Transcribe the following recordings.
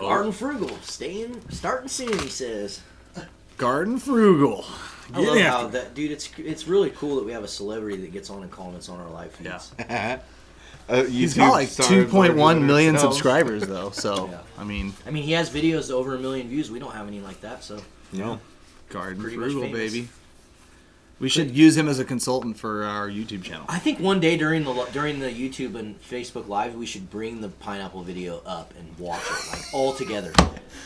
Garden Frugal, starting soon, he says. Garden Frugal. I love how that, dude, it's really cool that we have a celebrity that gets on and comments on our live feeds. Yeah. He's got like 2.1 million subscribers, though, so, yeah. I mean, he has videos over 1 million views. We don't have any like that, so. No. Garden Frugal, baby. We should use him as a consultant for our YouTube channel. I think one day during the YouTube and Facebook Live, we should bring the pineapple video up and watch it, like, all together.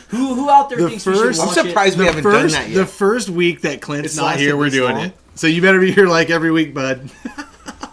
Who out there thinks we should watch it? I'm surprised we haven't done that yet. The first week that Clint's not here, we're doing it. So you better be here like every week, bud.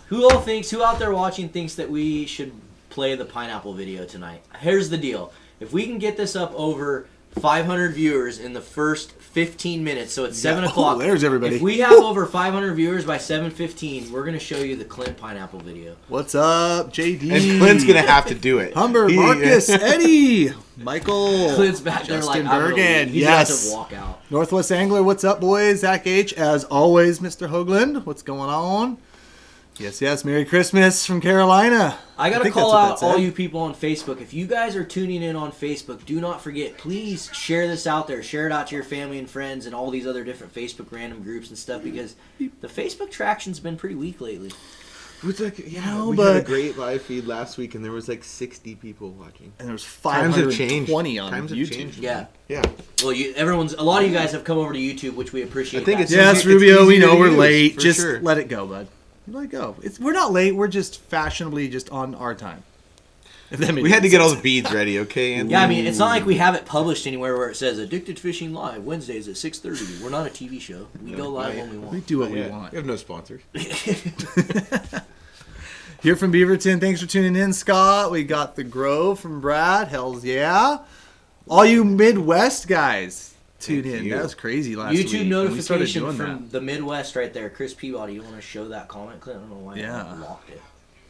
Who out there watching thinks that we should play the pineapple video tonight? Here's the deal. If we can get this up over 500 viewers in the first 15 minutes, so it's 7 o'clock. There's everybody. If we have over 500 viewers by 7:15, we're going to show you the Clint pineapple video. What's up, JD? And Clint's going to have to do it. Humber, Marcus, Eddie, Michael, Clint's back there Justin like, Bergen. He's yes. going to have to walk out. Northwest Angler, what's up, boys? Zach H, as always, Mr. Hoagland. What's going on? Yes. Merry Christmas from Carolina. I got to call out all you people on Facebook. If you guys are tuning in on Facebook, do not forget, please share this out there. Share it out to your family and friends and all these other different Facebook random groups and stuff, because the Facebook traction's been pretty weak lately. It's like, we had a great live feed last week, and there was like 60 people watching. And there was 520 on YouTube. Yeah. Well, a lot of you guys have come over to YouTube, which we appreciate. Yes, Rubio, we know we're late. Just let it go, bud. Let it go. We're not late. We're just fashionably just on our time. We had to get all the beads ready, okay? Anthony? Yeah, it's not like we have it published anywhere where it says Addicted Fishing Live Wednesdays at 6:30. We're not a TV show. We go live when we want. We do what we want. We have no sponsors. Here from Beaverton, thanks for tuning in, Scott. We got the Grove from Brad. Hells yeah. All you Midwest guys. Tune in. That was crazy last week. YouTube notification from the Midwest right there. Chris Peabody, you want to show that comment, Clint? I don't know why I locked it.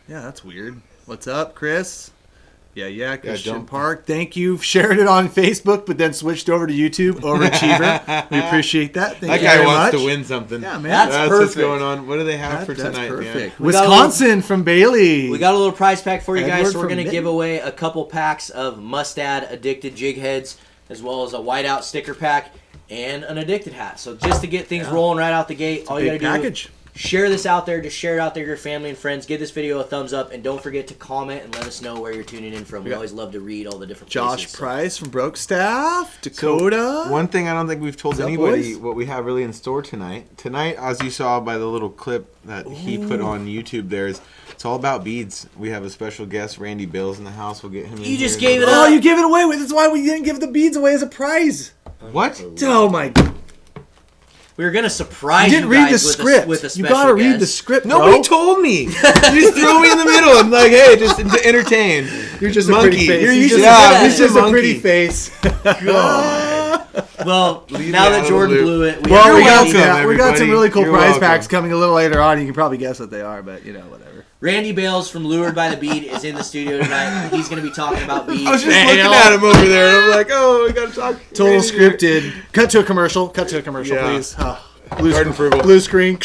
Yeah, that's weird. What's up, Chris? Yeah, Christian Park. Thank you. Shared it on Facebook, but then switched over to YouTube. Overachiever. We appreciate that. Thank you very much. That guy wants to win something. Yeah, man. That's perfect. What's going on. What do they have for tonight, perfect. Man? Wisconsin from Bailey. We got a little prize pack for you guys. So we're going to give away a couple packs of Mustad Addicted jig heads, as well as a whiteout sticker pack and an Addicted hat. So just to get things rolling right out the gate, all you got to do, share this out there. Just share it out there to your family and friends. Give this video a thumbs up, and don't forget to comment and let us know where you're tuning in from. We always love to read all the different places. Josh Price from Broke-Staff, Dakota. So, one thing I don't think we've told anybody what we have really in store tonight. Tonight, as you saw by the little clip that he put on YouTube, it's all about beads. We have a special guest, Randy Bills, in the house. We'll get him in. You just gave it up. Oh, you gave it away. That's why we didn't give the beads away as a prize. What? Oh, my. We were going to surprise you didn't read the script. With a special you got to read guest. the script, bro. Nobody told me. You just threw me in the middle. I'm like, hey, just to entertain. You're just monkey. a pretty face. You're just a pretty face. God. Well, now that Jordan blew it, we got some really cool prize packs coming a little later on. You can probably guess what they are, but whatever. Randy Bales from Lured by the Bead is in the studio tonight. He's going to be talking about beads. I was just looking at him over there, and I'm like, oh, we got to talk. Total scripted. Cut to a commercial, please. Blue screen.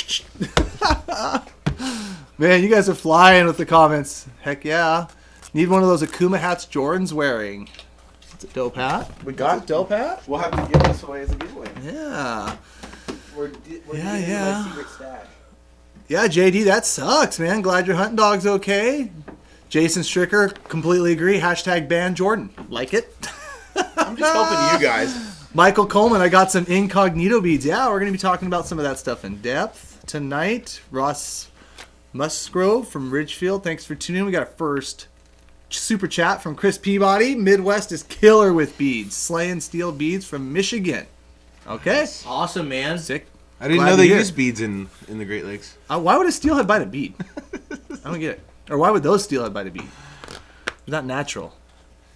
Man, you guys are flying with the comments. Heck yeah. Need one of those Akuma hats Jordan's wearing. It's a dope hat. We got a dope hat? We'll have to give this away as a giveaway. Yeah. We're my secret stash. Yeah, JD, that sucks, man. Glad your hunting dog's okay. Jason Stricker, completely agree. Hashtag ban Jordan. Like it. I'm just helping you guys. Michael Coleman, I got some incognito beads. Yeah, we're going to be talking about some of that stuff in depth tonight. Ross Musgrove from Ridgefield, thanks for tuning in. We got a first super chat from Chris Peabody. Midwest is killer with beads. Slaying steel beads from Michigan. Okay. Nice. Awesome, man. Sick. I didn't know they use beads in the Great Lakes. Why would a steelhead bite a bead? I don't get it. Or why would those steelhead bite a bead? It's not natural.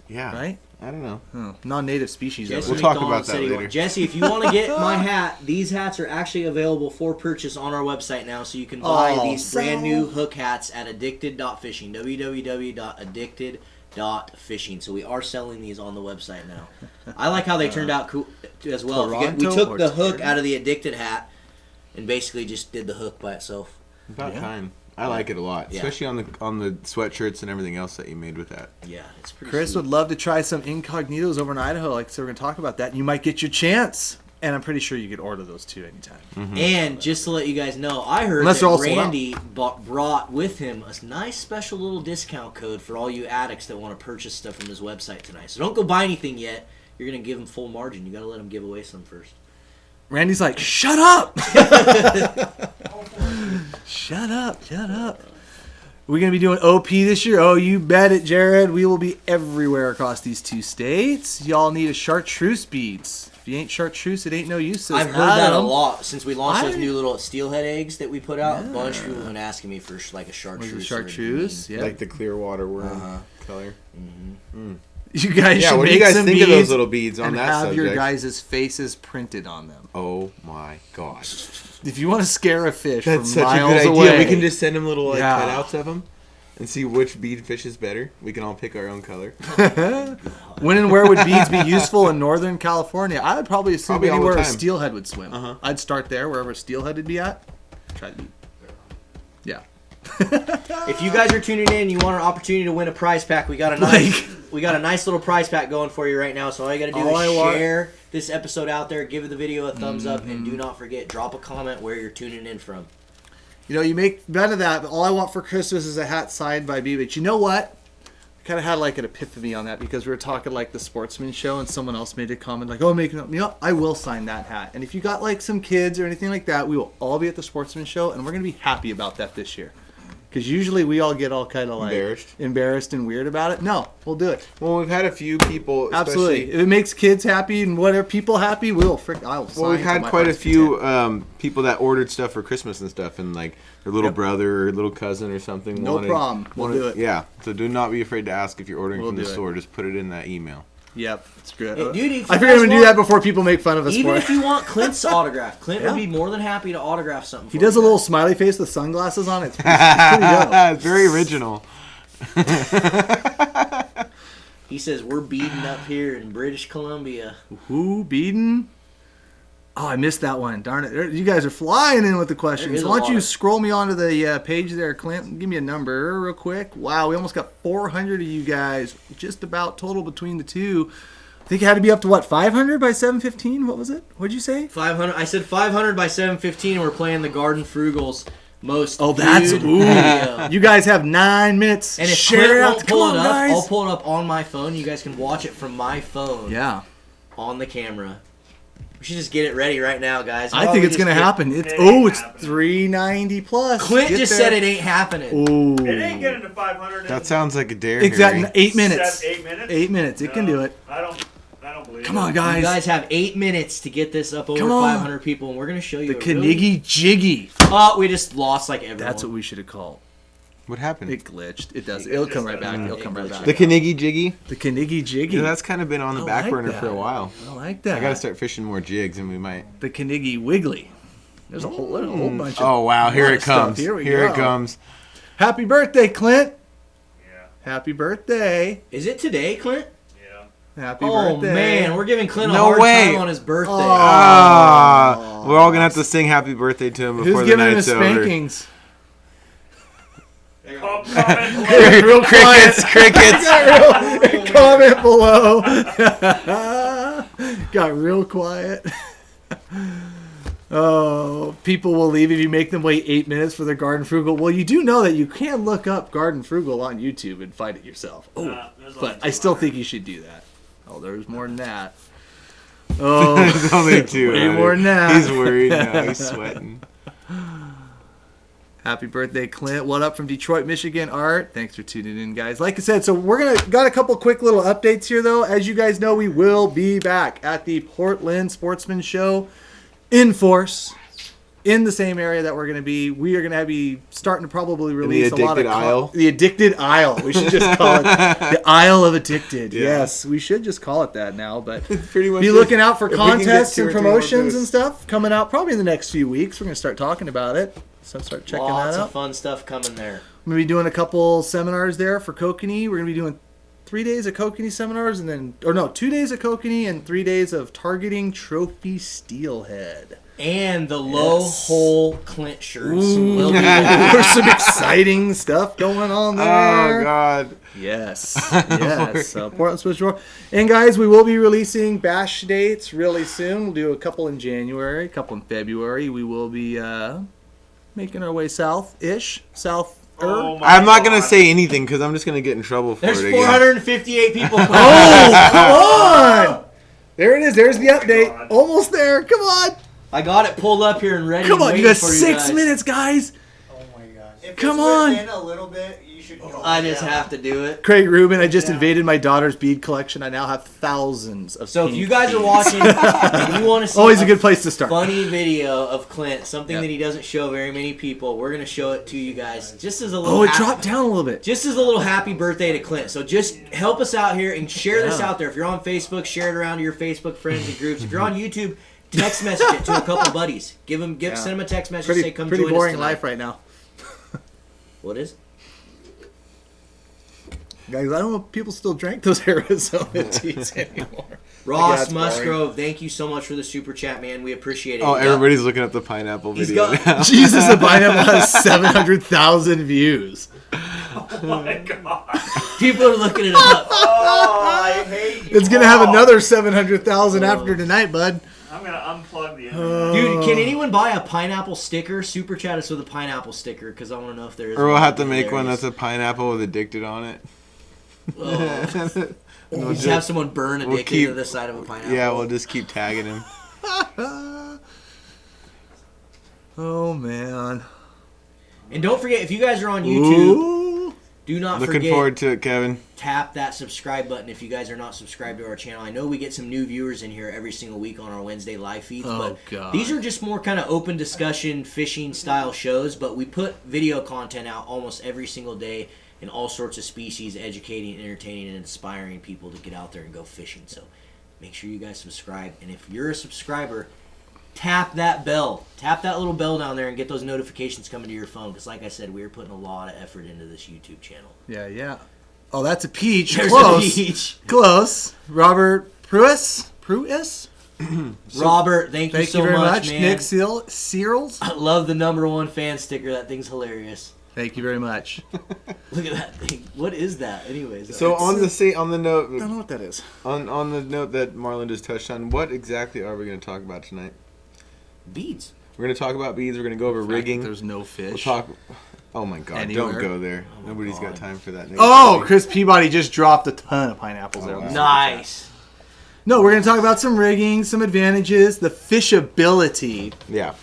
Yeah. Right? I don't know. Oh, non-native species. Jesse we'll talk about that later. Jesse, if you want to get my hat, these hats are actually available for purchase on our website now, so you can buy these brand new hook hats at addicted.fishing. www.addicted.fishing. So we are selling these on the website now. I like how they turned out cool as well. We took the hook out of the Addicted hat and basically just did the hook by itself. About time. I like it a lot, Yeah. especially on the sweatshirts and everything else that you made with that. Yeah, it's pretty Chris sweet. would love to try some incognitos over in Idaho. Like I said, we're going to talk about that. You might get your chance. And I'm pretty sure you could order those too anytime. Mm-hmm. And just to let you guys know, I heard Unless they're all that sold out. Randy brought with him a nice special little discount code for all you addicts that want to purchase stuff from his website tonight. So don't go buy anything yet. You're going to give him full margin. You got to let him give away some first. Randy's like, shut up! Shut up. We're going to be doing OP this year. Oh, you bet it, Jared. We will be everywhere across these 2 states. Y'all need a chartreuse beads. If you ain't chartreuse, it ain't no use. Says I've heard that a Adam. lot since we launched those new little steelhead eggs that we put out. A bunch of people have been asking me for like a chartreuse. Was it chartreuse? Yeah. Like the clear water worm color. You guys Yeah, should what do make you guys some think beads of those little beads on and that have subject? your guys' faces printed on them. Oh my gosh. If you want to scare a fish That's from such a miles good idea. away, We can just send them little Yeah. cutouts of them and see which bead fish is better. We can all pick our own color. when and where would beads be useful in Northern California? I would probably assume Probably all the anywhere a time. steelhead would swim. Uh-huh. I'd start there, wherever steelhead would be at. Try the bead. Yeah. If you guys are tuning in, you want an opportunity to win a prize pack. We got a nice little prize pack going for you right now. So all you got to do All is I want- share this episode out there, give the video a thumbs up, and do not forget, drop a comment where you're tuning in from. You know, you make none of that, but all I want for Christmas is a hat signed by B. But you know what? I kind of had like an epiphany on that because we were talking like the Sportsman show and someone else made a comment like, oh, I will sign that hat. And if you got like some kids or anything like that, we will all be at the Sportsman show and we're going to be happy about that this year. Because usually we all get all kind of like embarrassed and weird about it. No, we'll do it. Well, we've had a few people. Absolutely. If it makes kids happy and whatever people happy, I'll sign. Well, we've had till my quite a heart's few content. people that ordered stuff for Christmas and stuff, and like their little brother or little cousin or something. No problem. We'll do it. Yeah. So do not be afraid to ask if you're ordering from the do it. store. Just put it in that email. Yep, it's good. Hey, dude, if I you figured I'm guys going to do want- that before people make fun of us Even for if it. you want Clint's autograph, Clint Yeah. would be more than happy to autograph something for He does a you. little smiley face with sunglasses on. It's pretty dope. It's very original. He says, we're beading up here in British Columbia. Who beaten? Oh, I missed that one. Darn it. You guys are flying in with the There questions. is a Why don't lot you of- scroll me onto the page there, Clint? Give me a number real quick. Wow, we almost got 400 of you guys. Just about total between the two. I think it had to be up to, what, 500 by 7:15? What was it? What'd you say? 500. I said 500 by 7:15, and we're playing the Garden Frugals most. Oh, that's... viewed Ooh. video. You guys have 9 minutes. And if Share Clint it out won't to pull come it on, up, guys. I'll pull it up on my phone. You guys can watch it from my phone Yeah. on the camera. We should just get it ready right now, guys. I Why think don't it's we going to just happen. It's It ain't It's happening. 390 plus. Clint Get just there. said it ain't happening. Ooh. It ain't getting to 500. That sounds like a dare. Exactly. Harry. 8 minutes. 8 minutes. 8 minutes. It can do it. I don't believe Come it. on, You guys. guys have 8 minutes to get this up over Come on. 500 people, and we're going to show you The a really- Kniggy Jiggy. Oh, we just lost like everyone. That's what we should have called. What happened? It glitched. It does. It'll come right back. It'll come right back. The Kniggy Jiggy. The Kniggy Jiggy. Yeah, that's kind of been on the I back like burner that. for a while. I like that. I gotta start fishing more jigs, and we might. The Kniggy Wiggly. There's a whole bunch of. Oh wow! Here lot it of stuff. comes. Here we Here go. it comes. Happy birthday, Clint. Yeah. Happy birthday. Is it today, Clint? Yeah. Happy Oh birthday. man, we're giving Clint a No hard way. time on his birthday. Ah, we're all gonna have to sing "Happy Birthday" to him before Who's the giving him night's his over. spankings? Comment Real Crickets, crickets. Comment below. Got real quiet. Oh, people will leave if you make them wait 8 minutes for their Garden Frugal. Well, you do know that you can look up Garden Frugal on YouTube and find it yourself. Oh, but I still think you should do that. Oh, there's more than that. Oh, There's only two. way on more it. than that. He's worried now. He's sweating. Happy birthday, Clint. What up from Detroit, Michigan, Art? Thanks for tuning in, guys. Like I said, so got a couple quick little updates here, though. As you guys know, we will be back at the Portland Sportsman Show in force, in the same area that we're going to be. We are going to be starting to probably release a lot of... Addicted Isle? The Addicted Isle. We should just call it the Isle of Addicted. Yeah. Yes, we should just call it that now, but... Pretty much. Be it. looking out for If we can get contests 2 and or 3 more promotions and booths. stuff coming out probably in the next few weeks. We're going to start talking about it. So start checking Lots that out. of fun stuff coming there. I'm going to be doing a couple seminars there for kokanee. We're going to be doing 3 days of kokanee seminars and then... Or no, 2 days of kokanee and 3 days of targeting trophy steelhead. And the low hole Clint shirts. Ooh, there's some exciting stuff going on there. Oh, God. Yes. Yes. Portland Swiss Roar. And guys, we will be releasing bash dates really soon. We'll do a couple in January, a couple in February. We will be making our way south-ish. Oh my I'm not going to God. say anything because I'm just going to get in trouble for There's it again. 458 people. Oh, come on! There it is. There's the update. God. Almost there. Come on. I got it pulled up here and ready. Come on. You waiting got for 6 guys. minutes, guys. Oh my gosh. If Come it's on. within a little bit, you should go. I just have to do it. Craig Rubin, I just invaded my daughter's bead collection. I now have thousands of So if pink you guys are beads. watching and you want to see Always a good place to start. funny video of Clint, something Yep. that he doesn't show very many people, we're gonna show it to you guys just as a little. Oh, it dropped down a little bit. Just as a little happy birthday to Clint. So just help us out here and share this out there. If you're on Facebook, share it around to your Facebook friends and groups. If you're on YouTube, text message it to a couple buddies. Send them a text message. Say come Pretty join boring us tonight. life right now. What is? Guys, I don't know if people still drank those Arizona teas anymore. Ross that's boring. Musgrove, thank you so much for the super chat, man. We appreciate it. Oh, We got- everybody's looking at the pineapple He's video got- now. Jesus, the pineapple has 700,000 views. Oh my God. People are looking it up. Oh, I hate you. It's going to have another 700,000 after tonight, bud. I'm going to unplug the internet. Dude, can anyone buy a pineapple sticker? Super chat us with a pineapple sticker because I want to know if there is. Or we'll one. have to make one Hilarious. that's a pineapple with addicted on it. Oh. We'll Just just- have someone burn we'll addicted keep- to the side of a pineapple. yeah, we'll just keep tagging him. Oh, man. And don't forget, if you guys are on YouTube, Ooh. do not Looking forget forward to it, Kevin. tap that subscribe button if you guys are not subscribed to our channel. I know we get some new viewers in here every single week on our Wednesday live feeds, Oh, but God. these are just more kind of open discussion fishing style shows, but we put video content out almost every single day in all sorts of species, educating, entertaining, and inspiring people to get out there and go fishing. So make sure you guys subscribe, and if you're a subscriber, tap that bell. Tap that little bell down there and get those notifications coming to your phone, because like I said, we are putting a lot of effort into this YouTube channel. Yeah, yeah. Oh, that's a peach. There's Close. a peach. Close. Robert Pruis? Robert, thank you Thank so you very much. man. Nick Searles? I love the #1 fan sticker. That thing's hilarious. Thank you very much. Look at that thing. What is that? Anyways. So on the I don't note know what that is. on the note that Marlon just touched on, what exactly are we going to talk about tonight? beads. We're going to talk about beads. We're going to go over rigging. There's no We'll fish. talk. Oh my God! Anywhere. Don't go there. Oh my Nobody's got God. time for that. Oh, Chris Peabody just dropped a ton of pineapples there. Oh, wow. Nice. No, we're going to talk about some rigging, some advantages, the fishability. Yeah.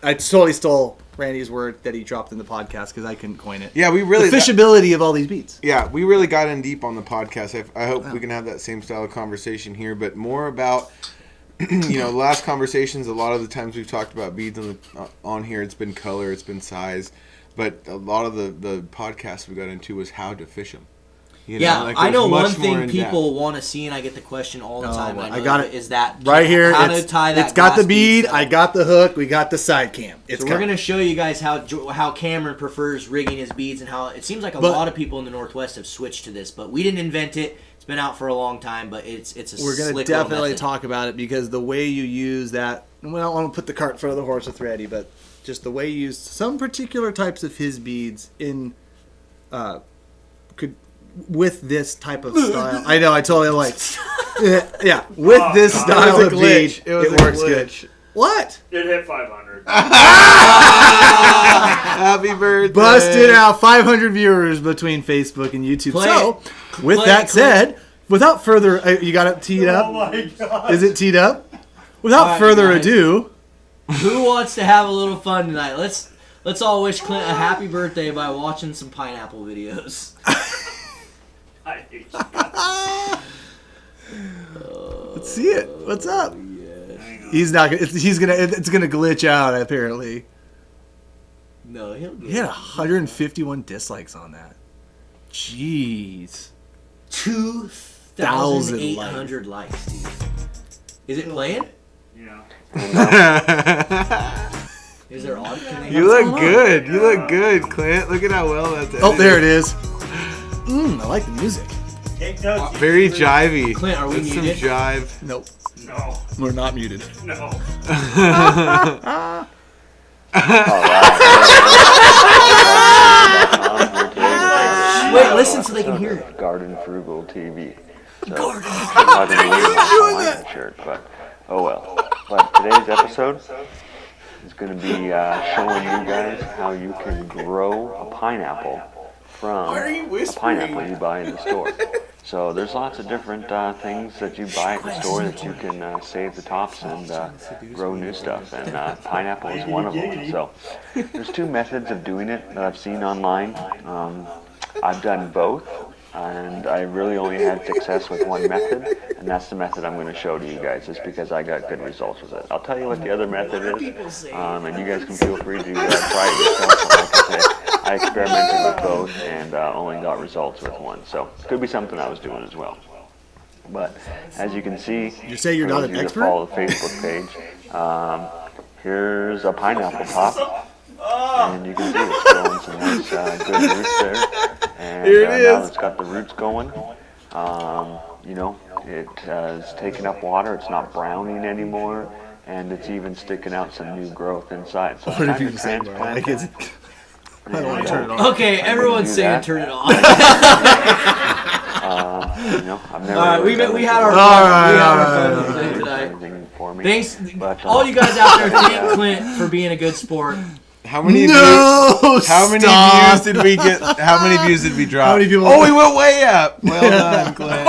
I totally stole Randy's word that he dropped in the podcast because I couldn't coin it. Yeah, we really. The fishability of all these beads. Yeah, we really got in deep on the podcast. I hope we can have that same style of conversation here, but more about, last conversations. A lot of the times we've talked about beads on here, it's been color, it's been size, but a lot of the podcasts we got into was how to fish them. I know one thing people want to see, and I get the question all the time. well, I I got it Is that right here. How to It's- tie that? It's got the glass bead. stuff. I got the hook. We got the side cam. It's So we're going to show you guys how Cameron prefers rigging his beads, and how it seems like a lot of people in the Northwest have switched to this, but we didn't invent it. It's been out for a long time, but it's a We're going to slick little definitely method. talk about it because the way you use that, well, I'm going to put the cart in front of the horse with Randy, but just the way you use some particular types of his beads with this type of style. I know, I totally like. Yeah, with this style of bead, it works good. What? It hit 500. Happy birthday! Busted out 500 viewers between Facebook and YouTube. Play So, it. with Play that it, said, without further, you got it teed Oh up. my God. Is it teed up? Without All right, further guys. ado, Who wants to have a little fun tonight? Let's all wish Clint a happy birthday by watching some pineapple videos. I hate you guys. let's see it. What's up? Hang on. He's not. It's gonna glitch out apparently. No, he'll get He had 151 dislikes on that. Jeez. 2,800 likes, dude. Is it playing? Yeah. Is there audio? Can they You have- look good. You look good, Clint. Look at how well that's edited. Oh, there it is. I like the music. Take notes. Very jivey. Clint, are we That's some muted? jive. Nope. No. We're not muted. No. Wait, listen so they can hear it. Garden Frugal TV. So, Garden Frugal shirt, but oh well. But today's episode is going to be showing you guys how you can grow a pineapple from a pineapple you buy in the store. So there's lots of different things that you buy at the store that you can save the tops and grow new stuff, and pineapple is one of them. So there's two methods of doing it that I've seen online. I've done both, and I really only had success with one method, and that's the method I'm going to show to you guys, just because I got good results with it. I'll tell you what the other method is, and you guys can feel free to try it yourself. Like I said, I experimented with both and only got results with one, so it could be something I was doing as well. But as you can see, You say you're not an expert? Follow the Facebook page. Here's a pineapple top. And you can see it's growing some nice good roots there. And Here it now is. it's got the roots going. You know, it has taken up water. It's not browning anymore. And it's even sticking out some new growth inside. So it's What if time you to say, transplant like, it's, it. I don't want to turn it off. Okay, everyone's do saying that. turn it off. You know, I've never All right, really done we this had our before. fun. We had all our fun right, with Clint It's tonight. anything for me. Thanks, But, all you guys out there. Thank Clint for being a good sport. How many No, views? How many stop. views did we get? How many views did we drop? How many people- Oh, we went way up. Well done, Clint.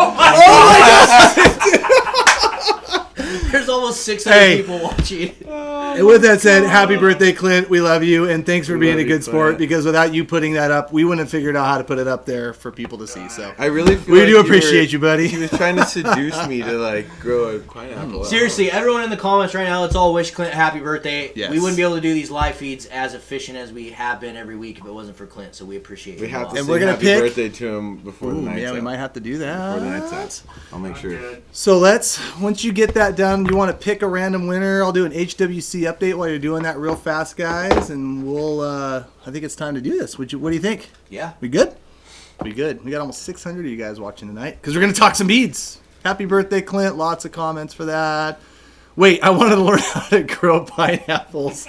There's almost 600 Hey. people watching. And with that said, happy birthday, Clint. We love you, and thanks for being love a you, good sport. Clint. Because without you putting that up, we wouldn't have figured out how to put it up there for people to see. So I really feel we like do appreciate you, buddy. He was trying to seduce me to like grow a pineapple. Seriously, everyone in the comments right now, let's all wish Clint a happy birthday. Yes. We wouldn't be able to do these live feeds as efficient as we have been every week if it wasn't for Clint, so we appreciate We you. have all. to And say we're gonna happy pick- birthday to him before the Ooh, night's yeah, we out. might have to do Before the night's that. out. I'll make sure. Good. So once you get that done, you want to pick a random winner. I'll do an HWC update while you're doing that real fast, guys, and we'll. I think it's time to do this. What do you think? Yeah. We good? We good. We got almost 600 of you guys watching tonight because we're gonna talk some beads. Happy birthday, Clint! Lots of comments for that. Wait, I wanted to learn how to grow pineapples.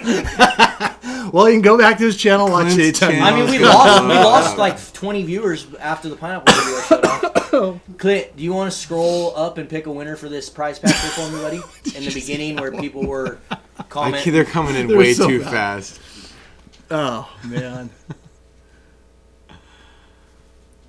Well, you can go back to his channel, watch it Clint's anytime. I mean, we lost like 20 viewers after the pineapple video showed up. Clint, do you want to scroll up and pick a winner for this prize pack here for me, buddy? In the beginning, where people were commenting. They're coming in They're way so too fast. fast. Oh man.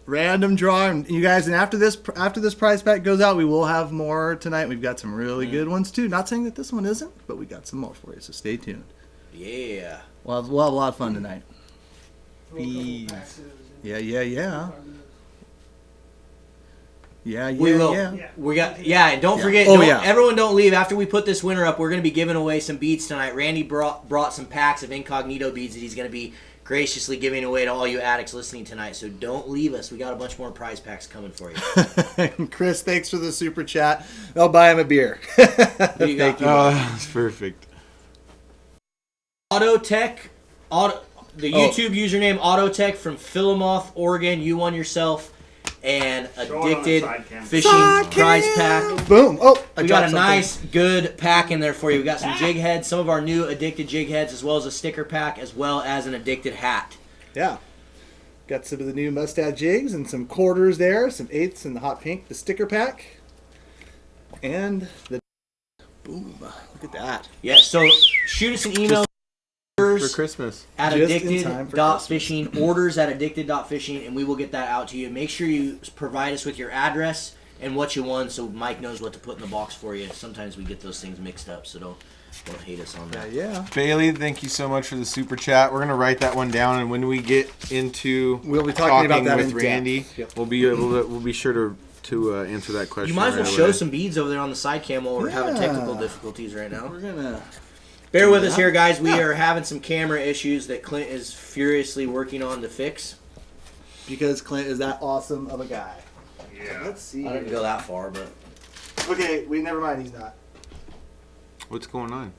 Random draw, and you guys. And after this prize pack goes out, we will have more tonight. We've got some really good ones too. Not saying that this one isn't, but we got some more for you. So stay tuned. Yeah. We'll have a lot of fun tonight. Yeah. We will. Yeah. We got and don't forget. Oh, yeah. Everyone, don't leave. After we put this winner up, we're going to be giving away some beads tonight. Randy brought some packs of incognito beads that he's going to be graciously giving away to all you addicts listening tonight. So don't leave us. We got a bunch more prize packs coming for you. And Chris, thanks for the super chat. I'll buy him a beer. Who you got? Thank you. Oh, that's perfect. Autotech, the YouTube username Autotech from Philomoth, Oregon. You won yourself an Show it on the Addicted side cam. Fishing prize pack. Boom. Oh, I We got a dropped something. nice, good pack in there for you. We got some jig heads, some of our new Addicted jig heads, as well as a sticker pack, as well as an Addicted hat. Yeah. Got some of the new Mustad jigs and some quarters there, some eighths in the hot pink, the sticker pack, and the boom. Look at that. Yeah, so shoot us an email For Christmas. at Just in time for addicted.fishing, orders at addicted.fishing, and we will get that out to you. Make sure you provide us with your address and what you won so Mike knows what to put in the box for you. Sometimes we get those things mixed up, so don't hate us on that. Yeah. Bailey, thank you so much for the super chat. We're gonna write that one down, and when we get into We'll be talking about that with in Randy, depth. Yep. we'll be sure to answer that question. You might as well right show away. some beads over there on the side cam while we're having Yeah. technical difficulties right now. We're gonna. Bear with us here, guys. We are having some camera issues that Clint is furiously working on to fix. Because Clint is that awesome of a guy. Yeah. Let's see. I didn't go that far, but Okay, never mind. He's not. What's going on?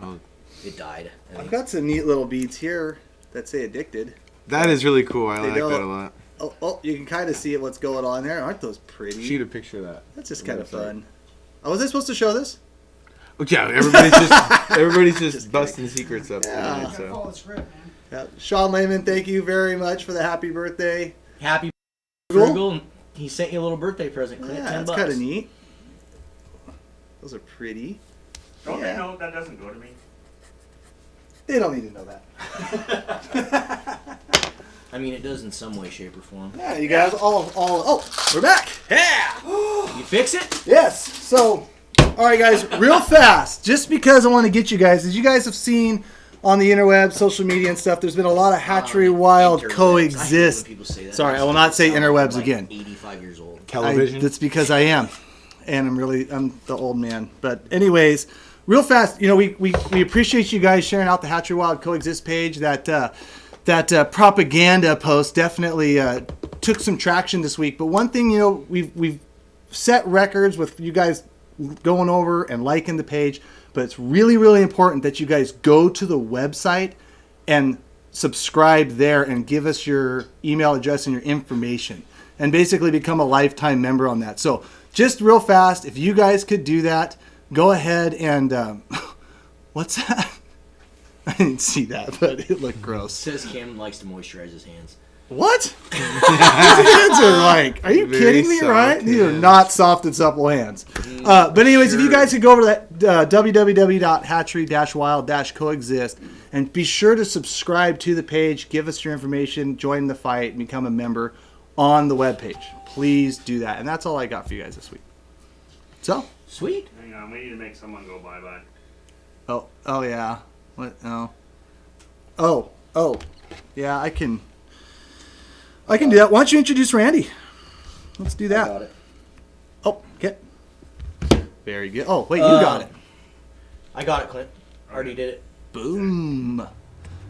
Oh, it died. I I've think. got some neat little beads here that say addicted. that is really cool. I They like that a don't- lot. Oh, you can kind of see what's going on there. Aren't those pretty? Shoot a picture of that. That's just kind of fun. Oh, was I supposed to show this? Oh, yeah, everybody's just busting secrets up tonight. So. Yeah. Sean Lehman, thank you very much for the happy birthday. Happy Frugal. He sent you a little birthday present, Clint. Yeah, $10. that's kind of neat. Those are pretty. Don't they know that doesn't go to me? They don't need to know that. I mean, it does in some way, shape, or form. Yeah, you guys oh, we're back. Yeah! You fix it? Yes. So, all right, guys, real fast, just because I want to get you guys, as you guys have seen on the interweb, social media and stuff, there's been a lot of Hatchery Wild Interwebs. coexist. I hate when people say that. Sorry, I will not say interwebs like again. 85 years old. Television. That's because I am, and I'm the old man. But anyways, real fast, we appreciate you guys sharing out the Hatchery Wild Coexist page. That propaganda post definitely took some traction this week. But one thing, we've set records with you guys going over and liking the page. But it's really, really important that you guys go to the website and subscribe there and give us your email address and your information and basically become a lifetime member on that. So just real fast, if you guys could do that, go ahead and what's that? I didn't see that, but it looked gross. It says Cam likes to moisturize his hands. What? His hands are like, are you Very kidding me, soft right? These are hands. not soft and supple hands. But anyways, if you guys could go over to that www.hatchery-wild-coexist and be sure to subscribe to the page, give us your information, join the fight, and become a member on the webpage. Please do that. And that's all I got for you guys this week. So? Sweet. Hang on, we need to make someone go bye-bye. Oh yeah. What? Oh. Yeah, I can do that. Why don't you introduce Randy? Let's do that. I got it. Oh, okay. Very good. Oh, wait, you got it. I got it, Clint. Already did it. Boom.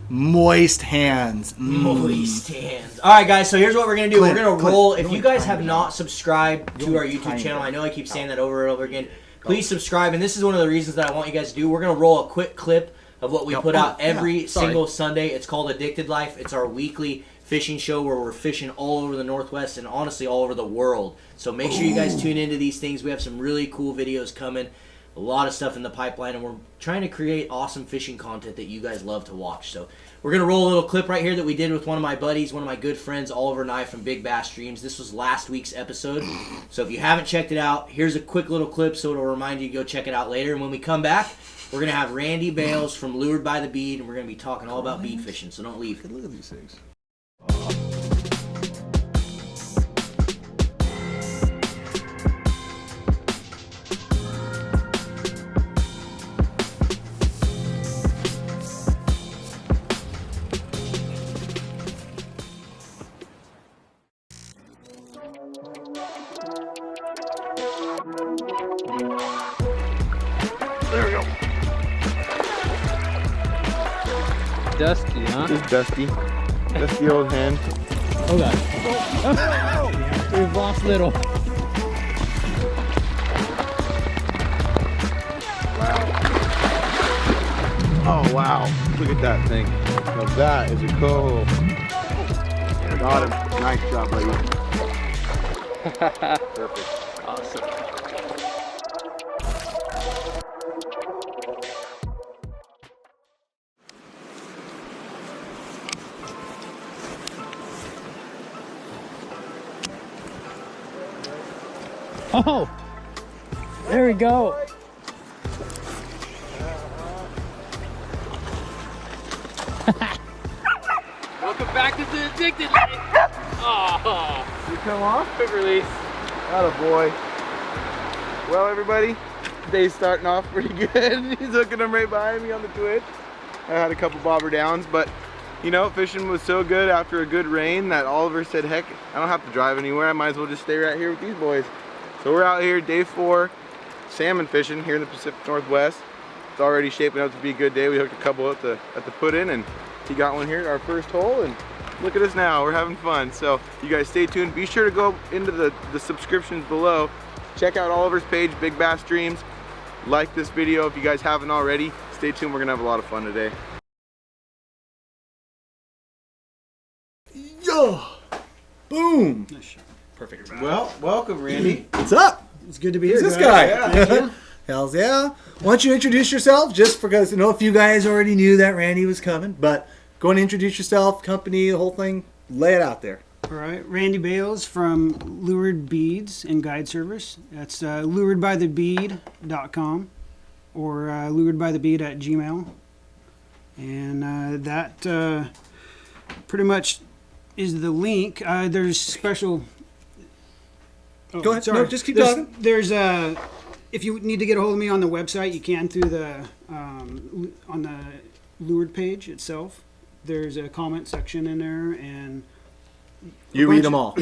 Moist hands. Moist hands. All right, guys. So here's what we're gonna do. Clint, We're gonna Clint, roll. you If only you guys timed have it not out. subscribed You to our only YouTube timed channel, it I know I keep saying that over and over again. Oh. Please subscribe. And this is one of the reasons that I want you guys to do. We're gonna roll a quick clip of what we put out every single Sunday. It's called Addicted Life. It's our weekly fishing show where we're fishing all over the Northwest and honestly all over the world. So make sure you guys tune into these things. We have some really cool videos coming. A lot of stuff in the pipeline, and we're trying to create awesome fishing content that you guys love to watch. So we're going to roll a little clip right here that we did with one of my buddies, one of my good friends, Oliver and I from Big Bass Streams. This was last week's episode. So if you haven't checked it out, here's a quick little clip so it'll remind you to go check it out later. And when we come back, we're going to have Randy Bales from Lured by the Bead, and we're going to be talking all about bead fishing. So don't leave. Look at these things. Dusty, huh? Just dusty. Dusty old hand. Oh god. We've lost little. Oh wow. Look at that thing. Now that is a cool. Got him. Nice job, buddy. Perfect. Awesome. Oh! There we go. Welcome back to the Addicted Life. Oh, You come off? quick release. Attaboy. Well, everybody, day's starting off pretty good. He's hooking them right behind me on the Twitch. I had a couple bobber downs, but you know, fishing was so good after a good rain that Oliver said, heck, I don't have to drive anywhere. I might as well just stay right here with these boys. So we're out here, day 4, salmon fishing here in the Pacific Northwest. It's already shaping up to be a good day. We hooked a couple at the put-in, and he got one here at our first hole, and look at us now. We're having fun. So you guys stay tuned. Be sure to go into the subscriptions below. Check out Oliver's page, Big Bass Streams. Like this video if you guys haven't already. Stay tuned. We're gonna have a lot of fun today. Yo! Boom. Perfect. Well, welcome, Randy. What's up? It's good to be here. Who's this guys. guy? Thank you. Hells yeah. Why don't you introduce yourself? Just because I know a few guys already knew that Randy was coming, but go and introduce yourself, company, the whole thing. Lay it out there. All right, Randy Bales from Lured Beads and Guide Service. That's luredbythebead.com or luredbythebead@gmail. And that pretty much is the link. There's special. Oh, Go ahead. Sorry. No, just keep talking. There's if you need to get a hold of me on the website, you can through the on the Lured page itself. There's a comment section in there, and You read them all.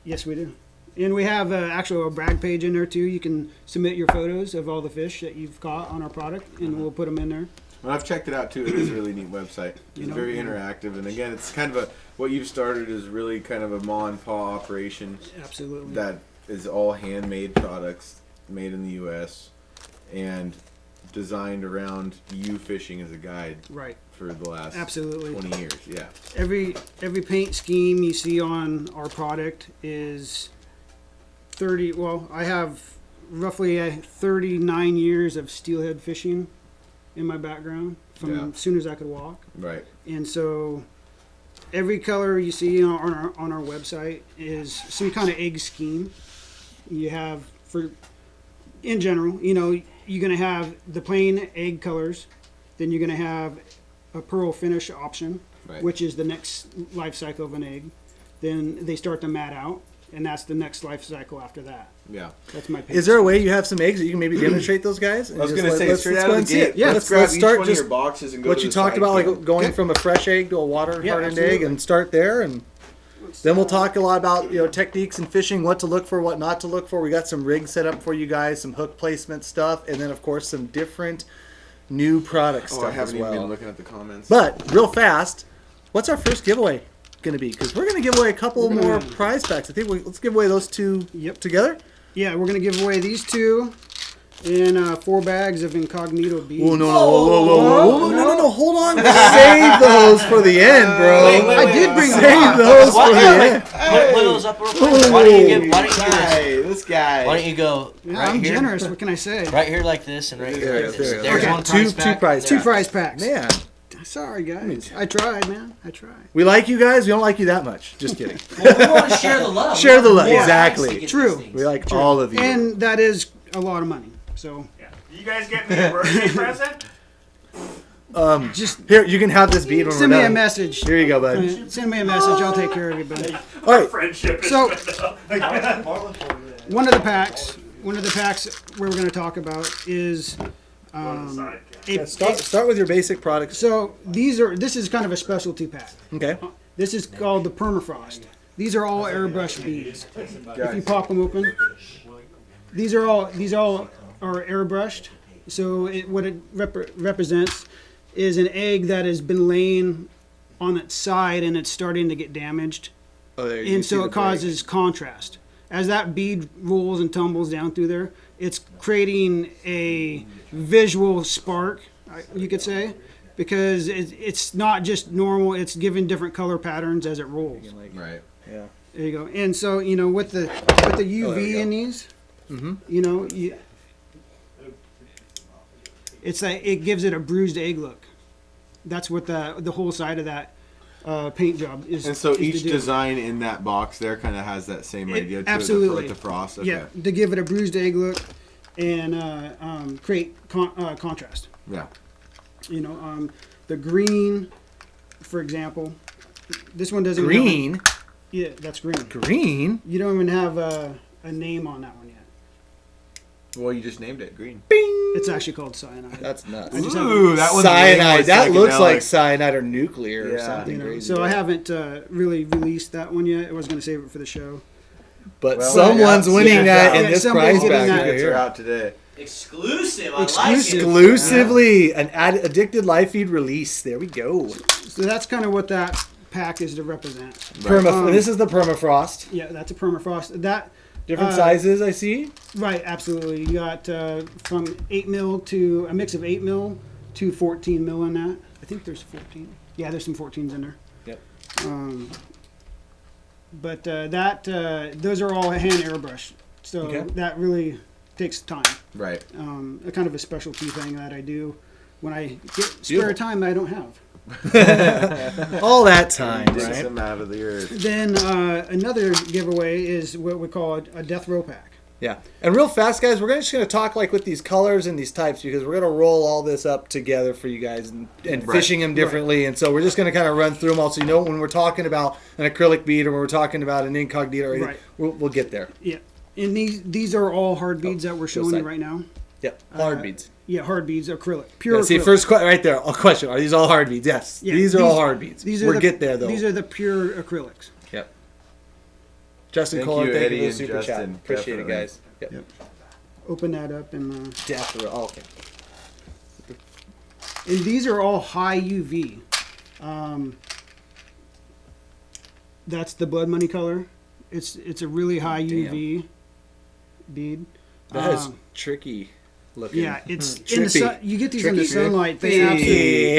yes, we do. And we have actually a brag page in there too. You can submit your photos of all the fish that you've caught on our product, and we'll put them in there. Well, I've checked it out too. It is a really neat website. It's very interactive, and again, it's kind of what you've started is really kind of a ma and pa operation. Absolutely. That is all handmade products made in the U.S. and designed around you fishing as a guide. Right. For the last 20 years, yeah. Every paint scheme you see on our product is 30. Well, I have roughly 39 years of steelhead fishing in my background from as soon as I could walk. Right. And so every color you see on our website is some kind of egg scheme. You have in general, you're going to have the plain egg colors. Then you're going to have a pearl finish option, which is the next life cycle of an egg. Then they start to mat out, and that's the next life cycle after that. Yeah. That's my paint. Is there a way you have some eggs that you can maybe demonstrate those guys? I was going to say, straight out of the gate. Yeah, let's grab start each one of your boxes and go what to you the talked side about, cam. like going from a fresh egg to a water-hardened egg, and start there, and then we'll talk a lot about techniques in fishing, what to look for, what not to look for. We got some rigs set up for you guys, some hook placement stuff, and then of course some different new product stuff I haven't as well. even been looking at the comments. But real fast, what's our first giveaway going to be? Because we're going to give away a couple more prize packs. I think let's give away those two together. Yeah, we're going to give away these two and 4 bags of incognito beads. Oh, no, no, hold on. Save those for the end, bro. Wait, I did bring them Save up. those for the end. Put those up real quick. Why don't you do This guy. Why don't you go right I'm here? generous. What can I say? Right here like this, and right here like this. there. There's Okay. one prize pack. Two prize packs. Man, Sorry, guys. I tried, man. I tried. we like you guys. We don't like you that much. Just kidding. Well, we want to share the love. Share the love. More Exactly. packs to get True. these things. We like all of you. And that is a lot of money. So Yeah. You guys get me a birthday present? just Here, you can have this bead when send we're me a done. message. Here you go, bud. Send me a message. I'll take care of you, buddy. All right. Friendship is So- with them. One of the packs we're going to talk about is Side a, Start with your basic products. so this is kind of a specialty pack. Okay. This is called the Permafrost. These are all airbrush beads. If you pop them open, these all are airbrushed. So what it represents is an egg that has been laying on its side and it's starting to get damaged, Oh, there you and see so the it causes contrast. As that bead rolls and tumbles down through there, it's creating a visual spark, you could say, because it's not just normal. It's giving different color patterns as it rolls. Right. Yeah. There you go. And so with the UV in these, it's like it gives it a bruised egg look. That's what the whole side of that paint job is. And so is to each do. design in that box there kind of has that same idea to absolutely. it, the frost. Okay. Yeah, to give it a bruised egg look and create contrast. Yeah. The green, for example, this one doesn't Green. Have yeah, that's green. Green. You don't even have a name on that one yet. Well, you just named it green. It's actually called cyanide. That's nuts. I just Ooh, that one's Cyanide. That looks like psychedelic. cyanide or nuclear or Yeah. something crazy. So I haven't really released that one yet. I was going to save it for the show. But Well, someone's yeah, winning check that it in out. this Somebody's prize getting bag that. right Tickets are here. out today. Exclusive. I like Exclusive. it. Exclusively an addicted live feed release. There we go. So that's kind of what that pack is to represent. This is the permafrost. Yeah, that's a permafrost. That Different sizes, I see. right, absolutely. You got from 8 mil to a mix of 8 mil to 14 mil in that. I think there's 14. Yeah, there's some 14s in there. Yep. But those are all hand airbrush, so that really takes time. Right. A kind of a specialty thing that I do when I get spare time that I don't have. All that time, Digs right? them out of the earth. Then another giveaway is what we call a death row pack. Yeah. And real fast, guys, we're just going to talk like with these colors and these types because we're going to roll all this up together for you guys and fishing them differently. And so we're just going to kind of run through them all so you know when we're talking about an acrylic bead or when we're talking about an incognito, we'll get there. Yeah. And these are all hard beads that we're showing you right now. Yep. Hard beads. Yeah, hard beads, acrylic. Pure acrylic. See, first question right there. A question. Are these all hard beads? Yes. Yeah, these are all hard beads. We'll get there, though. These are the pure acrylics. Yep. Justin Cole, thank you for the super chat. Appreciate it, guys. Yep. Open that up and death row. Oh, okay. And these are all high UV. That's the blood money color. It's a really high UV bead. That is tricky looking. Yeah, it's in the sun. You get these in the sunlight. They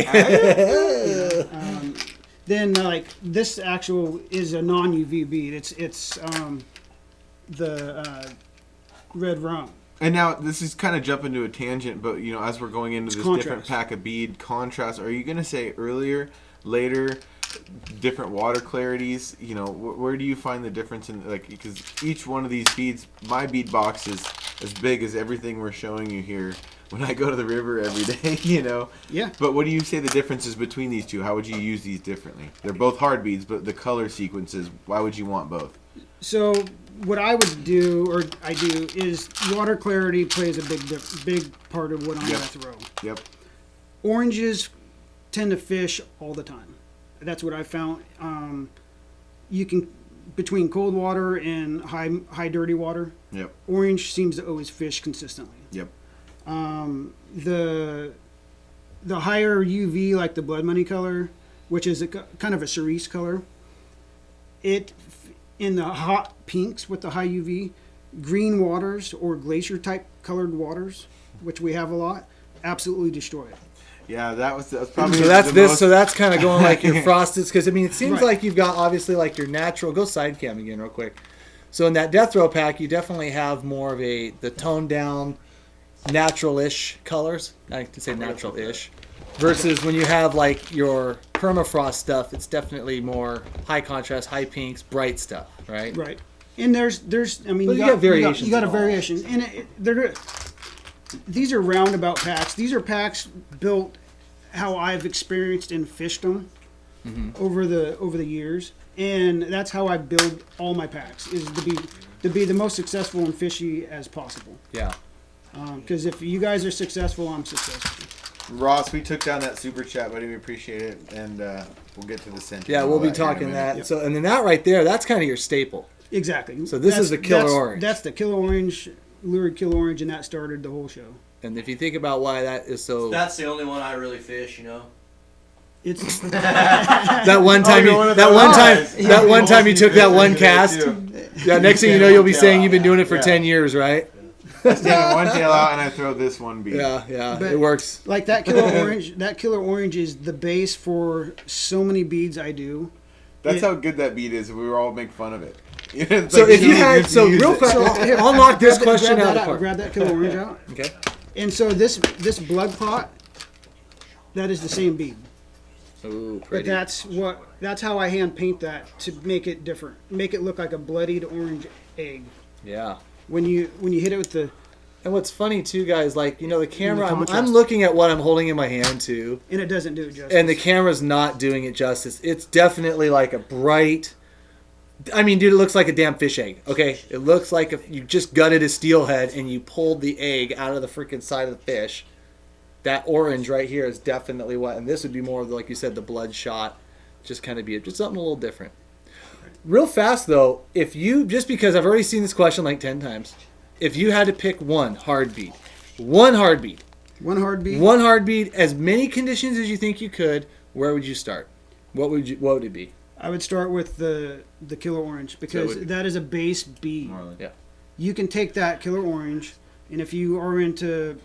absolutely. Then like this actual is a non-UV bead. It's the red rum. And now this is kind of jumping to a tangent, but you know, as we're going into this different pack of bead contrast, are you going to say earlier, later, different water clarities? You know, where do you find the difference in like because each one of these beads, my bead box is as big as everything we're showing you here. When I go to the river every day, you know. Yeah. But what do you say the differences between these two? How would you use these differently? They're both hard beads, but the color sequences. Why would you want both? So what I would do, or I do, is water clarity plays a big part of what I'm going to throw. Yep. Oranges tend to fish all the time. That's what I found. You can between cold water and high dirty water. Yep. Orange seems to always fish consistently. Yep. The higher UV, like the blood money color, which is kind of a cerise color, it in the hot pinks with the high UV, green waters or glacier type colored waters, which we have a lot, absolutely destroy it. Yeah, that's probably. So that's this. So that's kind of going like your frosteds, because I mean, it seems like you've got obviously like your natural. Go side cam again, real quick. So in that death row pack, you definitely have more of the toned down, natural-ish colors. I like to say natural-ish, versus when you have like your permafrost stuff, it's definitely more high contrast, high pinks, bright stuff, right? Right. And there's I mean, you got variations. You got a variation, and these are roundabout packs. These are packs built how I've experienced and fished them over the years, and that's how I build all my packs, is to be the most successful and fishy as possible. Yeah. Because if you guys are successful, I'm successful. Ross, we took down that super chat, buddy. We appreciate it, and we'll get to the sentiment. Yeah, we'll be talking that. Yep. So, and then that right there, that's kind of your staple. Exactly. So this is the killer orange. That's the killer orange, lurid killer orange, and that started the whole show. And if you think about why that is so, that's the only one I really fish. You know. It's that one time you took that one cast. Yeah, next thing you know, you'll be saying you've been doing it for 10 years, right? I stand one tail out and I throw this one bead. Yeah, but it works. Like that killer orange. That killer orange is the base for so many beads I do. That's how good that bead is. We were all make fun of it. So if you had, so real quick, I'll knock this question out of the park. Grab that killer orange out. Okay. And so this blood clot, that is the same bead. Ooh, pretty. But that's how I hand paint that to make it different. Make it look like a bloodied orange egg. Yeah. When you hit it with the. And what's funny too, guys, like, you know, the camera, I'm looking at what I'm holding in my hand too. And it doesn't do it justice. And the camera's not doing it justice. It's definitely like a bright, I mean, dude, it looks like a damn fish egg, okay? It looks like if you just gutted a steelhead and you pulled the egg out of the freaking side of the fish. That orange right here is definitely what, and this would be more of, like you said, the bloodshot, just kind of be just something a little different. Real fast though, if you, just because I've already seen this question like 10 times, if you had to pick one hard bead, as many conditions as you think you could, where would you start? What would it be? I would start with the killer orange, because that is a base bead. Yeah. You can take that killer orange, and if you are into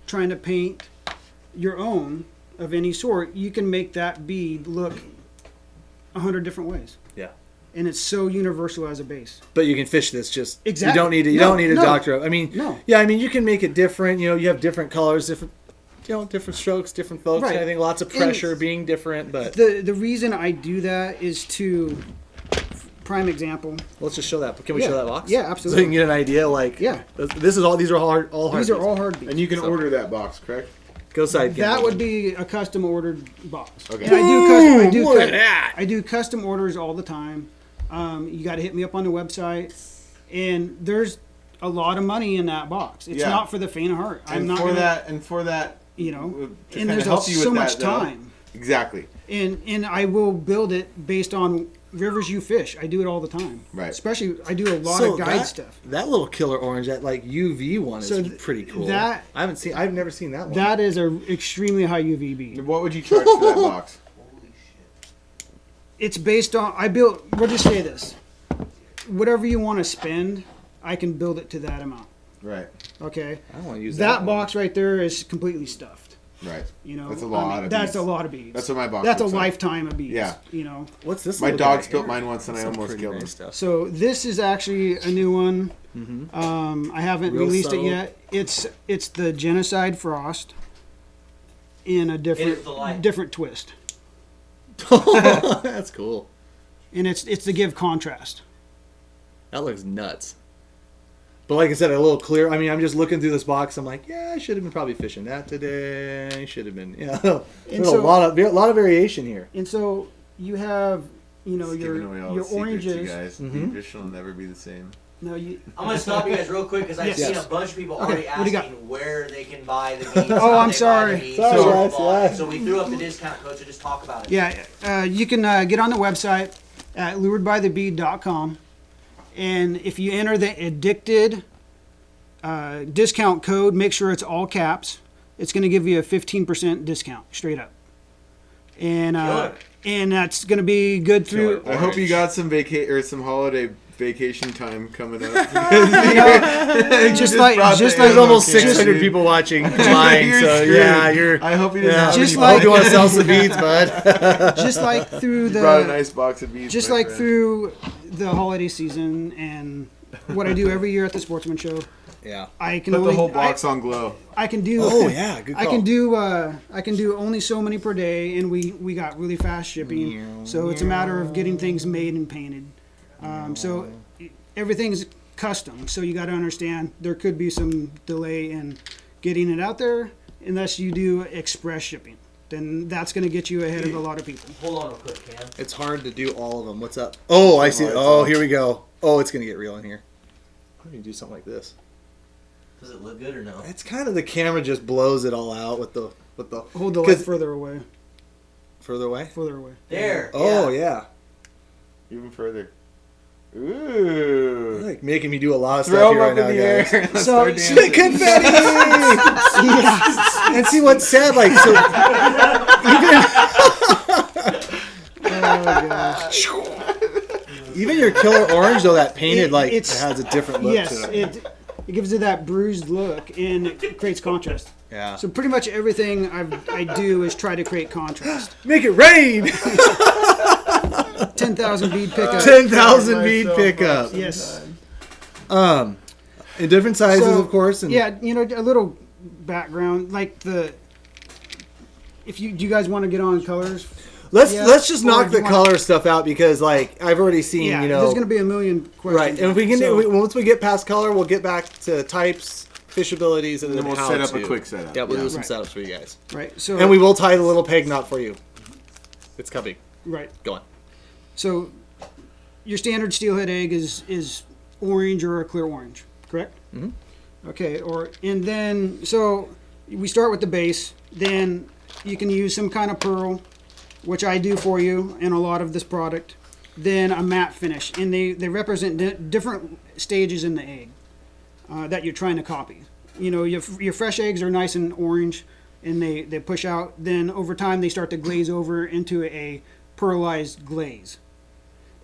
trying to paint your own of any sort, you can make that bead look 100 different ways. Yeah. and it's so universal as a base. But you can fish this just Exactly. You don't need a doctor. I mean, No. yeah, I mean you can make it different. You know, you have different colors, different different strokes, different folks. Right. I think lots of pressure being different, but The reason I do that is to prime example. let's just show that. Can we show that box? Yeah, So absolutely. you can get an idea. Like, Yeah. these are all These are hard all beats. hard beats. And you can order that box, correct? Go side. That would be a custom ordered box. Okay. And Look at that. I do custom orders all the time. You got to hit me up on the website, and there's a lot of money in that box. It's Yeah. not for the faint of heart. I'm And not for gonna, that, and for that, you know, to and kinda there's help you with so that, much though. time, Exactly. and I will build it based on rivers you fish. I do it all the time. Right. Especially I do a lot of guide stuff. That little killer orange, that like UV one, is So pretty cool. that- I've never seen that one. That is a extremely high UV bead. What would you charge for that box? It's based on we'll just say this. Whatever you want to spend, I can build it to that amount. Right. Okay. I don't want to use That one. box right there is completely stuffed. Right. You know, That's a lot of That's beads. a lot of beads. That's what my box That's a looks like. lifetime of beads. Yeah. You know. What's this? My little dog guy spilt here? mine once and I Some almost pretty killed nice him. stuff. So this is actually a new one. I haven't Real released subtle. it yet. It's the Genocide Frost in a Hit it with the different light. different twist, That's cool. and it's to give contrast. That looks nuts. But like I said, a little clear. I mean, I'm just looking through this box. I'm like, yeah, I should have been probably fishing that today. Should have been. Yeah, there's so- a lot of variation here. And so you have your Giving away all your the secrets, you oranges. guys. Mhm. Fish will never be the same. No, you. I'm gonna stop you guys real quick because I've Yes. seen a bunch of people Okay, already what do you got? asking where they can buy the beads. Oh, how I'm they buy sorry. the beads, Sorry, blah, guys, blah, blah. sorry. So we threw up the discount code, so just talk about it. Yeah, you can get on the website at luredbythebead.com, and if you enter the addicted discount code, make sure it's all caps. It's going to give you a 15% discount straight up, and that's going to be good through. I hope you got some some holiday vacation time coming up. Just like There's almost Okay, 600 dude. people watching combined. You're So screwed. yeah, you're. I hope you didn't Yeah, have Just any like- I hope you want to sell some beads, bud. just like through You brought a the nice box of beads. just my like friend. through the holiday season and what I do every year at the Sportsman Show. Yeah. I can Put the only, whole box on glow. I can do. Oh yeah, good I call. can do only so many per day, and we got really fast shipping. So it's a matter of getting things made and painted. So everything's custom. So you got to understand there could be some delay in getting it out there unless you do express shipping. Then that's going to get you ahead of a lot of people. Hold on real quick, Cam. It's hard to do all of them. What's up? Oh, I see. Oh, here we go. Oh, it's gonna get real in here. How do you do something like this? Does it look good or no? It's kind of the camera just blows it all out with the Hold the light 'cause- further away. further away. Further away. There. Oh yeah. yeah. Even further. Ooh. Like making me do a lot of Throw stuff here them right up now, in the air. guys. Let's So- start so- dancing. Confetti! And see what's sad, like so. Even your killer orange, though, that painted like it it's- has a different look Yes, to it. it gives it that bruised look and it creates contrast. Yeah. So pretty much everything I do is try to create contrast. Make it rain. 10,000 bead pickup. 10,000 bead pickup. Yes. In different sizes, So, of course. And Yeah, a little background, like if you do you guys want to get on colors? let's just Or knock do the you want- color stuff out because like I've already seen, Yeah, you know. there's going to be a million questions. Right, and if we can, So- once we get past color, we'll get back to types, fish abilities, and And then then we'll how set up to. a quick setup. Yeah, we'll do Yeah. some Right. setups for you guys, right. So and we will tie the little peg knot for you. It's coming. right. Go on. So your standard steelhead egg is orange or a clear orange, correct? Mhm. Okay, and then so we start with the base. Then you can use some kind of pearl, which I do for you in a lot of this product. Then a matte finish, and they represent different stages in the egg that you're trying to copy. You know, your fresh eggs are nice and orange, and they push out. Then over time they start to glaze over into a pearlized glaze.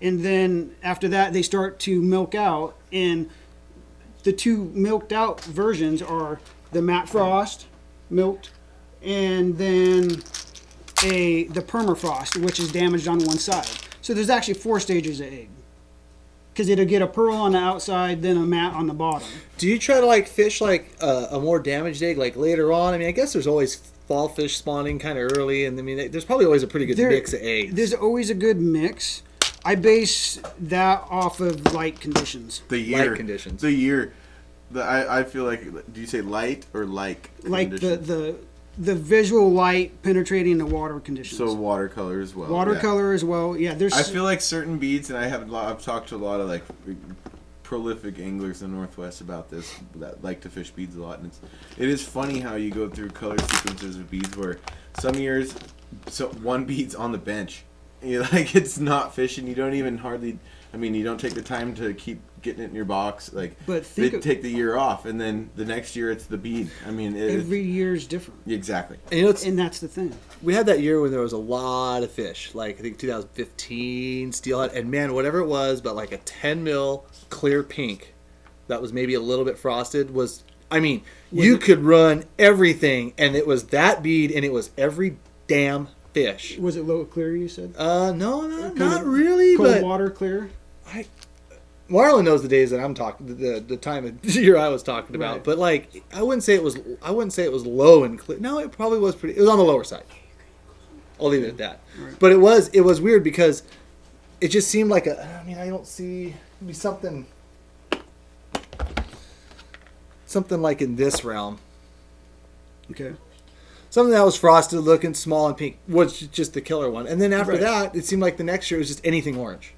And then after that, they start to milk out, and the two milked out versions are the matte frost, milked, and then the permafrost, which is damaged on one side. So there's actually 4 stages of egg. because it'll get a pearl on the outside, then a matte on the bottom. Do you try to like fish like a more damaged egg like later on? I mean, I guess there's always fall fish spawning kind of early, and I mean, there's probably always a pretty good mix of eggs. There's always a good mix. I base that off of light conditions. The year. Light conditions. The year. I feel like, do you say light or like conditions? The visual light penetrating the water conditions. So watercolor as well. Watercolor as well. Yeah, there's. I feel like certain beads, and I've talked to a lot of like prolific anglers in the Northwest about this that like to fish beads a lot, and it is funny how you go through color sequences of beads where some years, one bead's on the bench, like it's not fishing. You don't even hardly. I mean, you don't take the time to keep getting it in your box. Like, but they take the year off, and then the next year it's the bead. I mean, every year is different. Exactly. And that's the thing. We had that year when there was a lot of fish, like I think 2015 Steelhead, and man, whatever it was, but like a 10 mil clear pink that was maybe a little bit frosted was. I mean, you could run everything, and it was that bead, and it was every damn fish. Was it low clear? You said? No, not really. Cold but water clear. Marlon knows the days that I'm talking, the time of year I was talking about. Right. But like, I wouldn't say it was low and clear. No, it probably was pretty. It was on the lower side. I'll leave it at that. Right. But it was weird because it just seemed like I mean, I don't see maybe something like in this realm. Okay. Something that was frosted looking, small and pink was just the killer one. And then after that, it seemed like the next year it was just anything orange.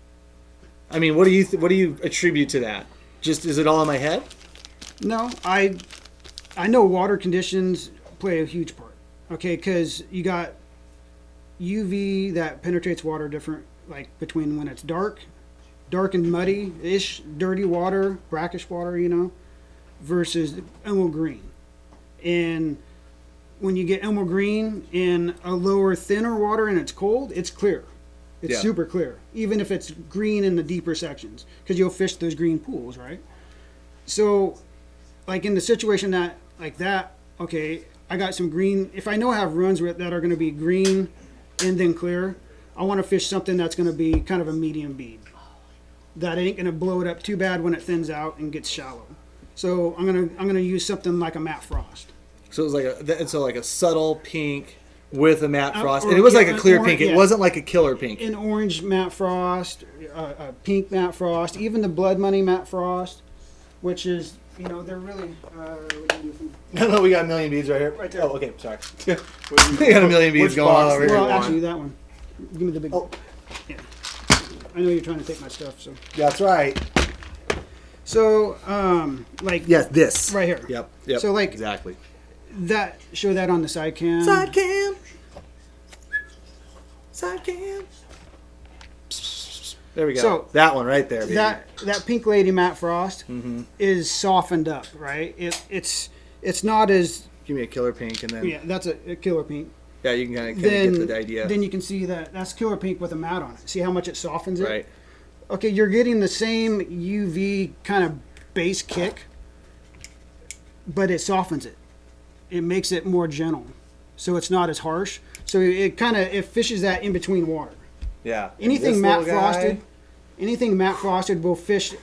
I mean, what do you attribute to that? Just is it all in my head? No, I know water conditions play a huge part. Okay, because you got UV that penetrates water different, like between when it's dark and muddy-ish, dirty water, brackish water, versus emerald green. And when you get emerald green in a lower, thinner water and it's cold, it's clear. It's super clear, even if it's green in the deeper sections, because you'll fish those green pools, right? So, like in the situation that, okay, I got some green. If I know I have runs that are going to be green and then clear, I want to fish something that's going to be kind of a medium bead. That ain't going to blow it up too bad when it thins out and gets shallow. So I'm gonna use something like a matte frost. So it was like a subtle pink with a matte frost, and it was like a clear pink. It wasn't like a killer pink. An orange matte frost, a pink matte frost, even the blood money matte frost, which is they're really. No, we got a million beads right here. Right there. Oh, okay, sorry. We got a million beads going on over here. Well, actually, that one. Give me the big. Oh. Yeah. I know you're trying to take my stuff, so. That's right. So, yes, this right here. Yep. So, exactly. That show that on the side cam. Side cam. There we go. So that one right there. Baby. That Pink Lady matte frost is softened up, right? It's not as. Give me a killer pink and then. Yeah, that's a killer pink. Yeah, you can kind of get the idea. Then you can see that's killer pink with a matte on it. See how much it softens it? Right. Okay, you're getting the same UV kind of base kick, but it softens it. It makes it more gentle, so it's not as harsh. So it fishes that in between water. Yeah. Anything matte frosted will fish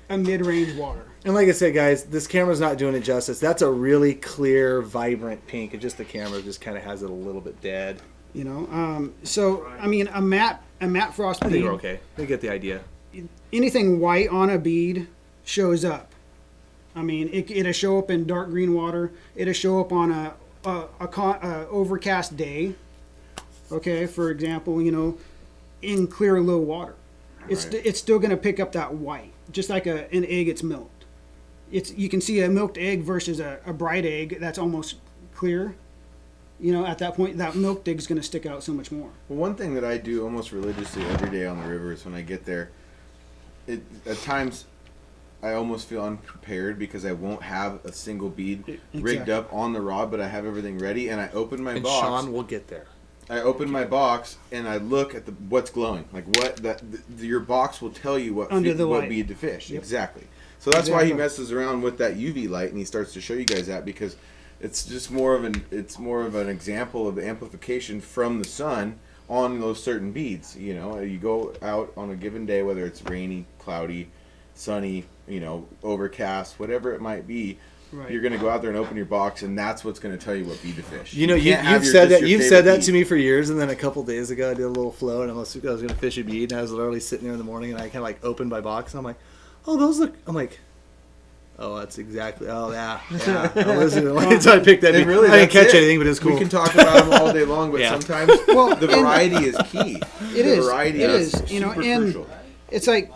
a mid-range water. And like I said, guys, this camera's not doing it justice. That's a really clear, vibrant pink. It just the camera just kind of has it a little bit dead. So I mean, a matte frost bead. I think we're okay. We get the idea. Anything white on a bead shows up. I mean, it'll show up in dark green water. It'll show up on a overcast day. Okay, for example, in clear low water, it's still going to pick up that white, just like an egg it's milked. You can see a milked egg versus a bright egg that's almost clear. At that point, that milked egg is going to stick out so much more. Well, one thing that I do almost religiously every day on the river is when I get there, at times I almost feel unprepared because I won't have a single bead rigged up on the rod, but I have everything ready, and I open my box. Sean will get there. I open my box and I look at what's glowing, like your box will tell you what bead to fish. Yep. Exactly. So that's why he messes around with that UV light and he starts to show you guys that, because it's just more of an example of the amplification from the sun on those certain beads. You go out on a given day, whether it's rainy, cloudy, sunny, overcast, whatever it might be. Right. You're going to go out there and open your box, and that's what's going to tell you what bead to fish. You've said that to me for years, and then a couple days ago I did a little float, and I was going to fish a bead, and I was literally sitting there in the morning, and I kind of like opened my box, and I'm like, oh, those look. I'm like, oh, that's exactly. Oh, yeah. So I picked that bead. Really, I didn't catch anything, but it was cool. We can talk about them all day long, but sometimes the variety is key. It is. Variety It is is. super And crucial. it's like,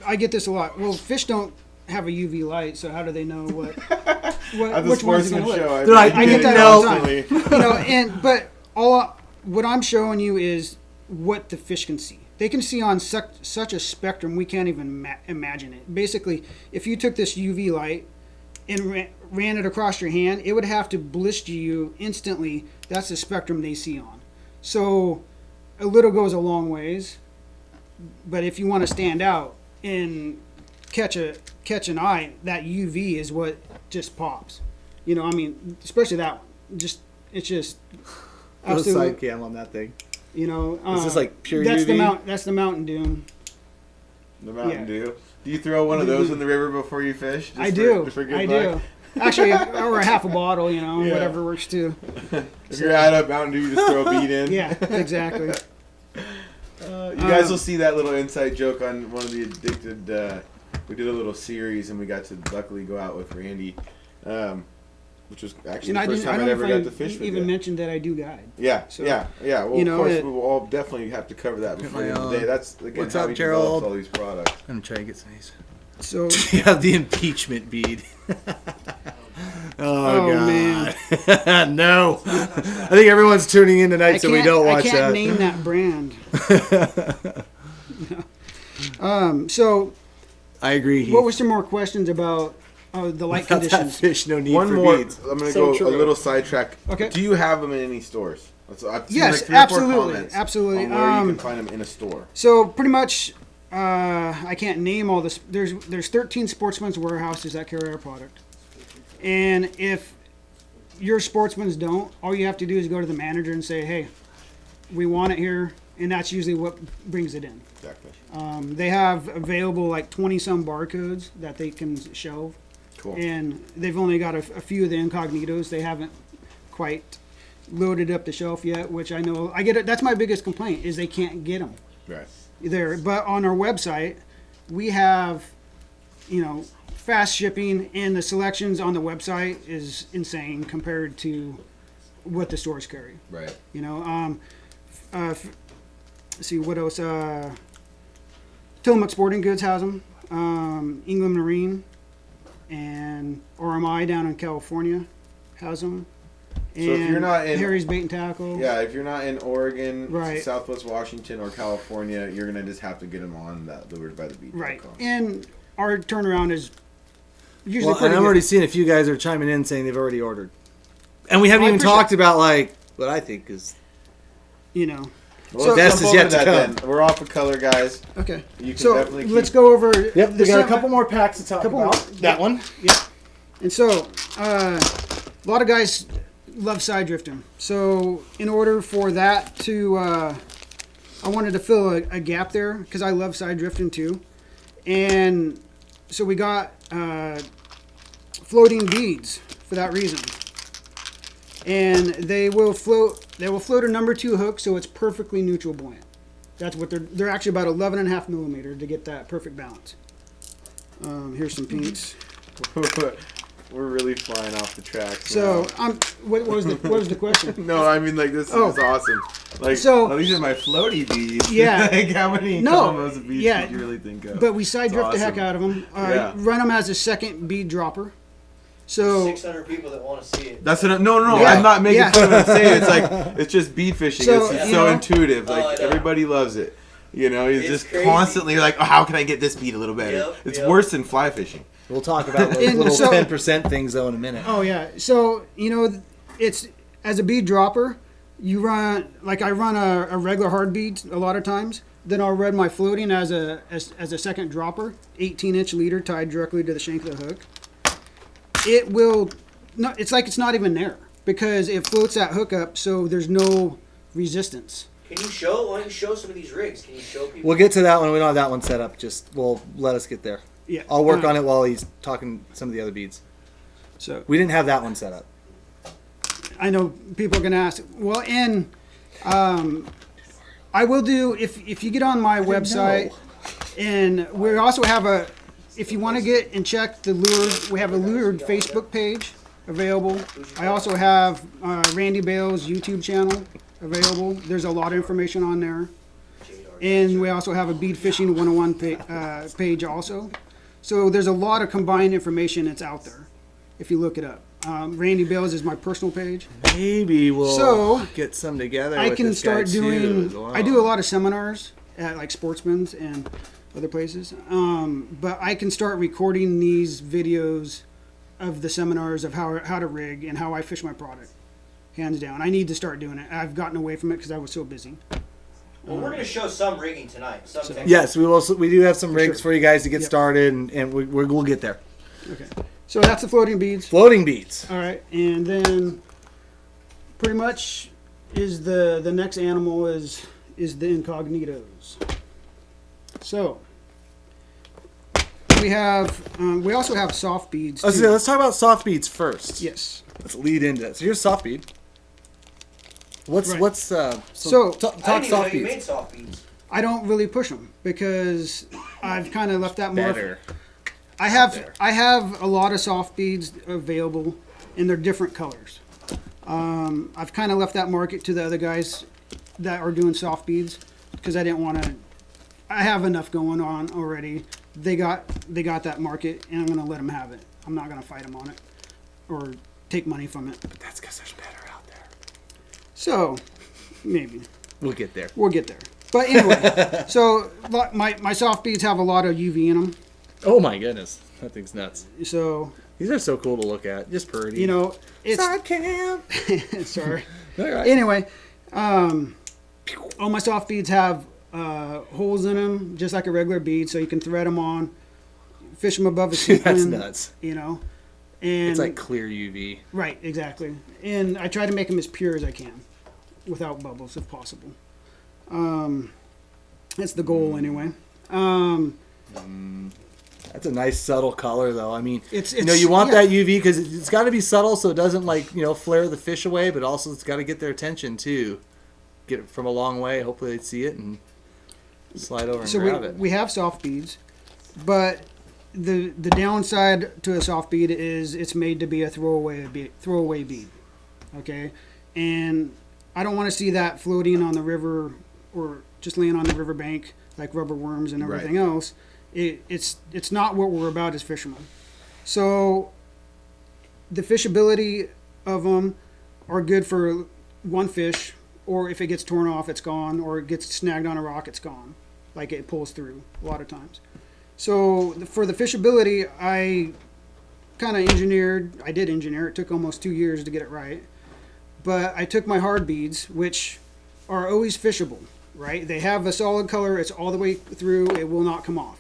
I get this a lot. Well, fish don't have a UV light, so how do they know which one's going to live? I get that all the time. But what I'm showing you is what the fish can see. They can see on such a spectrum we can't even imagine it. Basically, if you took this UV light and ran it across your hand, it would have to blister you instantly. That's the spectrum they see on. So a little goes a long ways. But if you want to stand out and catch an eye, that UV is what just pops. Especially that one. It's just Put a side cam on that thing. Is this like pure that's UV? That's the Mountain Dew. The Mountain Dew. Do you throw one of those in the river before you fish? I do. Actually, or a half a bottle, whatever works too. If you're out of Mountain Dew, you just throw a bead in. Yeah, exactly. You guys will see that little inside joke on one of the Addicted. We did a little series, and we got to luckily go out with Randy, which was actually the first time I ever got to fish with you. Even mentioned that I do guide. Yeah. Well, of course, we will all definitely have to cover that before the end of the day. That's again What's how up, he Gerald? develops all these products. I'm trying to get some of these. So you have the impeachment bead. Oh God. No. I think everyone's tuning in tonight, so we don't watch that. I can't name that brand. So I agree. What were some more questions about the light Without conditions? That fish, no need One for more. beads. I'm going to go true. a little sidetrack. Okay. Do you have them in any stores? I've seen Yes, 3 or 4 absolutely, comments absolutely. On where you can find them in a store. So pretty much, I can't name all this. There's 13 Sportsman's warehouses that carry our product, and if your Sportsman's don't, all you have to do is go to the manager and say, "Hey, we want it here," and that's usually what brings it in. Exactly. They have available like 20-some barcodes that they can shelve. Cool. And they've only got a few of the incognitos. They haven't quite loaded up the shelf yet, which I know I get it. That's my biggest complaint is they can't get them Right. there. But on our website, we have, fast shipping, and the selections on the website is insane compared to what the stores carry. Right. Let's see what else. Tillamook Sporting Goods has them. England Marine and RMI down in California has them. And So if you're not in Harry's Bait and Tackle. Yeah, if you're not in Oregon, Right. Southwest Washington, or California, you're gonna just have to get them on that luredbythebeat.com. Right. And our turnaround is usually Well, pretty and I'm good. already seeing a few guys are chiming in saying they've already ordered, and we haven't Well, I even appreciate talked about like what I think is. Well, So best jump is yet over to that come. then. We're off of color, guys. Okay. You can So definitely let's keep- go over. Yep, we the got a Salmon. couple more packs to talk about. That one. Yep. And so, a lot of guys love side drifting. So, in order for that to, I wanted to fill a gap there because I love side drifting too. And so we got floating beads for that reason. And they will float a number 2 hook, so it's perfectly neutral buoyant. That's what they're actually about 11.5 millimeters to get that perfect balance. Here's some pinks. We're really flying off the tracks. So now. what was the question? No, I mean like this is awesome. Like So- these are my floaty beads. Yeah. Like how many combos of beads did you really think of? But we side It's drift the heck awesome. out of them. Yeah. Run them as a second bead dropper. So 600 people that want to see it. That's no. Yeah. I'm not making Yeah. fun of it. Saying it's like it's just bead fishing. So, it's you so know- intuitive. Oh, I Like know. everybody loves it. He's It's just crazy. constantly like, oh, how can I get this bead a little better? Yep, It's yep. worse than fly fishing. We'll talk about those And little so- 10% things though in a minute. oh yeah. So it's as a bead dropper, you run like I run a regular hard bead a lot of times. Then I'll run my floating as a second dropper, 18-inch leader tied directly to the shank of the hook. It will. No, it's like it's not even there because it floats that hook up, so there's no resistance. Can you show? Why don't you show some of these rigs? Can you show people? We'll get to that one. We don't have that one set up. Let us get there. Yeah. I'll work on it while he's talking some of the other beads. So we didn't have that one set up. I know people are going to ask. Well, and I will do if you get on my website, and we also have if you want to get and check the lure, we have a lured Facebook page available. I also have Randy Bale's YouTube channel available. There's a lot of information on there. And we also have a Bead Fishing 101 page also. So there's a lot of combined information that's out there if you look it up. Randy Bale's is my personal page. Maybe we'll get some together. I with can this guy start doing. too as well. I do a lot of seminars at like Sportsman's and other places. But I can start recording these videos of the seminars of how to rig and how I fish my product. Hands down. I need to start doing it. I've gotten away from it because I was so busy. Well, we're going to show some rigging tonight. Yes, we will. We do have some rigs for you guys to get started, and we'll get there. Okay. So that's the floating beads. Floating beads. All right, and then pretty much is the next animal is the incognitos. So we also have soft beads. Let's talk about soft beads first. Yes. Let's lead into that. So here's soft bead. Talk soft beads. You made soft beads. I don't really push them because I've kind of left that more. Better. I have a lot of soft beads available, and they're different colors. I've kind of left that market to the other guys that are doing soft beads because I didn't want to. I have enough going on already. They got that market, and I'm going to let them have it. I'm not going to fight them on it or take money from it. But that's because there's better out there. So, maybe. We'll get there. We'll get there. But anyway, so my soft beads have a lot of UV in them. Oh my goodness. That thing's nuts. So these are so cool to look at. Just pretty. You know, it's... Side cam. Sorry. All right. Anyway, all my soft beads have holes in them, just like a regular bead, so you can thread them on, fish them above a sequin. That's nuts. You know. And it's like clear UV. Right, exactly. And I try to make them as pure as I can, without bubbles if possible. That's the goal anyway. That's a nice subtle color, though. I mean, it's you want that UV because it's got to be subtle so it doesn't flare the fish away, but also it's got to get their attention too. Get it from a long way. Hopefully they see it and slide over and grab it. We have soft beads, but the downside to a soft bead is it's made to be a throwaway bead. Okay, and I don't want to see that floating on the river or just laying on the riverbank like rubber worms and everything else. It's not what we're about as fishermen. So the fishability of them are good for one fish, or if it gets torn off, it's gone, or it gets snagged on a rock, it's gone. Like it pulls through a lot of times. So for the fishability, I did engineer. It took almost 2 years to get it right. But I took my hard beads, which are always fishable, right? They have a solid color. It's all the way through. It will not come off.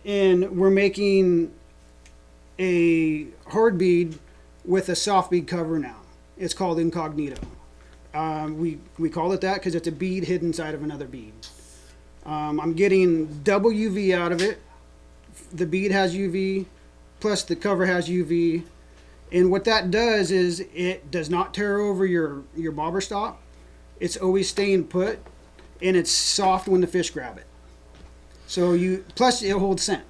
And we're making a hard bead with a soft bead cover now. It's called Incognito. We call it that because it's a bead hidden inside of another bead. I'm getting double UV out of it. The bead has UV, plus the cover has UV. And what that does is it does not tear over your bobber stop. It's always staying put, and it's soft when the fish grab it. So plus it holds scent.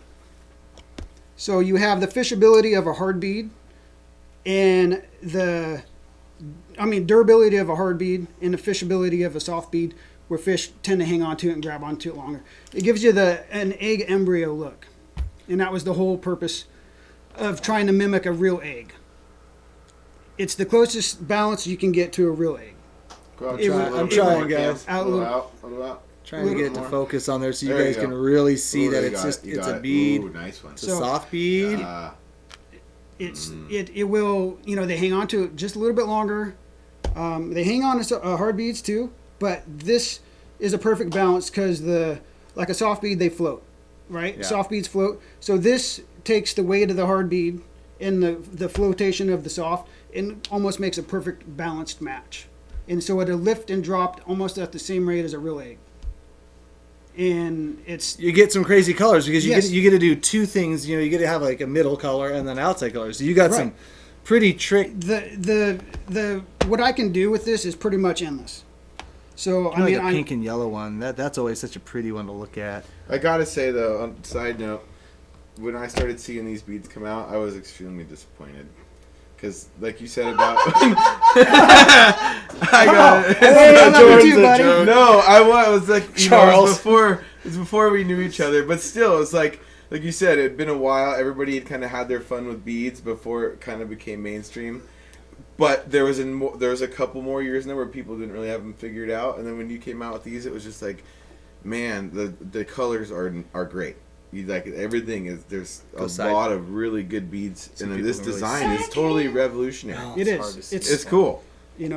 So you have the fishability of a hard bead, and durability of a hard bead, and the fishability of a soft bead, where fish tend to hang on to it and grab onto it longer. It gives you an egg embryo look, and that was the whole purpose of trying to mimic a real egg. It's the closest balance you can get to a real egg. I'm trying, guys. Trying to get it to focus on there so you guys can really see that it's a bead. Ooh, nice one. It's a soft bead. It will, they hang on to it just a little bit longer. They hang on to hard beads too, but this is a perfect balance because like a soft bead, they float, right? Yeah. Soft beads float. So this takes the weight of the hard bead and the flotation of the soft and almost makes a perfect balanced match. and so it'll lift and drop almost at the same rate as a real egg. And you get some crazy colors because Yes. you get to do two things. You get to have like a middle color and then outside colors. So you got some pretty trick. The what I can do with this is pretty much endless. So I Like mean, a pink and yellow one. That's always such a pretty one to look at. I gotta say though, on a side note, when I started seeing these beads come out, I was extremely disappointed. Because, like you said about, I got it. I love you too, buddy. No, I was like Charles. It was before we knew each other, but still, it's like you said, it had been a while. Everybody had kind of had their fun with beads before it kind of became mainstream. But there was a couple more years in there where people didn't really have them figured out, and then when you came out with these, it was just like, man, the colors are great. Like everything is, there's a lot of really good beads, and this design is totally revolutionary. It is. It's cool. And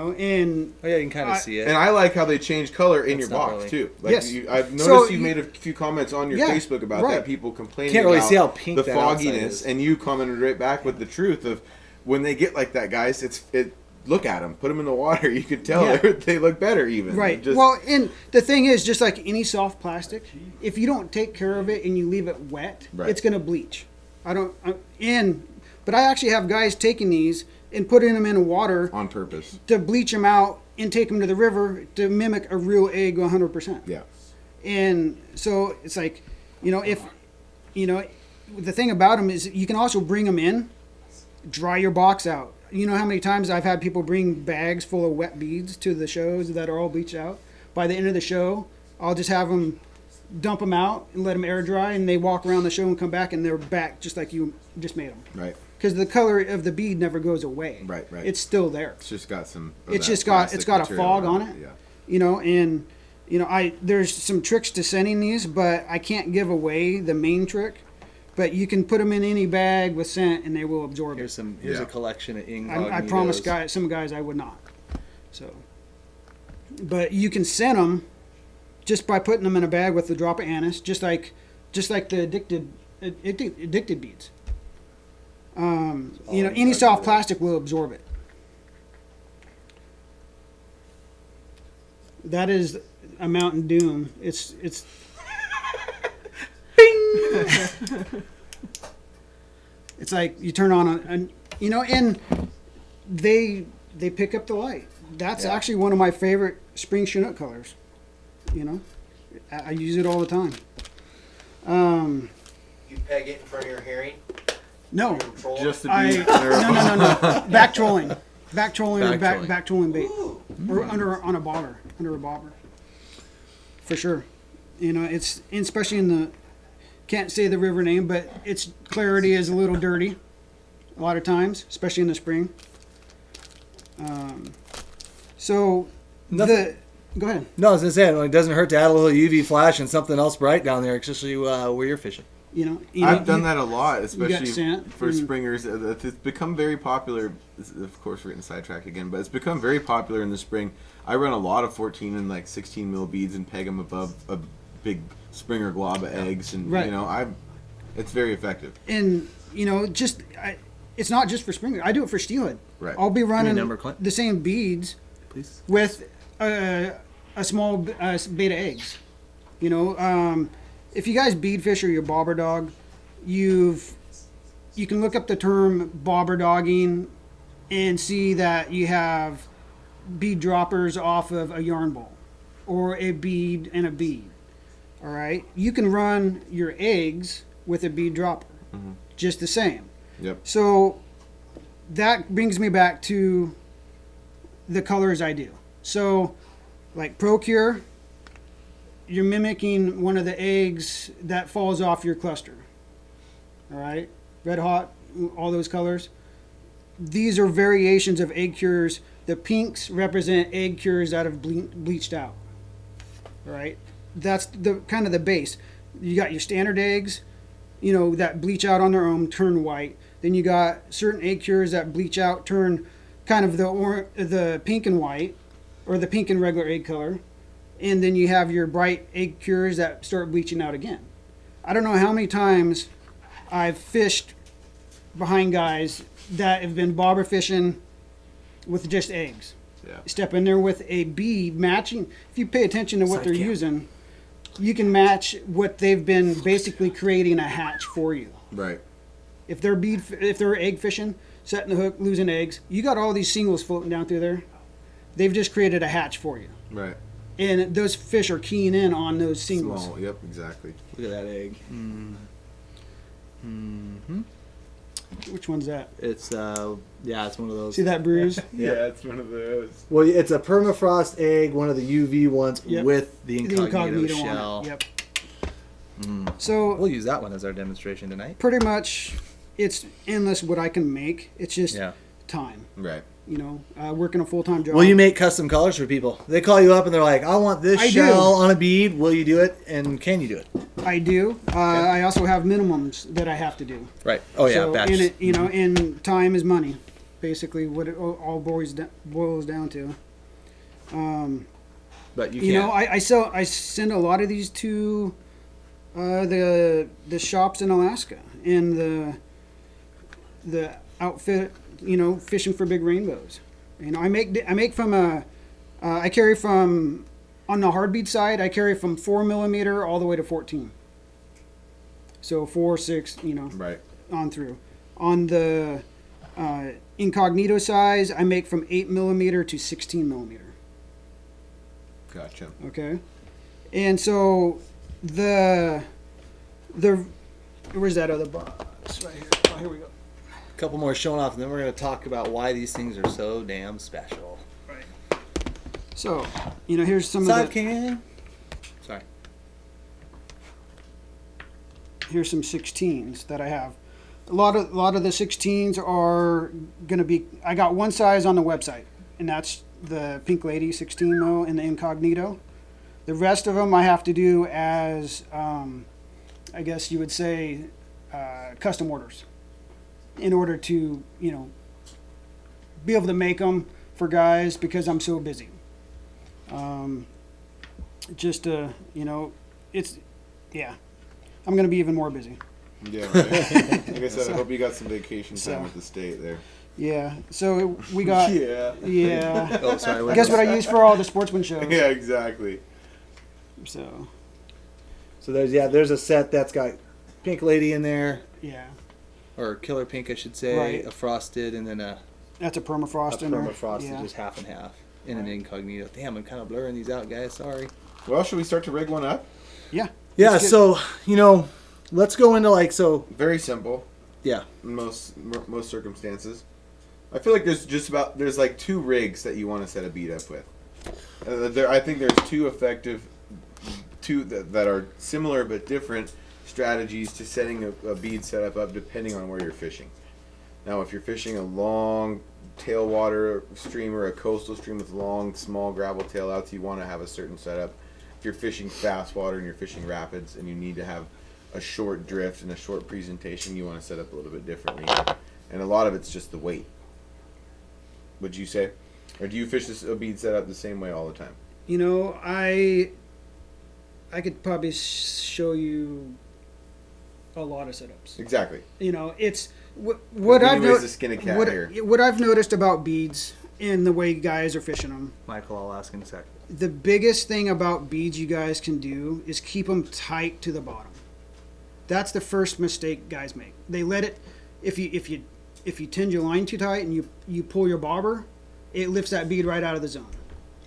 Oh yeah, you can kind of see it. And I like how they change color in your box really- too. Like Yes. I've noticed So you made a few comments on your Yeah, Facebook about right. that. People complaining Can't really about see how pink the that outside fogginess, is. and you commented right back with the truth of when they get like that, guys. Look at them, put them in the water. You could tell Yeah. they look better even. right. Just, Well, and the thing is, just like any soft plastic, if you don't take care of it and you leave it wet, Right. it's going to bleach. But I actually have guys taking these and putting them in water on purpose. to bleach them out and take them to the river to mimic a real egg 100%. Yeah. And so it's like, if, the thing about them is you can also bring them in, dry your box out. You know how many times I've had people bring bags full of wet beads to the shows that are all bleached out? By the end of the show, I'll just have them dump them out and let them air dry, and they walk around the show and come back, and they're back just like you just made them. Right. Because the color of the bead never goes away. Right. It's still there. It's just got some. It's got a fog on it. Yeah. There's some tricks to sending these, but I can't give away the main trick. But you can put them in any bag with scent, and they will absorb it. Here's a collection of incognitos. I promise some guys I would not. So, but you can scent them just by putting them in a bag with a drop of anise, just like the addicted beads. Any soft plastic will absorb it. That is a Mountain Doom. It's. It's like you turn on and they pick up the light. That's actually one of my favorite spring Chinook colors. I use it all the time. You peg it in front of your hearing. No, Just to be. no. Back trolling, back trolling bait, or under a bobber, for sure. It's especially in the. Can't say the river name, but its clarity is a little dirty a lot of times, especially in the spring. Go ahead. No, I was gonna say it doesn't hurt to add a little UV flash and something else bright down there, especially where you're fishing. I've done that a lot, especially scent for springers. It's become very popular. Of course, we're getting sidetracked again, but it's become very popular in the spring. I run a lot of 14 and 16 mil beads and peg them above a big springer glob of eggs, and it's very effective. And it's not just for springer. I do it for steelhead. Right. I'll be running number, Clint? the same beads, Please. with a small beta eggs. If you guys bead fish or you're bobber dog, you can look up the term bobber dogging and see that you have bead droppers off of a yarn bowl or a bead and a bead. All right, you can run your eggs with a bead dropper, just the same. Yep. So that brings me back to the colors I do. So, like Procure, you're mimicking one of the eggs that falls off your cluster. All right, Red Hot, all those colors. These are variations of egg cures. The pinks represent egg cures that have bleached out. All right. That's the kind of the base. You got your standard eggs, that bleach out on their own, turn white. Then you got certain egg cures that bleach out, turn kind of the pink and white, or the pink and regular egg color. And then you have your bright egg cures that start bleaching out again. I don't know how many times I've fished behind guys that have been bobber fishing with just eggs. Yeah. Step in there with a bead matching. If you pay attention to what they're Sidekick. using, you can match what they've been basically creating a hatch for you. Right. If they're egg fishing, setting the hook, losing eggs, you got all these singles floating down through there. They've just created a hatch for you. Right. And those fish are keying in on those singles. Small. Yep. Exactly. Look at that egg. Which one's that? It's it's one of those. See that bruise? Yeah, it's one of those. Well, it's a permafrost egg, one of the UV ones Yep. with the The incognito, on shell. it. Yep. So We'll use that one as our demonstration tonight. pretty much, it's endless what I can make. It's just Yeah. time. Right. You know, working a full-time job. Will you make custom colors for people? They call you up and they're like, "I want this I do. shell on a bead." Will you do it? And can you do it? I do. I also have minimums that I have to do. Right. Oh yeah, So, batch. and it, you know, and time is money, basically what it all boils down to. But you You can't. know, I send a lot of these to the shops in Alaska and the outfit, you know, fishing for big rainbows. You know, I make from I carry from, on the hard bead side, I carry from 4mm all the way to 14. So 4, 6, you know, Right. on through. On the incognito size, I make from 8mm to 16mm. Gotcha. Okay, and so the where's that other box right here? Oh, here we go. A couple more showing off, and then we're going to talk about why these things are so damn special. So, you know, here's some Side of the, can. Sorry. here's some 16s that I have. A lot of the 16s are gonna be. I got one size on the website, and that's the Pink Lady 16 mil and the Incognito. The rest of them I have to do as, I guess you would say, custom orders, in order to, you know, be able to make them for guys because I'm so busy. You know, I'm gonna be even more busy. Yeah. Right. Like I said, I hope you got some vacation time So- with the state there. Yeah. So we got. Yeah. Yeah. Oh, sorry. Guess what I use for all the sportsman shows. Yeah. Exactly. So So there's a set that's got Pink Lady in there, yeah, or Killer Pink, I should say, Right. a Frosted, and then a that's a permafrost in there. Permafrost, Yeah. just half and half, in an incognito. Damn, I'm kind of blurring these out, guys. Sorry. Well, should we start to rig one up? Yeah. Yeah. Let's get- So let's go into Very simple. yeah. In most circumstances. I feel like there's like two rigs that you want to set a bead up with. I think there's two effective, that are similar but different strategies to setting a bead setup up depending on where you're fishing. Now, if you're fishing a long tailwater stream or a coastal stream with long, small gravel tailouts, you want to have a certain setup. If you're fishing fast water and you're fishing rapids and you need to have a short drift and a short presentation, you want to set up a little bit differently. And a lot of it's just the weight. Would you say? Or do you fish a bead setup the same way all the time? You know, I could probably show you a lot of setups. Exactly. You know, it's what Many I've ways to skin a cat here. what I've noticed about beads and the way guys are fishing them. Michael, I'll ask in a sec. The biggest thing about beads you guys can do is keep them tight to the bottom. That's the first mistake guys make. They let it, if you tend your line too tight and you pull your bobber, it lifts that bead right out of the zone.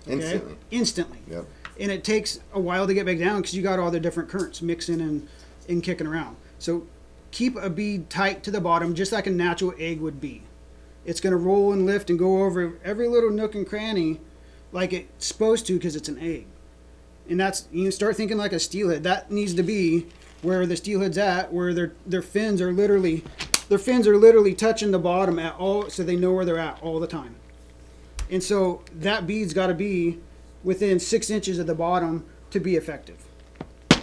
Okay? Instantly. Yep. And it takes a while to get back down because you got all the different currents mixing and kicking around. So keep a bead tight to the bottom just like a natural egg would be. It's going to roll and lift and go over every little nook and cranny like it's supposed to because it's an egg. And that's, you start thinking like a steelhead. That needs to be where the steelhead's at, where their fins are literally touching the bottom at all, so they know where they're at all the time. And so that bead's got to be within 6 inches of the bottom to be effective.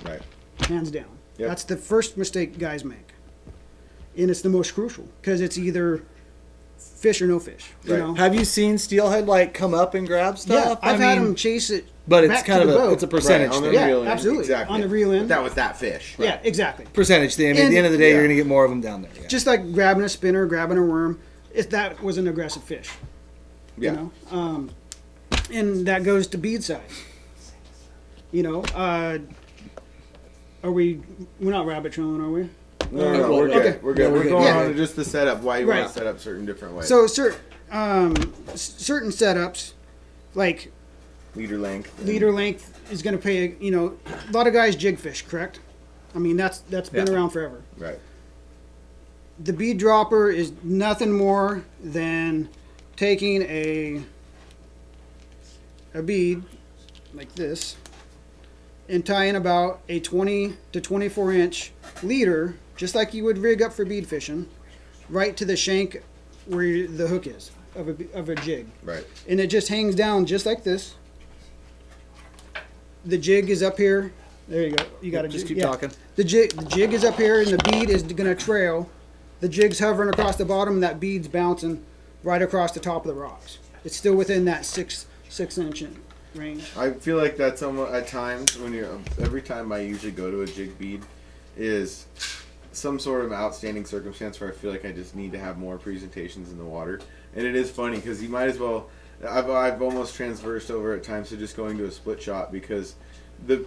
Right. Hands down. Yep. That's the first mistake guys make. And it's the most crucial because it's either fish or no fish. You Right. know? Have you seen Steelhead like come up and grab Yeah, stuff? I've had them chase it. but it's back kind to of the boat. it's a percentage Right, on the thing. Yeah, reel end. absolutely. Exactly. On the reel end. That was that fish. Yeah, exactly. Percentage thing. I mean, at the end of the day, you're Yeah. gonna get more of them down there. Yeah. Just like grabbing a spinner, grabbing a worm. If that was an aggressive fish. Yeah. You know? and that goes to bead size. You know, we're not rabbit trailing, are we? No, we're good. Okay. We're good. We're good. going Yeah. on to just the setup. Why you want Right. to set up certain different ways. So certain setups, like leader length. leader length, is going to pay. You know, a lot of guys jig fish, correct? I mean, that's been Yeah. around forever. Right. The bead dropper is nothing more than taking a bead like this and tying about a 20 to 24 inch leader, just like you would rig up for bead fishing, right to the shank where the hook is of a jig. Right. And it just hangs down just like this. The jig is up here. There you go. You got to Just keep talking. The jig is up here, and the bead is going to trail. The jig's hovering across the bottom, and that bead's bouncing right across the top of the rocks. It's still within that 6-inch range. I feel like that's almost, at times when you're every time I usually go to a jig bead is some sort of outstanding circumstance where I feel like I just need to have more presentations in the water. And it is funny because you might as well. I've almost transversed over at times to just going to a split shot because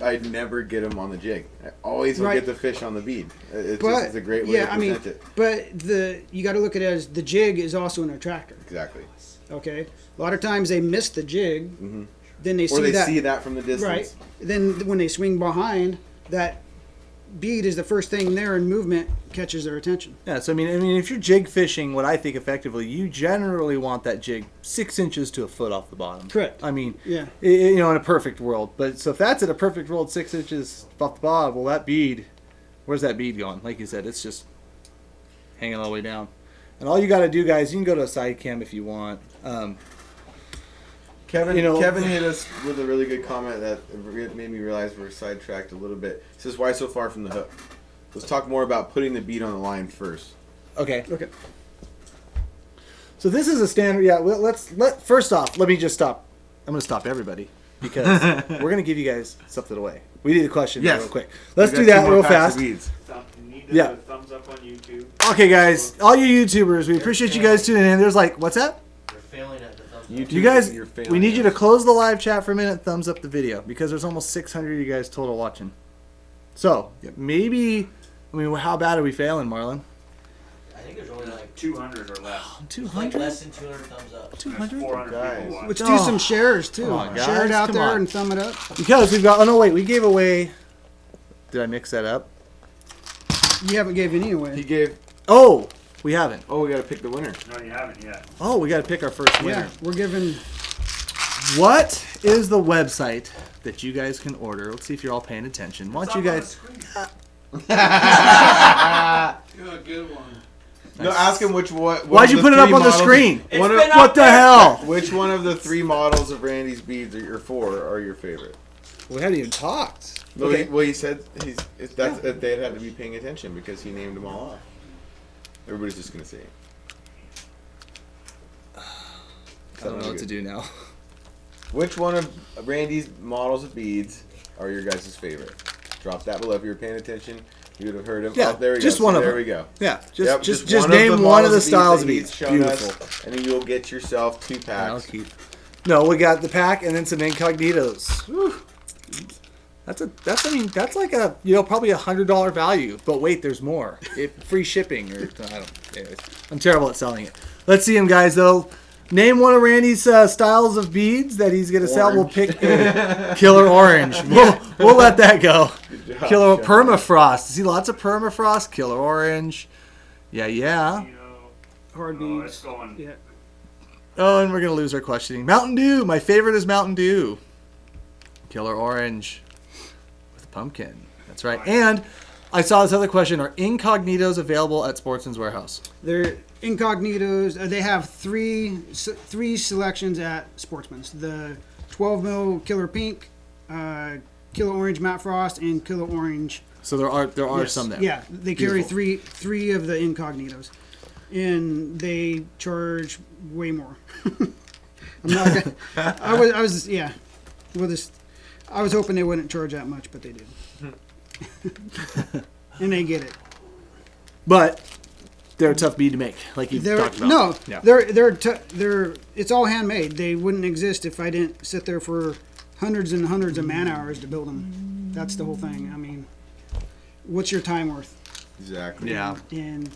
I never get them on the jig. I always will get the fish on the bead. It's a great way to present it. But you got to look at it as the jig is also an attractor. Exactly. Okay, a lot of times they miss the jig, then they see that from the distance. Right. Then when they swing behind, that bead is the first thing there, and movement catches their attention. Yeah, so I mean, if you're jig fishing, what I think effectively, you generally want that jig 6 inches to a foot off the bottom. Correct. I mean, Yeah. you know, in a perfect world. But so if that's in a perfect world, 6 inches off the bottom, well, that bead, where's that bead going? Like you said, it's just hanging all the way down. And all you got to do, guys, you can go to a side cam if you want. Kevin, You know- Kevin hit us with a really good comment that made me realize we're sidetracked a little bit. He says, "Why so far from the hook?" Let's talk more about putting the bead on the line first. Okay. Okay. So this is a standard. Yeah. First off, let me just stop. I'm going to stop everybody because we're going to give you guys something away. We need a question real quick. Let's do that real fast. Yeah. Thumbs up on YouTube. Okay, guys, all you YouTubers, we appreciate you guys tuning in. There's like, what's that? They're failing at the thumbs up. You guys, we need you to close the live chat for a minute. Thumbs up the video because there's almost 600 of you guys total watching. So maybe, I mean, how bad are we failing, Marlon? I think there's only like 200 or less. 200? like less than 200 thumbs up. 200? 400 Guys. people watch. Let's do some shares too. Come on, Share it guys, out come there on. and thumb it up. Because we've got. Oh no, wait, we gave away. Did I mix that up? You haven't gave any He away. gave. Oh, we haven't. Oh, we got to pick the winner. No, you haven't yet. Oh, we got to pick our first winner. Yeah, we're giving. What is the website that you guys can order? Let's see if you're all paying attention. Why don't you guys? Good one. No, ask him which one. Why'd you put it up on the screen? It's One of- been up What the there. hell? Which one of the 3 models of Randy's beads are your favorite? We haven't even talked. Well, Okay. he said they'd have to be paying attention because he named them all off. Everybody's just gonna say it. I don't know what to do now. Which one of Randy's models of beads are your guys' favorite? Drop that below if you were paying attention. You would have heard him. Yeah, Oh, there we just go. one of there them. we go. Yeah, Yep, just one of name the one of the models styles of that he's beads. shown us, Beautiful. and then you'll get yourself 2 I'll packs. keep. No, we got the pack and then some incognitos. Whew. That's like a probably $100 value. But wait, there's more. Free shipping or I don't. Anyways, I'm terrible at selling it. Let's see him, guys. Though, name one of Randy's styles of beads that he's gonna sell. We'll pick Killer Orange. We'll let that go. Good job, Killer Sean. Permafrost. See lots of Permafrost. Killer Orange. Yeah. You know, Hard oh, beads. it's going. Yeah. Oh, and we're gonna lose our questioning. Mountain Dew. My favorite is Mountain Dew. Killer Orange with a pumpkin. That's right. And I saw this other question: are incognitos available at Sportsman's Warehouse? They're incognitos. They have three selections at Sportsman's: the 12 mil Killer Pink, Killer Orange Matte Frost, and Killer Orange. So there are Yes. some there. Yeah, they carry Beautiful. three of the incognitos, and they charge way more. I'm not gonna. I was yeah. Well, I was hoping they wouldn't charge that much, but they did. And they get it. But they're a tough bead to make, like you talked about. No, Yeah. they're it's all handmade. They wouldn't exist if I didn't sit there for hundreds and hundreds of man hours to build them. That's the whole thing. I mean, what's your time worth? Exactly. Yeah. And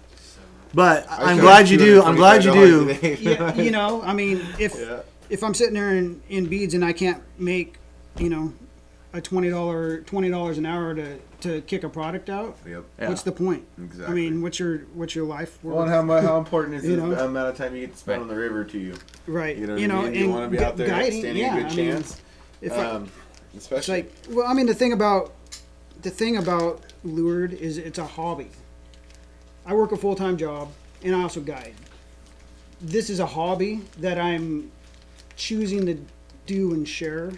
But I I'm charge glad you do. I'm glad you do. $225 today. yeah, you know, I mean, if I'm sitting there in beads and I can't make, you know, a $20 an hour to kick a product out, Yep. Yeah. what's the point? Exactly. I mean, what's your life worth? Well, and how important is You the know? amount of time you get to spend on the river to you? Right. You know what I mean? You want to be out there guiding, standing yeah, a good I mean, chance. if Especially. it's like, well, I mean, the thing about lured is it's a hobby. I work a full-time job and I also guide. This is a hobby that I'm choosing to do and share,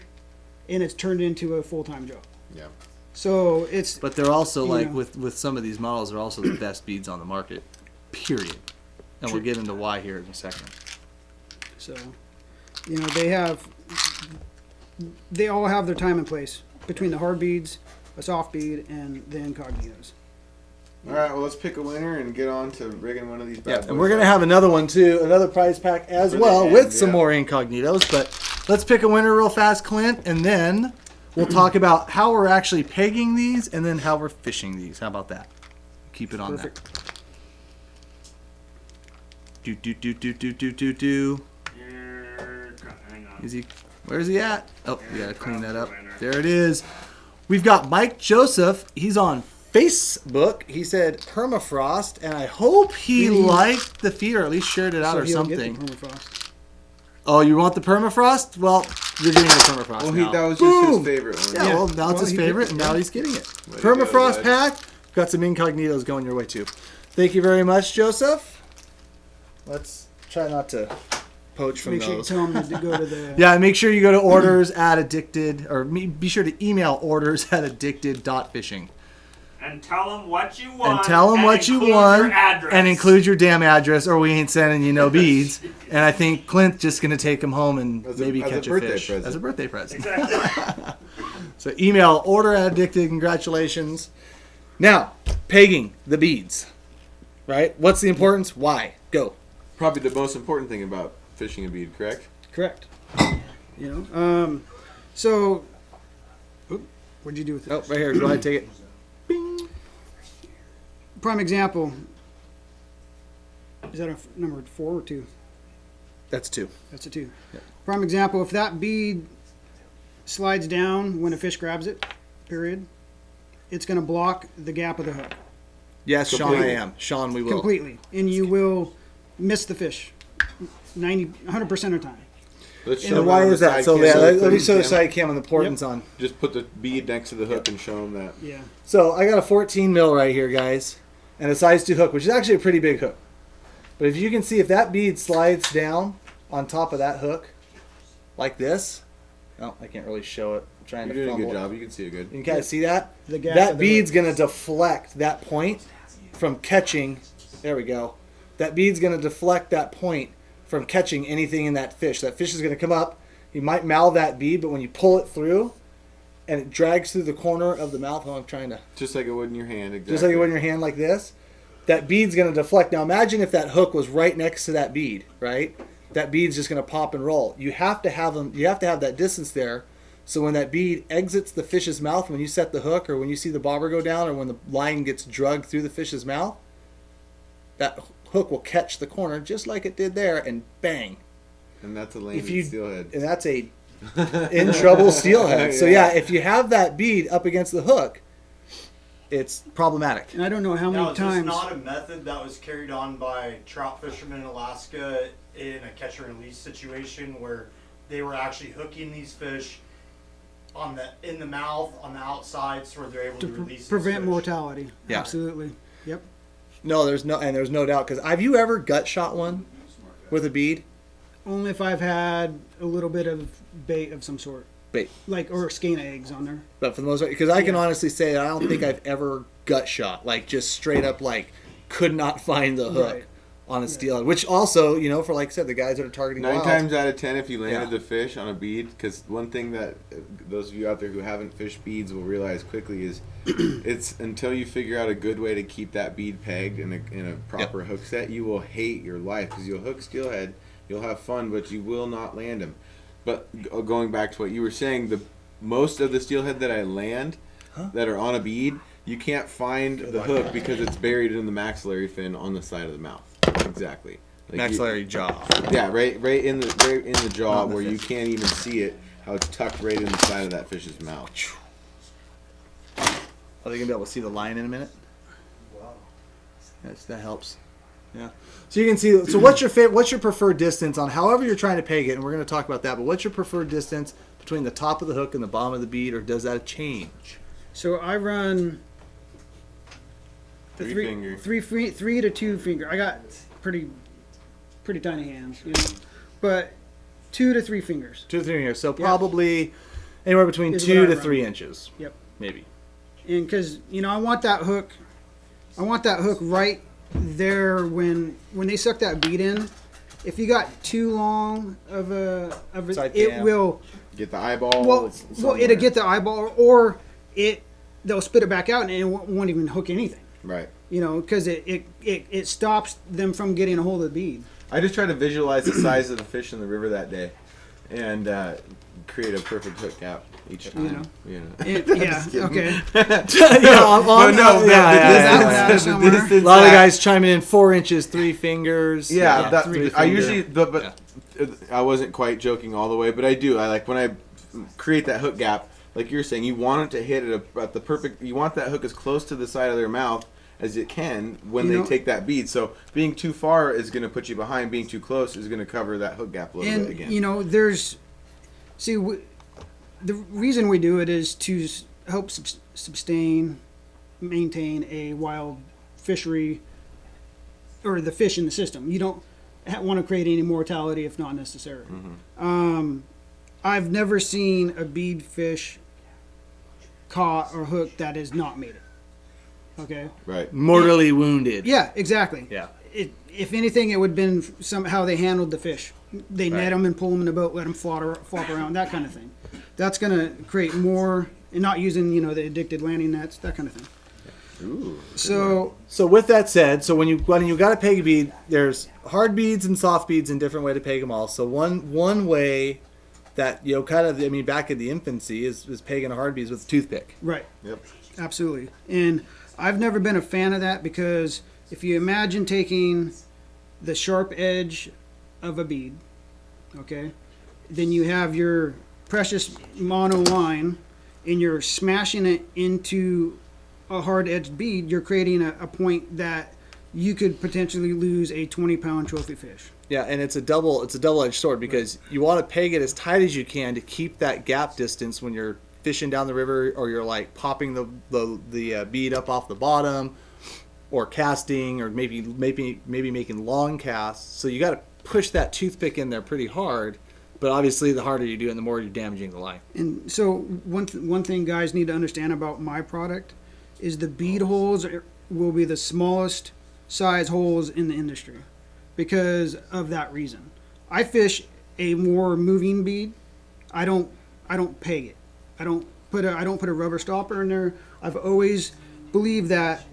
and it's turned into a full-time job. yeah. So it's But they're also You like know. with some of these models, they're also the best beads on the market. Period. And we'll get into why here in a second. so, you know, they all have their time and place between the hard beads, a soft bead, and the incognitos. All right. Well, let's pick a winner and get on to rigging one of these. Yeah, bad and we're boys gonna up. have another one too, another prize pack as For the well end, with some yeah. more incognitos. But let's pick a winner real fast, Clint, and then we'll talk about how we're actually pegging these and then how we're fishing these. How about that? Keep it on Perfect. that. Do. Hang on. Is he? Where's he at? Oh, you gotta clean that up. There it is. We've got Mike Joseph. He's on Facebook. He said Permafrost, and I hope he liked the feed or at least shared it out So or he'll get the something. permafrost. Oh, you want the Permafrost? Well, you're getting the Permafrost Well, now. that was just Boom! his favorite one. Yeah, well, now it's Well, his he favorite, did. and now he's getting it. Way to go, Permafrost bud. pack. Got some incognitos going your way too. Thank you very much, Joseph. Let's try not to poach from Make sure you those. tell them to go to the. Yeah, and make sure you go to orders at addicted, or be sure to email orders at addicted.fishing. And tell them what you want. And tell them what you include want your address. and include your damn address, or we ain't sending you no beads. And I think Clint's just going to take them home and As maybe a catch a birthday fish. present. As a birthday present. Exactly. So email order at addicted. Congratulations. Now, pegging the beads. Right? What's the importance? Why? Go. Probably the most important thing about fishing a bead, correct? Correct. You know, so. Oop, what'd you do with it? Oh, right here. Go ahead, take it. Prime example. Is that a number 4 or 2? That's 2. That's a 2. Prime example. If that bead slides down when a fish grabs it, period, it's going to block the gap of the hook Yes, Sean, I Completely. am. Sean, we will. completely, and you will miss the fish 100% of the time. Let's And show them Why on the is that? side So cam. yeah, let me Please, show the Cam. side cam and the importance on. Just put the bead next to the hook and show them that. Yeah. So I got a 14 mil right here, guys, and a size 2 hook, which is actually a pretty big hook. But if you can see, if that bead slides down on top of that hook, like this, oh, I can't really show it. I'm trying You're to doing a fumble good it. job. You can see it good. You can kind of see that? The gap That of the bead's hook. going to deflect that point from catching. There we go. That bead's going to deflect that point from catching anything in that fish. That fish is going to come up. You might mouth that bead, but when you pull it through and it drags through the corner of the mouth, I'm trying to. Just like it would in your hand. Exactly. Just like you would in your hand like this, that bead's going to deflect. Now imagine if that hook was right next to that bead, right? That bead's just going to pop and roll. You have to have them. You have to have that distance there, so when that bead exits the fish's mouth, when you set the hook, or when you see the bobber go down, or when the line gets drugged through the fish's mouth, that hook will catch the corner just like it did there, and bang. And that's a If landed you steelhead. and that's a in trouble steelhead. So yeah, if you have that bead up against the hook, it's problematic. And I don't know how many Now, is this times. not a method that was carried on by trout fishermen in Alaska in a catch and release situation where they were actually hooking these fish on in the mouth on the outside so where they're able to, release these prevent fish? mortality. Yeah. Absolutely. Yep. No, there's no doubt. Because have you ever gut shot one with a bead? Only if I've had a little bit of bait of some sort, Bait. like or skein eggs on there. But for the most part, because I can Yeah. honestly say that I don't think I've ever gut shot, like just straight up, like could not find the hook Right. on a steelhead, which also, you know, for like I said, the guys that are targeting 9 wild, times out of 10, if you landed Yeah. the fish on a bead, because one thing that those of you out there who haven't fished beads will realize quickly is it's until you figure out a good way to keep that bead pegged in a proper hook set, you will hate your life, because you'll hook steelhead, you'll have fun, but you will not land them. But going back to what you were saying, most of the steelhead that I land that are on a bead, you can't find the hook because it's buried in the maxillary fin on the side of the mouth. Exactly. Like maxillary jaw. Yeah, right in the jaw On the where you fish. can't even see it. How it's tucked right in the side of that fish's mouth. Are they gonna be able to see the line in a minute? Wow. That helps. Yeah. So you can see. So what's your preferred distance on however you're trying to peg it, and we're going to talk about that. But what's your preferred distance between the top of the hook and the bottom of the bead, or does that change? So I run the Three finger. 3 to 2 finger. I got pretty tiny hands, you know, but 2 to 3 fingers. 2 to 3 fingers. So probably anywhere between Is 2 what I to run. 3 inches. Yep. Maybe. And because I want that hook right there when they suck that bead in. If you got too long of a Side it cam. will Get the eyeball. well somewhere. it'll get the eyeball, or they'll spit it back out and it won't even hook anything. Right. You know, because it stops them from getting a hold of the bead. I just try to visualize the size of the fish in the river that day, and create a perfect hook gap each time. You know. Yeah. Okay. A lot of guys chiming in 4 inches, 3 fingers. Yeah, 3 I finger. usually, but I wasn't quite joking all the way, but I do. I like when I create that hook gap, like you're saying, you want it to hit at the perfect. You want that hook as close to the side of their mouth as it can when they take that bead. So being too far is going to put you behind. Being too close is going to cover that hook gap a little bit again. And the reason we do it is to help maintain a wild fishery, or the fish in the system. You don't want to create any mortality if not necessary. I've never seen a bead fish caught or hooked that has not made it. Okay. Right. Mortally wounded. Yeah, exactly. Yeah. If anything, it would have been somehow they handled the fish. They net them and pull them in the boat, let them flop around, that kind of thing. That's going to create more, and not using the addicted landing nets, that kind of thing. Ooh. So with that said, when you got to peg a bead, there's hard beads and soft beads and different way to peg them all. So one way that back in the infancy is pegging hard beads with a toothpick. right. Yep. Absolutely. And I've never been a fan of that, because if you imagine taking the sharp edge of a bead, okay, then you have your precious mono line and you're smashing it into a hard edged bead, you're creating a point that you could potentially lose a 20-pound trophy fish. Yeah, and it's a double-edged sword, because you want to peg it as tight as you can to keep that gap distance when you're fishing down the river, or you're like popping the bead up off the bottom, or casting, or maybe making long casts. So you got to push that toothpick in there pretty hard. But obviously, the harder you do it, the more you're damaging the line. And so one thing guys need to understand about my product is the bead holes will be the smallest size holes in the industry because of that reason. I fish a more moving bead. I don't peg it. I don't put a rubber stopper in there. I've always believed that,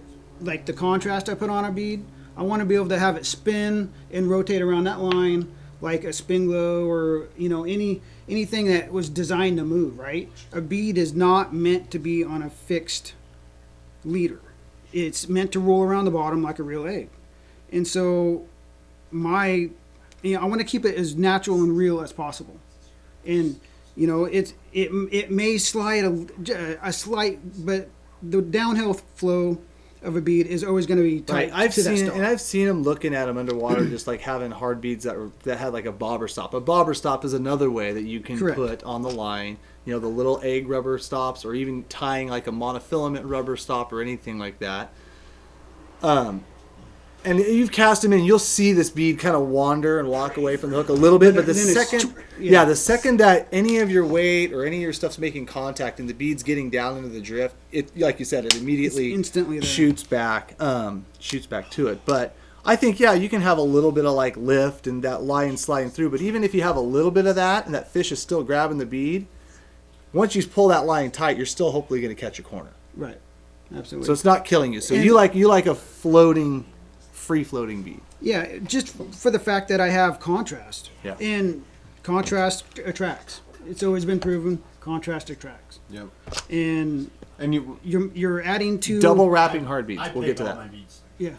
like the contrast I put on a bead, I want to be able to have it spin and rotate around that line like a spin glow, or anything that was designed to move, right? A bead is not meant to be on a fixed leader. It's meant to roll around the bottom like a real egg. And so I want to keep it as natural and real as possible. And it may slide a slight, but the downhill flow of a bead is always going to be tight. Right. I've I've seen them looking at them underwater, just like having hard beads that had like a bobber stop. A bobber stop is another way that you can put on the line. The little egg rubber stops, or even tying like a monofilament rubber stop or anything like that. And you've cast them in, you'll see this bead kind of wander and walk away from the hook a little bit. But the second that any of your weight or any of your stuff's making contact and the bead's getting down into the drift, it, like you said, it immediately instantly there. shoots back to it. But I think, yeah, you can have a little bit of like lift and that line sliding through, but even if you have a little bit of that and that fish is still grabbing the bead, once you pull that line tight, you're still hopefully going to catch a corner. Right. Absolutely. So it's not killing you. So you like a floating, free floating bead. Yeah, just for the fact that I have contrast. Yeah. And contrast attracts. It's always been proven contrast attracts. Yep. And you're adding to double wrapping hard beads. I We'll peg get to all that. my beads. Yeah.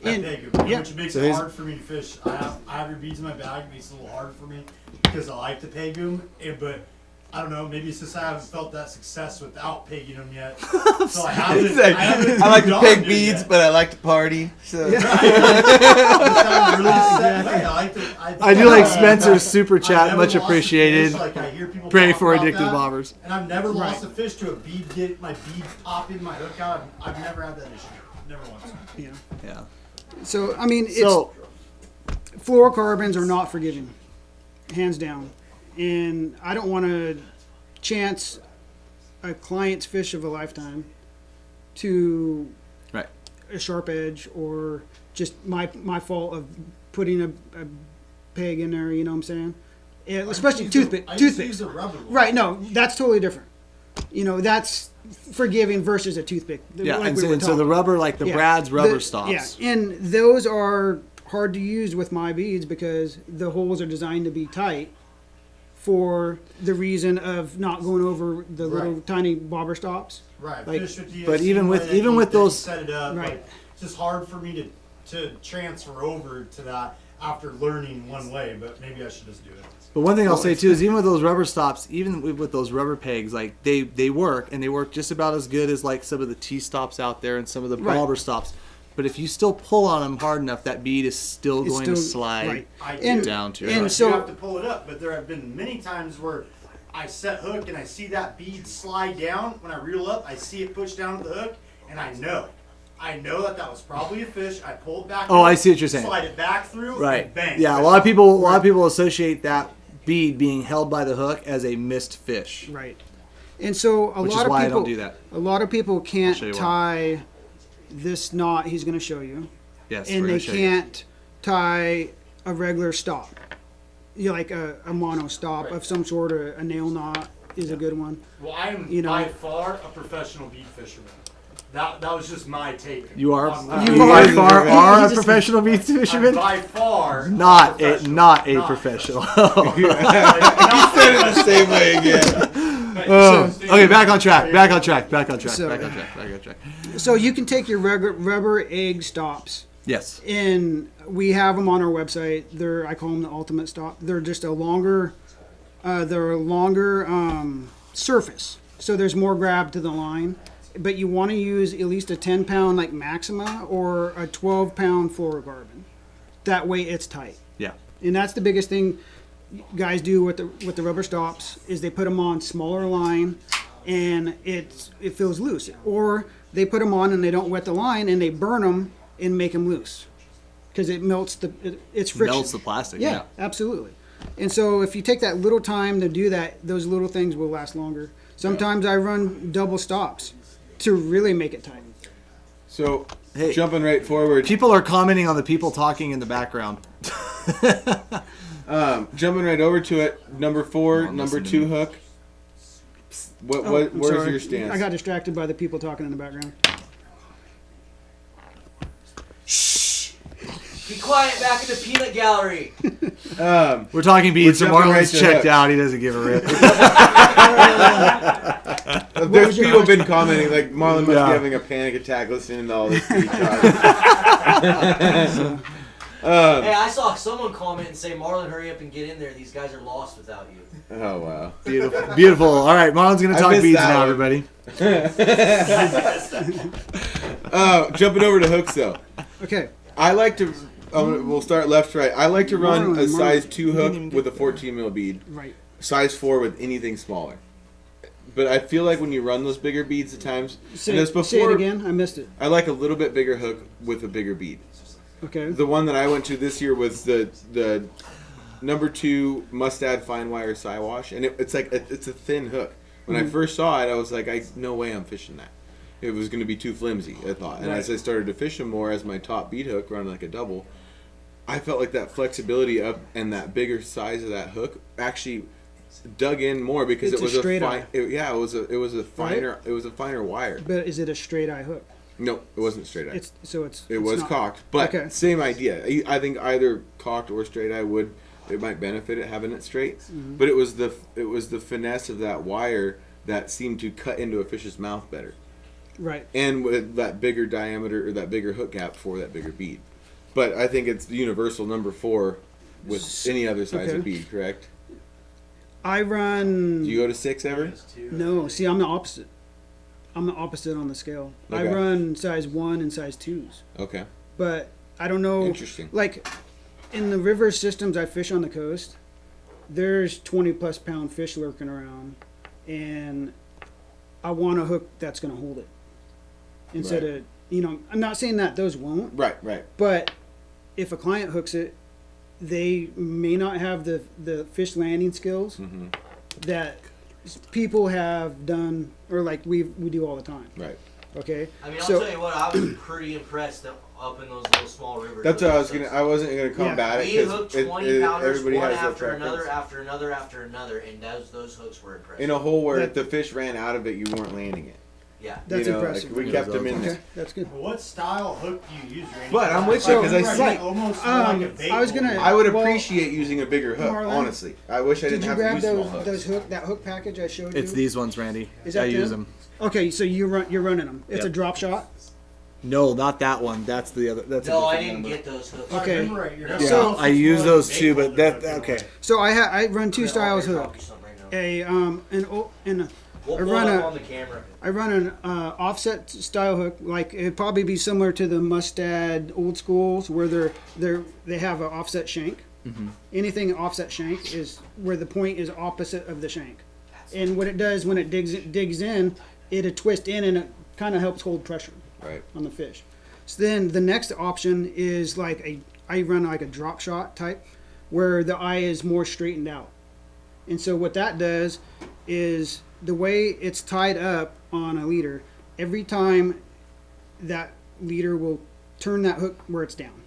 I And peg them, yeah. which makes So it his- hard for me to fish. I have your beads in my bag. It makes it a little hard for me because I like to peg them. But I don't know. Maybe it's just I haven't felt that success without pegging them yet. So I haven't. I like to peg beads, but I like to party. So. I do like Spencer's super chat. Much appreciated. Like I hear people Pray talk for about addicted that, bobbers. And I've never lost a fish to a bead get my bead popping my hook out. I've never had that issue. Never once. Yeah. Yeah. So I mean, So fluorocarbons are not forgiving, hands down, and I don't want to chance a client's fish of a lifetime to right. a sharp edge or just my fault of putting a peg in there. You know what I'm saying? Yeah, especially toothpicks. Use a rubber one. Right? No, that's totally different. You know, that's forgiving versus a toothpick. Yeah, like and, we so, were and so the talking. rubber, like the Yeah. Brad's rubber The- stops. Yeah, and those are hard to use with my beads because the holes are designed to be tight for the reason of not going over the little Right. tiny bobber stops. Right. Like- Fish with the but same even way with- that even you- with that you those- set it up. Right. Like, it's just hard for me to transfer over to that after learning one way. But maybe I should just do it. But one thing I'll say too is even with those rubber stops, even with those rubber pegs, like they work and they work just about as good as like some of the T stops out there and some of the Right. bobber stops. But if you still pull on them hard enough, that bead is still It's going to still- slide right. I And- do. down to and it. But so- you have to pull it up. But there have been many times where I set hook and I see that bead slide down. When I reel up, I see it push down to the hook, and I know that was probably a fish. I pull it back. Oh, up, I see what you're saying. Slide it back through. Right. And bang. Yeah, a lot of people associate that bead being held by the hook as a missed fish. Right. And so Which is lot of why I people don't do that. A lot of people can't show you why. tie this knot he's going to show you. Yes, And we're they gonna show you. can't tie a regular stop. You know, like a mono stop of some sort, or a nail knot is a good one. Well, I am You know- by far a professional bead fisherman. That was just my take. You are on you that. by far He are a just- professional bead I'm fisherman. by far Not professional. a professional. The same way again. Okay, back on track. So- Back on track. So you can take your rubber egg stops, Yes. and we have them on our website. I call them the ultimate stop. They're just a longer, surface, so there's more grab to the line. But you want to use at least a 10-pound like Maxima or a 12-pound fluorocarbon. That way it's tight. Yeah. And that's the biggest thing guys do with the rubber stops is they put them on smaller line, and it feels loose. Or they put them on and they don't wet the line and they burn them and make them loose because it melts it's friction. Melts the plastic. Yeah, absolutely. And so if you take that little time to do that, those little things will last longer. Sometimes I run double stops to really make it tight. So, Hey. jumping right forward. People are commenting on the people talking in the background. Jumping right over to it. Number 4, I'm number listening. 2 hook. I'm Where's sorry. your stance? I got distracted by the people talking in the background. Be quiet back in the peanut gallery. We're talking beads, so jumping Marlon's right to checked hooks. out. He doesn't give a rip. There's people been commenting like Marlon must Yeah. be having a panic attack listening to all this speech. Hey, I saw someone comment and say, "Marlon, hurry up and get in there. These guys are lost without you." Oh wow. Beautiful. Beautiful. All right, Marlon's going to I talk missed beads that now, one. everybody. Jumping over to hooks though. Okay. I like to. We'll start left to right. I like to run a Marlon. size 2 hook with a 14 mil bead. Right. Size 4 with anything smaller. But I feel like when you run those bigger beads at times, Say, and as say it before, again. I missed it. I like a little bit bigger hook with a bigger bead. Okay. The one that I went to this year was the number 2 Mustad fine wire Siwash, and it's like it's a thin hook. When I first saw it, I was like, no way I'm fishing that. it was going to be too flimsy, I thought. And as I started to fish them more as my top bead hook, running like a double, I felt like that flexibility up and that bigger size of that hook actually dug in more because It's it was a straight eye. it was a finer Right? it was a finer wire. But is it a straight eye hook? No, it wasn't straight eye. It was not- cocked, but Okay. same idea. I think either cocked or straight eye it might benefit it having it straight. Mm-hmm. But it was the finesse of that wire that seemed to cut into a fish's mouth better, Right. and with that bigger diameter or that bigger hook gap for that bigger bead. But I think it's the universal number 4 with any other size Okay. of bead, correct? I run. Do you go to 6 ever? No, see, I'm the opposite. I'm the opposite on the scale. I Okay. run size 1 and size 2s. Okay. But I don't know. Interesting. Like, in the river systems I fish on the coast, there's 20+ pound fish lurking around, and I want a hook that's going to hold it. Instead Right. of, I'm not saying that those won't, Right. but if a client hooks it, they may not have the fish landing skills Mm-hmm. that people have done, or like we do all the time. Right. Okay. I mean, I'll tell you what, I was pretty impressed up in those little small rivers. That's what I wasn't gonna combat We it hooked because 20 pounders, everybody one has their after another, preference. after another, after another, and those hooks were impressive. In a hole where That- if the fish ran out of it, you weren't landing it. Yeah. That's You know, like, impressive. we kept them in Okay, there. that's good. What style hook do you use, Randy? But I'm with you, 'cause I see- almost more like a bait I was gonna- holder. I would Well, appreciate using a bigger hook, Marlon, honestly. I wish I Did didn't you have to grab use small those hooks. that hook package I showed you? It's these ones, Randy. Is that I use them? them. Okay, so you're running them. It's a Yep. drop shot. No, not that one. That's the other. That's No, a I different didn't number. get those hooks. Okay. Remember right, you're Yeah, almost I use more those like a too, bait but that holder, okay. So I run two styles I'll hook. copy something right now. We'll I pull run it up a- on the camera. I run an offset style hook. Like it'd probably be similar to the Mustad old schools where they have an offset shank. Mm-hmm. Anything offset shank is where the point is opposite of the shank. And what it does when it digs in, it'll twist in and it kind of helps hold pressure Right. on the fish. So then the next option is I run like a drop shot type where the eye is more straightened out. And so what that does is the way it's tied up on a leader, every time that leader will turn that hook where it's down.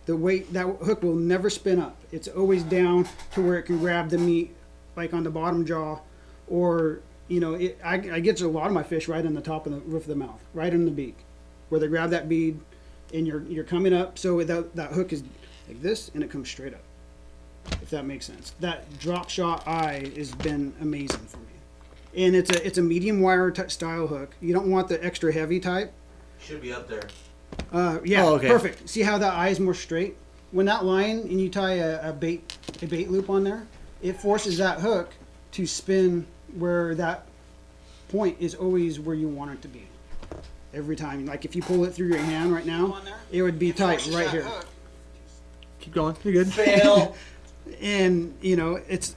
The weight, that hook will never spin up. It's always down to where it can grab the meat like on the bottom jaw, or I get a lot of my fish right on the top of the roof of the mouth, right in the beak, where they grab that bead, and you're coming up. So that hook is like this, and it comes straight up. If that makes sense. That drop shot eye has been amazing for me, and it's a medium wire style hook. You don't want the extra heavy type. Should be up there. Yeah, Oh, okay. perfect. See how that eye is more straight? When that line and you tie a bait loop on there, it forces that hook to spin where that point is always where you want it to be. Every time. Like if you pull it through your hand right now, it would be tight right here. Keep going. You're good. Fail. And it's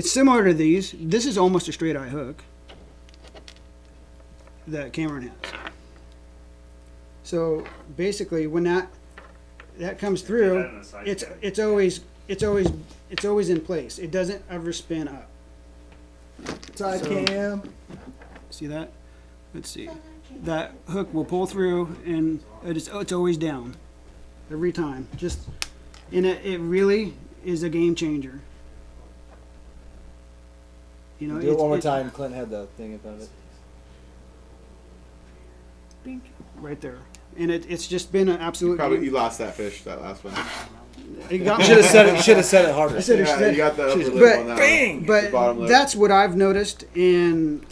similar to these. This is almost a straight eye hook that Cameron has. So basically, when that comes through, it's always in place. It doesn't ever spin up. Side So- cam. See that? Let's see. That hook will pull through, and it's always down every time. And it really is a game changer. Do it one more time. Clint had the thing about it. Right there. And it's just been an absolute. Probably you lost that fish, that last one. It got me. Should have said it. Should have said it harder. I said it. Yeah, you got the upper lip But- on that bang! one. But The bottom lip. that's what I've noticed, and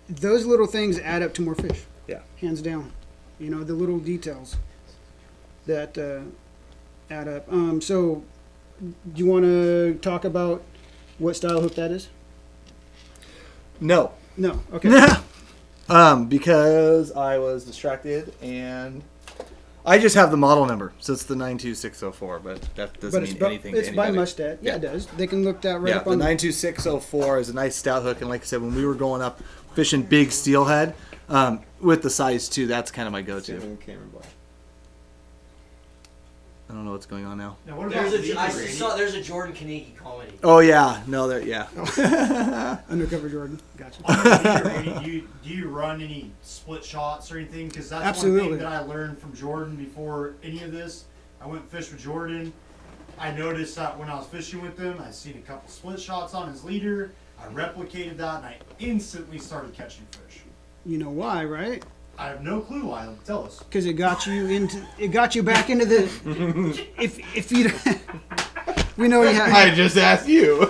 those little things add up to more fish. Yeah. Hands down. The little details that add up. So, do you want to talk about what style hook that is? No. No. Okay. Because I was distracted and I just have the model number, so it's the 92604, but that doesn't But mean anything to it's by anybody. Mustad. Yeah, it does. They can look that right Yeah, up the on 92604 is a nice stout hook, and like I said, when we were going up fishing big steelhead with the size 2, that's kind of my go-to. Salmon camera bar. I don't know what's going on now. Now, what about There's a Jordan Kaneki comedy. Oh yeah, no, there, yeah. Undercover Jordan. Gotcha. on the leader, do you run any split shots or anything? Because that's Absolutely. one thing that I learned from Jordan before any of this. I went and fished with Jordan. I noticed that when I was fishing with him, I seen a couple split shots on his leader. I replicated that, and I instantly started catching fish. You know why, right? I have no clue why. Tell us. Because it got you back into the. If you, we know you have. I just asked you.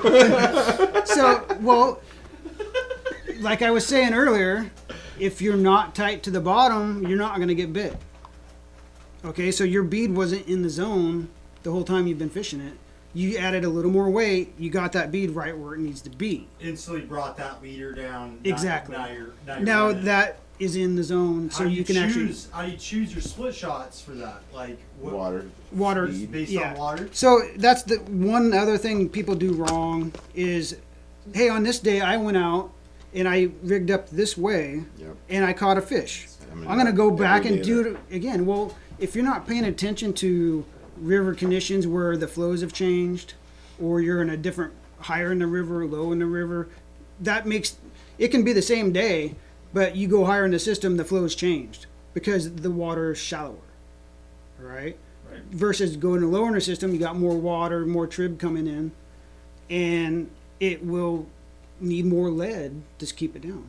So, well, like I was saying earlier, if you're not tight to the bottom, you're not going to get bit. Okay, so your bead wasn't in the zone the whole time you've been fishing it. You added a little more weight, you got that bead right where it needs to be. Instantly brought that leader down. Exactly. Now you're Now running. that is in the zone, so you can actually. How do you choose your split shots for that? Like what, Water. based on water? So that's the one other thing people do wrong is, hey, on this day I went out and I rigged up this way and I caught a fish. I'm going to go back and do it again. Well, if you're not paying attention to river conditions where the flows have changed, or you're in a different, higher in the river, low in the river, that makes, it can be the same day, but you go higher in the system, the flow's changed because the water is shallower, right? Versus going to lower in the system, you got more water, more trib coming in, and it will need more lead to keep it down.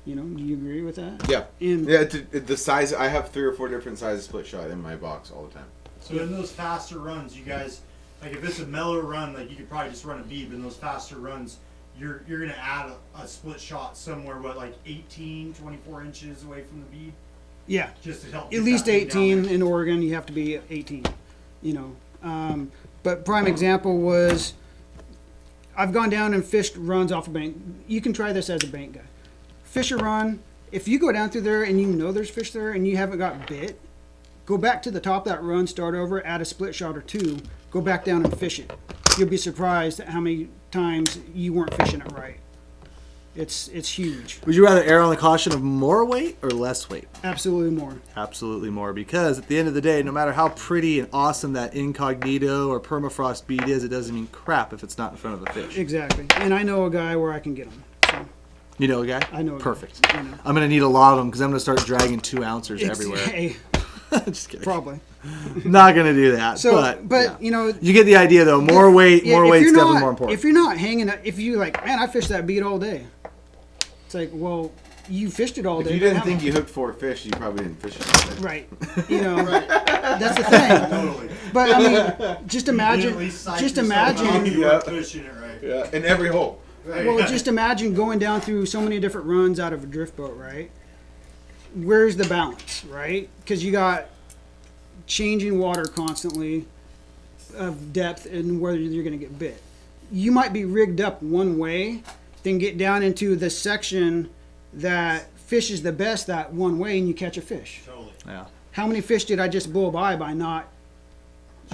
You know, do you agree with that? Yeah. And Yeah, the size, I have 3 or 4 different sizes split shot in my box all the time. So in those faster runs, you guys, like if it's a mellow run, like you could probably just run a bead, but in those faster runs, you're going to add a split shot somewhere, what, like 18, 24 inches away from the bead? yeah, Just to help. at get least that thing down 18 there. in Oregon. You have to be 18. You know, but prime example was I've gone down and fished runs off a bank. You can try this as a bank guy. Fish a run. If you go down through there and you know there's fish there and you haven't got bit, go back to the top of that run, start over, add a split shot or 2, go back down and fish it. You'll be surprised at how many times you weren't fishing it right. It's huge. Would you rather err on the caution of more weight or less weight? Absolutely more. Absolutely more, because at the end of the day, no matter how pretty and awesome that incognito or permafrost bead is, it doesn't mean crap if it's not in front of a fish. Exactly. And I know a guy where I can get them. So. You know a guy? I know a guy. Perfect. I know. I'm going to need a lot of them because I'm going to start dragging 2 ounces everywhere. Hey, Just kidding. probably. Not going to do that. So, but yeah. you know, You get the idea, though. More weight, yeah, more if weight's you're definitely not- more important. If you're not hanging, if you like, man, I fished that bead all day. It's like, well, you fished it all If day. you didn't but think how- you hooked 4 fish, you probably didn't fish it all day. right? You know, that's the thing. Totally. But I mean, just You imagine, at least psych just yourself out imagine. you weren't pushing it right. Yeah, in every hole. Right. Well, just imagine going down through so many different runs out of a drift boat, right? Where's the balance, right? Because you got changing water constantly of depth and whether you're going to get bit. You might be rigged up one way, then get down into the section that fishes the best that one way and you catch a fish. Totally. yeah. How many fish did I just blow by not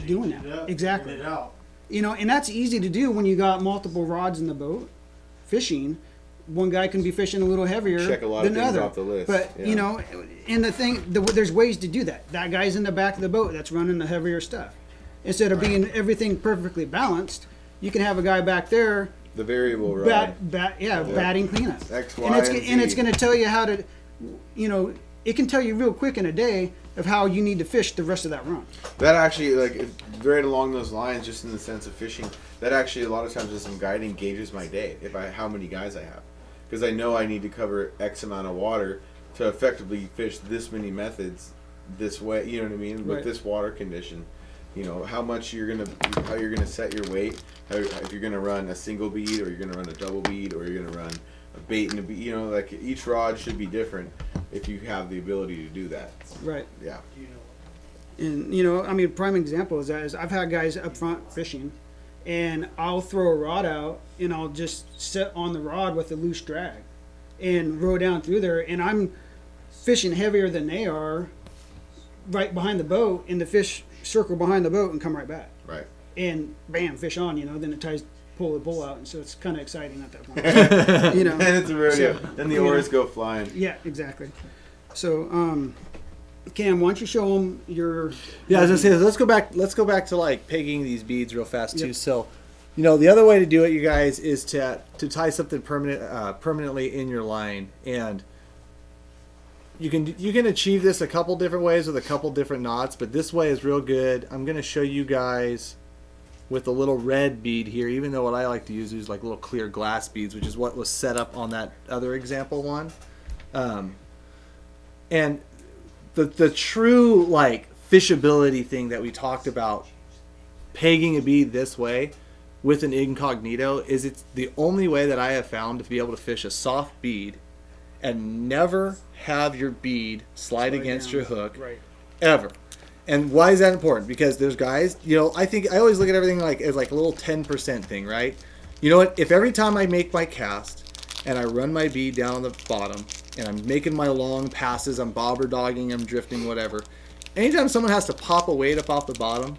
doing Changing it that? up, Exactly. figuring it out. You know, and that's easy to do when you got multiple rods in the boat fishing. One guy can be fishing a little heavier Check a lot than of the things other. off the list, But yeah. you know, and the thing, there's ways to do that. That guy's in the back of the boat that's running the heavier stuff. Instead of being everything perfectly balanced, you can have a guy back there The variable rod. batting cleanup. X, Y, and it's and and it's Z. going to tell you how to, you know, it can tell you real quick in a day of how you need to fish the rest of that run. That actually, like, right along those lines, just in the sense of fishing, that actually a lot of times is some guiding gauges my day, how many guys I have. Because I know I need to cover X amount of water to effectively fish this many methods this way, you know what I mean? With Right. this water condition. You know, how you're gonna set your weight, if you're gonna run a single bead, or you're gonna run a double bead, or you're gonna run a bait and a bead, you know, like each rod should be different if you have the ability to do that. Right. Yeah. And you know, I mean, prime example is that is I've had guys up front fishing, and I'll throw a rod out and I'll just sit on the rod with a loose drag, and row down through there, and I'm fishing heavier than they are, right behind the boat, and the fish circle behind the boat and come right back, Right. and bam, fish on. You know, then it pull the bull out, and so it's kind of exciting at that point. You know, And it's a rodeo. So, Then the you know. oars go flying. yeah, exactly. So, Cam, why don't you show them your? Yeah, I was gonna say, let's go back to like pegging these beads real fast too. Yep. So, the other way to do it, you guys, is to tie something permanently in your line, and you can achieve this a couple different ways with a couple different knots, but this way is real good. I'm gonna show you guys with a little red bead here, even though what I like to use is like little clear glass beads, which is what was set up on that other example one. And the true like fishability thing that we talked about, pegging a bead this way with an incognito, is it's the only way that I have found to be able to fish a soft bead and never have your bead slide against your hook, Right. ever. And why is that important? Because there's guys, I think I always look at everything like as like a little 10% thing, right? You know what? If every time I make my cast and I run my bead down on the bottom and I'm making my long passes, I'm bobber dogging, I'm drifting, whatever. Anytime someone has to pop a weight up off the bottom,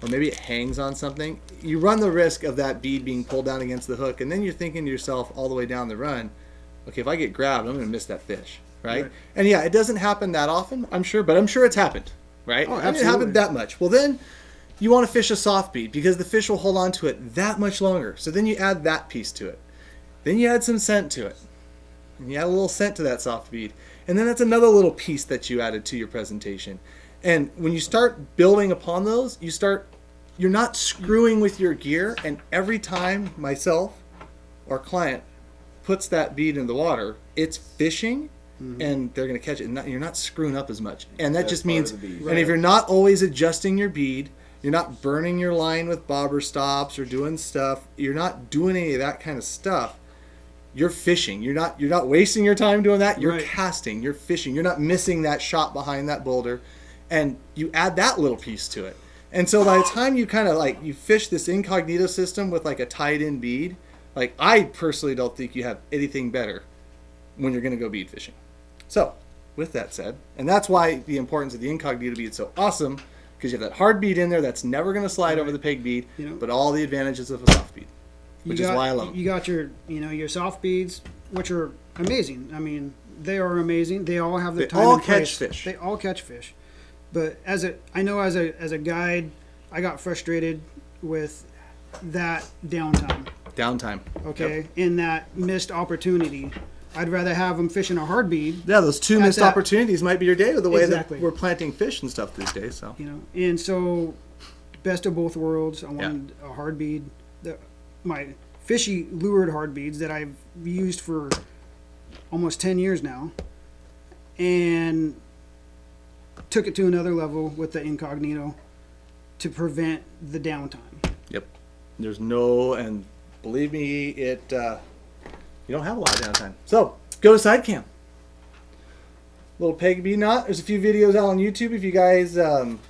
or maybe it hangs on something, you run the risk of that bead being pulled down against the hook, and then you're thinking to yourself all the way down the run, okay, if I get grabbed, I'm going to miss that fish, right? And yeah, it doesn't happen that often, I'm sure, but I'm sure it's happened, right? Oh, I mean, it absolutely. happened that much. Well, then you want to fish a soft bead because the fish will hold on to it that much longer. So then you add that piece to it. Then you add some scent to it. And you add a little scent to that soft bead. And then that's another little piece that you added to your presentation. And when you start building upon those, you're not screwing with your gear. And every time myself or client puts that bead in the water, it's fishing, and they're going to catch it. And you're not screwing up as much. And that just means, and if you're not always adjusting your bead, you're not burning your line with bobber stops or doing stuff, you're not doing any of that kind of stuff, you're fishing. You're not wasting your time doing that. You're casting. You're fishing. You're not missing that shot behind that boulder. And you add that little piece to it. And so by the time you kind of like, you fish this incognito system with like a tied in bead, like I personally don't think you have anything better when you're going to go bead fishing. So with that said, and that's why the importance of the incognito bead is so awesome, because you have that hard bead in there that's never going to slide over the peg bead, but all the advantages of a soft bead, which is why I love them. You got your, your soft beads, which are amazing. I mean, they are amazing. They all have their time and place. They all catch fish. They all catch fish. But I know as a guide, I got frustrated with that downtime. Okay, in that missed opportunity. I'd rather have them fishing a hard bead. Yeah, those two missed opportunities might be your day with the way that we're planting fish and stuff these days. So and so best of both worlds. I wanted a hard bead. My fishy lured hard beads that I've used for almost 10 years now, and took it to another level with the incognito to prevent the downtime. Yep. There's and believe me, you don't have a lot of downtime. So go to side cam. Little peg bead knot. There's a few videos out on YouTube. If you guys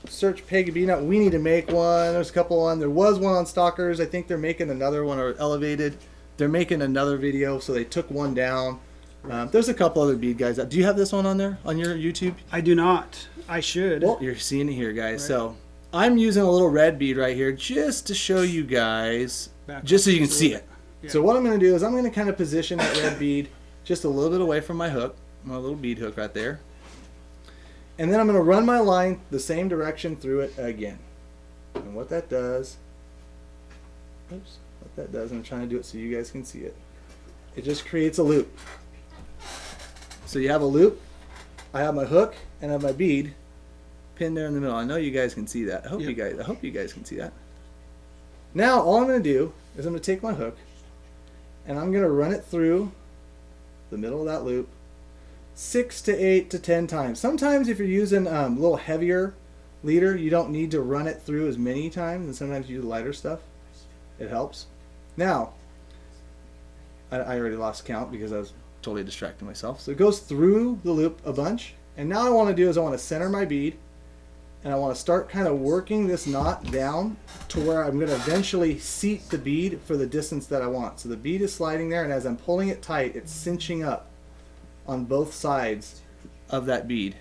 search peg bead knot, we need to make one. There's a couple on. There was one on Stalkers. I think they're making another one, or Elevated. They're making another video, so they took one down. There's a couple other bead guys. Do you have this one on there on your YouTube? I do not. I should. Well, you're seeing it here, guys. Right. So I'm using a little red bead right here just to show you guys, just so you can see it. Yeah. So what I'm going to do is I'm going to kind of position that red bead just a little bit away from my hook, my little bead hook right there. And then I'm going to run my line the same direction through it again. And what that does, I'm trying to do it so you guys can see it. It just creates a loop. So you have a loop. I have my hook and I have my bead pinned there in the middle. I know you guys can see that. I hope you guys can see that. Now all I'm going to do is I'm going to take my hook and I'm going to run it through the middle of that loop 6 to 8 to 10 times. Sometimes if you're using a little heavier leader, you don't need to run it through as many times, and sometimes you use lighter stuff. It helps. Now, I already lost count because I was totally distracting myself. So it goes through the loop a bunch, and now what I want to do is I want to center my bead, and I want to start kind of working this knot down to where I'm going to eventually seat the bead for the distance that I want. So the bead is sliding there, and as I'm pulling it tight, it's cinching up on both sides of that bead.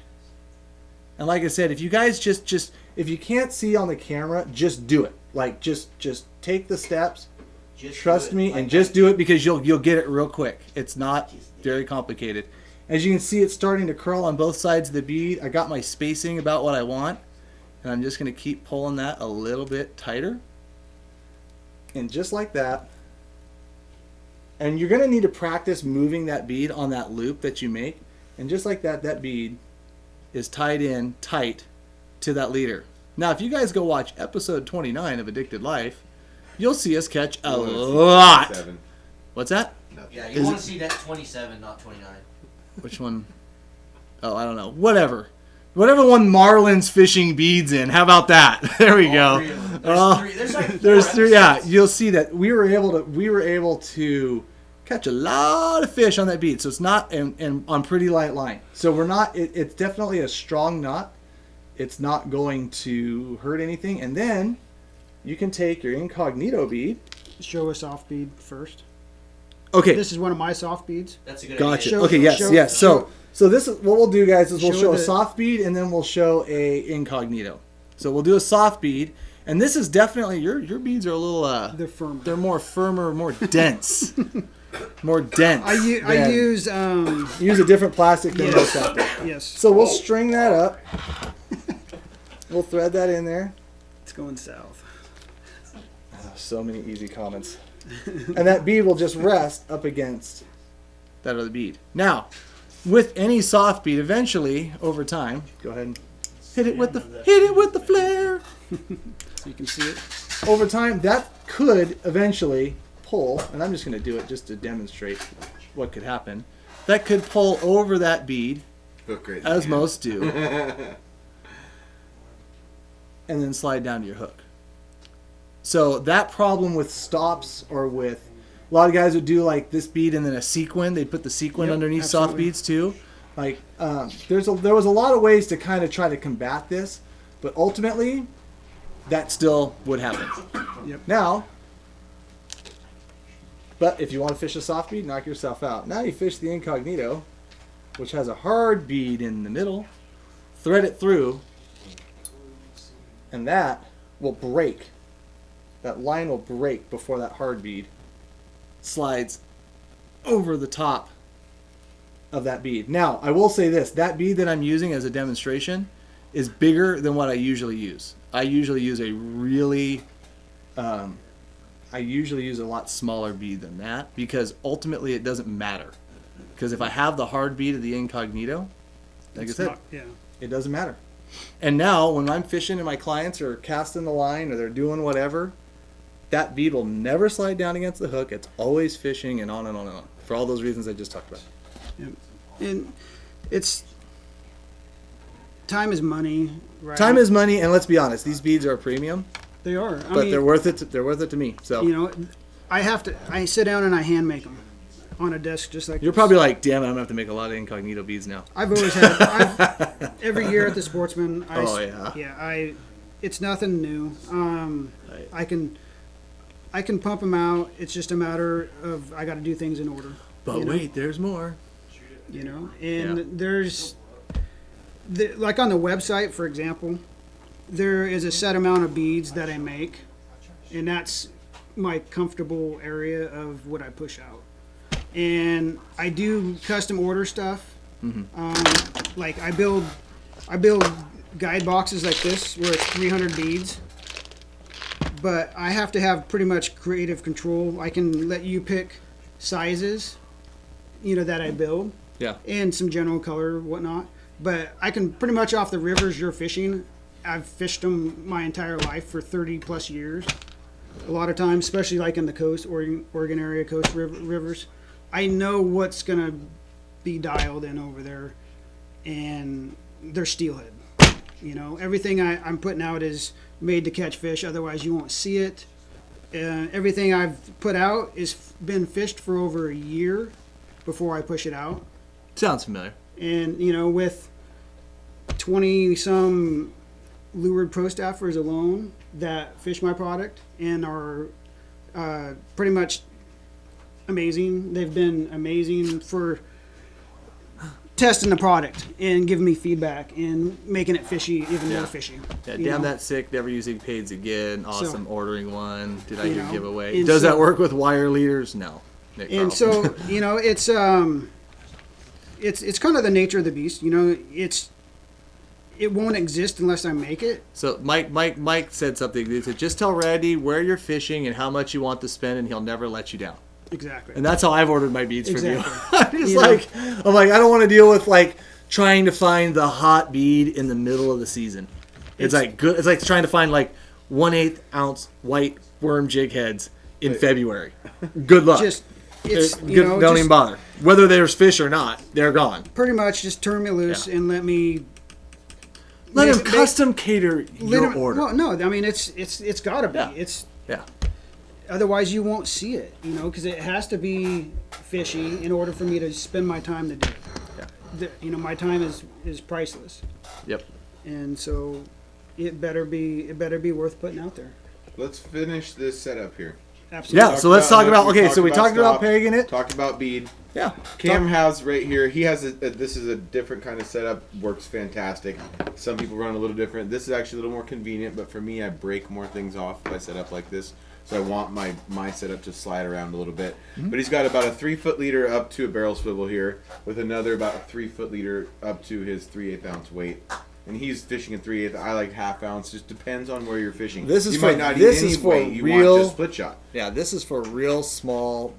And like I said, if you guys just if you can't see on the camera, just do it. Like just take the steps. Trust me, and just do it, because you'll get it real quick. It's not very complicated. As you can see, it's starting to curl on both sides of the bead. I got my spacing about what I want, and I'm just going to keep pulling that a little bit tighter. And just like that. And you're going to need to practice moving that bead on that loop that you make. And just like that, that bead is tied in tight to that leader. Now, if you guys go watch episode 29 of Addicted Life, you'll see us catch a lot. 27. What's that? Yeah, you want to see that 27, not 29. Which one? Oh, I don't know. Whatever one Marlin's fishing beads in. How about that? There we go. There's three. There's like There's 4 three. Yeah, episodes. you'll see that we were able to catch a lot of fish on that bead. So it's not and on pretty light line. So we're not. It's definitely a strong knot. It's not going to hurt anything. And then you can take your incognito bead. Show a soft bead first. Okay. This is one of my soft beads. That's a good Gotcha. idea. Okay. Yes. So this is what we'll do, guys. Is we'll show a the- soft bead and then we'll show a incognito. So we'll do a soft bead, and this is definitely your beads are a little. They're firmer. They're more firmer, more dense, more dense. I use use a different plastic than most out there. yes. So we'll string that up. We'll thread that in there. It's going south. So many easy comments. And that bead will just rest up against that other bead. Now, with any soft bead, eventually, over time, go ahead and hit it with the flare. So you can see it. Over time, that could eventually pull, and I'm just going to do it just to demonstrate what could happen. That could pull over that bead, Hook right as there. most do, and then slide down to your hook. So that problem with stops or with a lot of guys would do like this bead and then a sequin. They put the sequin Yep, underneath soft absolutely. beads too. Like there was a lot of ways to kind of try to combat this, but ultimately that still would happen. Yep. Now, but if you want to fish a soft bead, knock yourself out. Now you fish the incognito, which has a hard bead in the middle. Thread it through, and that will break. That line will break before that hard bead slides over the top of that bead. Now, I will say this. That bead that I'm using as a demonstration is bigger than what I usually use. I usually use a really... I usually use a lot smaller bead than that because ultimately it doesn't matter. Because if I have the hard bead of the incognito, like I said, it doesn't matter. And now when I'm fishing and my clients are casting the line or they're doing whatever, that bead will never slide down against the hook. It's always fishing and on and on and on. For all those reasons I just talked about. And it's time is money, right? Time is money, and let's be honest, these beads are a premium, They are. but they're worth it. They're worth it to me. So You know, I sit down and I hand make them on a desk just like you're this. probably like, damn it, I'm gonna have to make a lot of incognito beads now. I've always had every year at the Sportsman. Oh, yeah. It's nothing new. I can pump them out. It's just a matter of I got to do things in order. But you know? wait, there's more. You know, and Yeah. there's like on the website, for example, there is a set amount of beads that I make, and that's my comfortable area of what I push out. And I do custom order stuff. Like I build guide boxes like this where it's 300 beads, but I have to have pretty much creative control. I can let you pick sizes, you know, that I build. Yeah. And some general color, whatnot. But I can pretty much off the rivers you're fishing. I've fished them my entire life for 30 plus years. A lot of times, especially like in the coast, Oregon area coast rivers, I know what's gonna be dialed in over there, and they're steelhead. You know, everything I'm putting out is made to catch fish. Otherwise, you won't see it. Everything I've put out is been fished for over a year before I push it out. Sounds familiar. And, you know, with 20-some lured pro staffers alone that fish my product and are pretty much amazing. They've been amazing for testing the product and giving me feedback and making it fishy, even more fishy. Yeah, you damn know? that sick, never using paids again. Awesome, ordering one. Did I you hear know, giveaway? and Does so- that work with wire leaders? No. Nick And Carlson. so, you know, it's it's kind of the nature of the beast. You know, it won't exist unless I make it. So Mike said something. He said, just tell Randy where you're fishing and how much you want to spend, and he'll never let you down. Exactly. And that's how I've ordered my beads Exactly. from you. I'm like, I don't want to deal with like trying to find the hot bead in the middle of the season. It's like good. It's like trying to find like 1/8 ounce white worm jig heads in February. Good luck. Don't even bother. Whether there's fish or not, they're gone. Pretty much just turn me loose and let me. Let him custom cater your order. Well, no, I mean it's gotta be. Yeah. Otherwise, you won't see it, you know, because it has to be fishy in order for me to spend my time to do it. Yeah. You know, my time is priceless. Yep. And so, it better be worth putting out there. Let's finish this setup here. Absolutely. Yeah. So let's talk about. Okay. So we talked about pegging it. Talked about bead. Yeah. Cam has right here. He has this is a different kind of setup. Works fantastic. Some people run a little different. This is actually a little more convenient, but for me, I break more things off if I set up like this. So I want my setup to slide around a little bit. Mm-hmm. But he's got about a 3-foot leader up to a barrel swivel here, with another about a 3-foot leader up to his 3/8 ounce weight. And he's fishing in 3/8. I like half ounce. Just depends on where you're fishing. This is you for might not this eat is any for weight. You real want just split shot. Yeah, this is for real small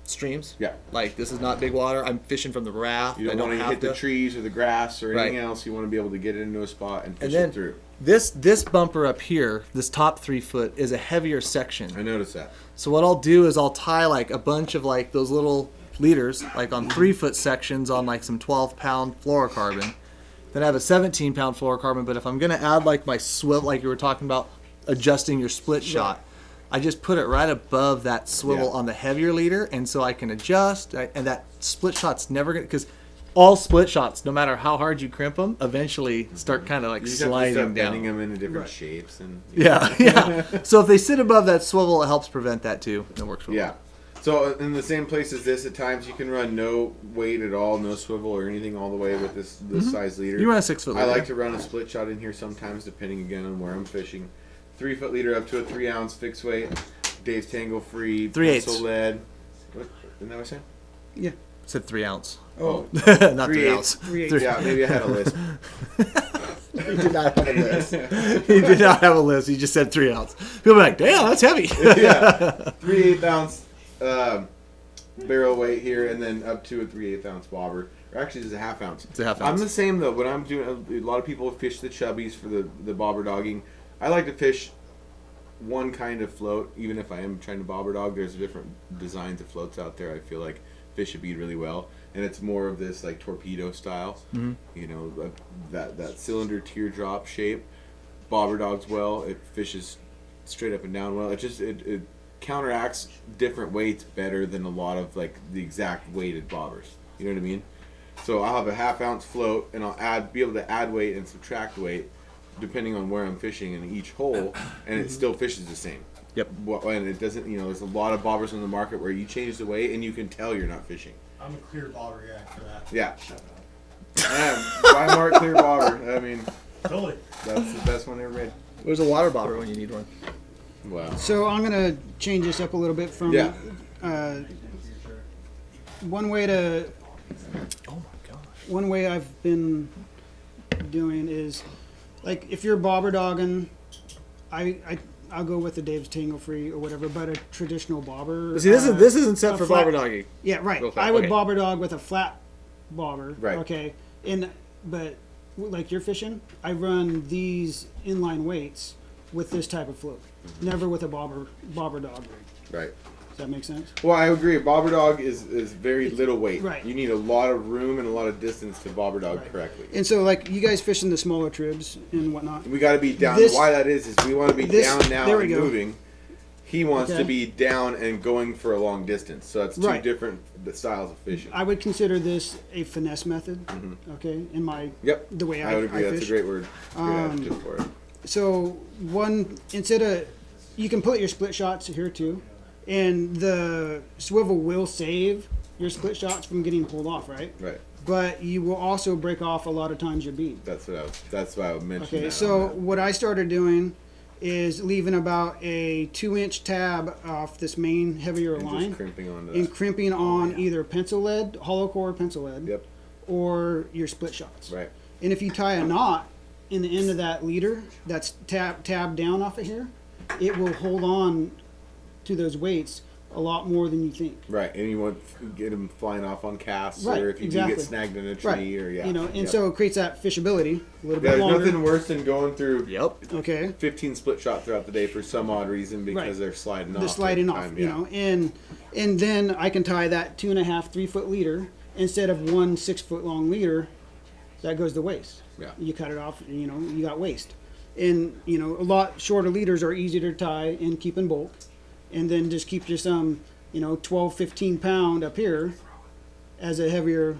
streams. Yeah. Like this is not big water. I'm fishing from the raft. You don't want to hit the trees or the grass or anything else. You want to be able to get it into a spot and fish it through. This bumper up here, this top 3 foot, is a heavier section. I noticed that. So what I'll do is I'll tie like a bunch of like those little leaders, like on 3-foot sections on like some 12-pound fluorocarbon. Then I have a 17-pound fluorocarbon. But if I'm gonna add like my swivel, like you were talking about adjusting your split shot, I just put it right above that swivel on the heavier leader, and so I can adjust. And that split shot's never gonna, because all split shots, no matter how hard you crimp them, eventually start kind of like sliding down. Bending them into different shapes and yeah. So if they sit above that swivel, it helps prevent that too. And it works really well. So in the same place as this, at times you can run no weight at all, no swivel or anything all the way with this size leader. You run a 6-foot leader. I like to run a split shot in here sometimes, depending again on where I'm fishing. 3-foot leader up to a 3-ounce fixed weight. Dave's Tango free. 3/8. Pencil lead. What? Isn't that what I said? Yeah. It said 3 ounce. Oh, not 3 ounce. 3/8. Yeah, maybe I had a list. He did not have a list. He did not have a list. He just said 3 ounce. People are like, damn, that's heavy. 3/8 ounce barrel weight here, and then up to a 3/8 ounce bobber. Or actually, it's a half ounce. It's a half I'm ounce. the same though. When I'm doing, a lot of people fish the chubbies for the bobber dogging. I like to fish one kind of float, even if I am trying to bobber dog. There's different designs of floats out there. I feel like fish a bead really well, and it's more of this like torpedo style. Mm-hmm. You know, that cylinder teardrop shape. Bobber dogs well. It fishes straight up and down well. It counteracts different weights better than a lot of like the exact weighted bobbers. You know what I mean? So I'll have a half ounce float, and I'll be able to add weight and subtract weight depending on where I'm fishing in each hole, and it still fishes the same. Yep. And it doesn't, there's a lot of bobbers on the market where you change the weight and you can tell you're not fishing. I'm a clear bobber guy for that. Yeah. Buy Mark clear bobber. I mean, Totally. that's the best one ever made. There's a water bobber when you need one. Wow. So I'm gonna change this up a little bit from. Yeah. One way to. Oh my gosh. One way I've been doing is, like, if you're bobber dogging, I'll go with the Dave's Tango Free or whatever, but a traditional bobber. See, this isn't set a for flat- bobber dogging. Yeah, right. Real flat, I would okay. bobber dog with a flat bobber. Right. Okay. But like you're fishing, I run these inline weights with this type of float, never with a bobber dog rig. Right. Does that make sense? Well, I agree. Bobber dog is very little weight. Right. You need a lot of room and a lot of distance to bobber dog correctly. And so, like, you guys fishing the smaller tribs and whatnot. We got to be down. This- Why that is we want to be this- down now there we and go. moving. He wants Okay. to be down and going for a long distance. So that's two Right. different styles of fishing. I would consider this a finesse method. Mm-hmm. Okay, in my Yep. the way I would agree. That's fish. a great word. It's a great adjective for it. So instead of, you can put your split shots here too, and the swivel will save your split shots from getting pulled off, right? Right. But you will also break off a lot of times your bead. That's why I would mention Okay, that. so on that. what I started doing is leaving about a 2-inch tab off this main heavier And line just crimping onto and that. crimping on either pencil lead, hollow core pencil lead, Yep. or your split shots. Right. And if you tie a knot in the end of that leader that's tabbed down off of here, it will hold on to those weights a lot more than you think. Right, and you want to get them flying off on casts, Right, or if you exactly. do get snagged in a tree, or So it creates that fishability a little bit there's longer. nothing worse than going through Okay. 15 split shot throughout the day for some odd reason because Right. they're sliding off. They're sliding every off, time, you know, and then I can tie that 2.5, 3 foot leader instead of 1 6 foot long leader. That goes to waste. Yeah. You cut it off, you know, you got waste. And a lot shorter leaders are easier to tie and keep in bulk, and then just keep your 12, 15 pound up here as a heavier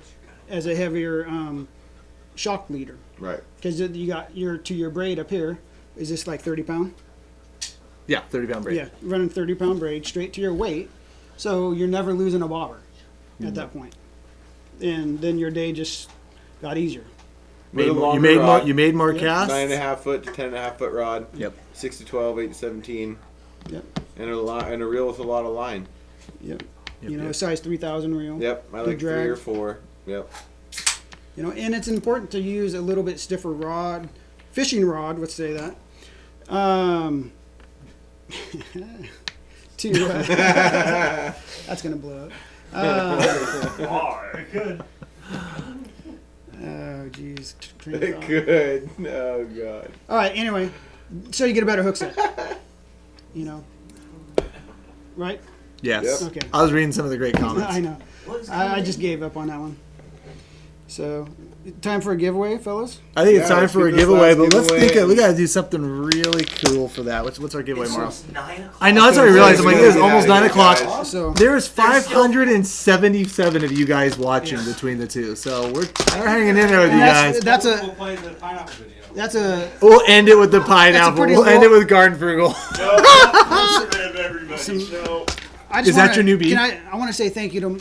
shock leader. Right. Because you got your braid up here. Is this like 30 pound? Yeah, 30-pound braid. Yeah, running 30-pound braid straight to your weight, so you're never losing a bobber at that point. And then your day just got easier. You made more casts. 9.5 foot to 10.5 foot rod. Yep. 6 to 12, 8 to 17. Yep. And a reel with a lot of line. Yep. Size 3,000 reel. Yep. I Big like drag. 3 or 4. Yep. And it's important to use a little bit stiffer rod, fishing rod. Let's say that. That's gonna blow up. It could. Oh, jeez. It could. Oh, God. All right. Anyway, so you get a better hook set. Right? Yes. Yep. Okay. I was reading some of the great comments. I know. I just gave up on that one. So, time for a giveaway, fellas? I think it's time for a giveaway, but let's giveaway. think we gotta do something really cool for that. What's our giveaway, Marl? 9 o'clock. I know, that's what I realized. I'm like, it's almost 9 o'clock. So There's 577 of you guys watching between the two, so we're hanging in there with you guys. We'll play the pineapple video. That's a We'll end it with the pineapple. We'll end it with Garden Frugal. Is that your new bead? I want to say thank you to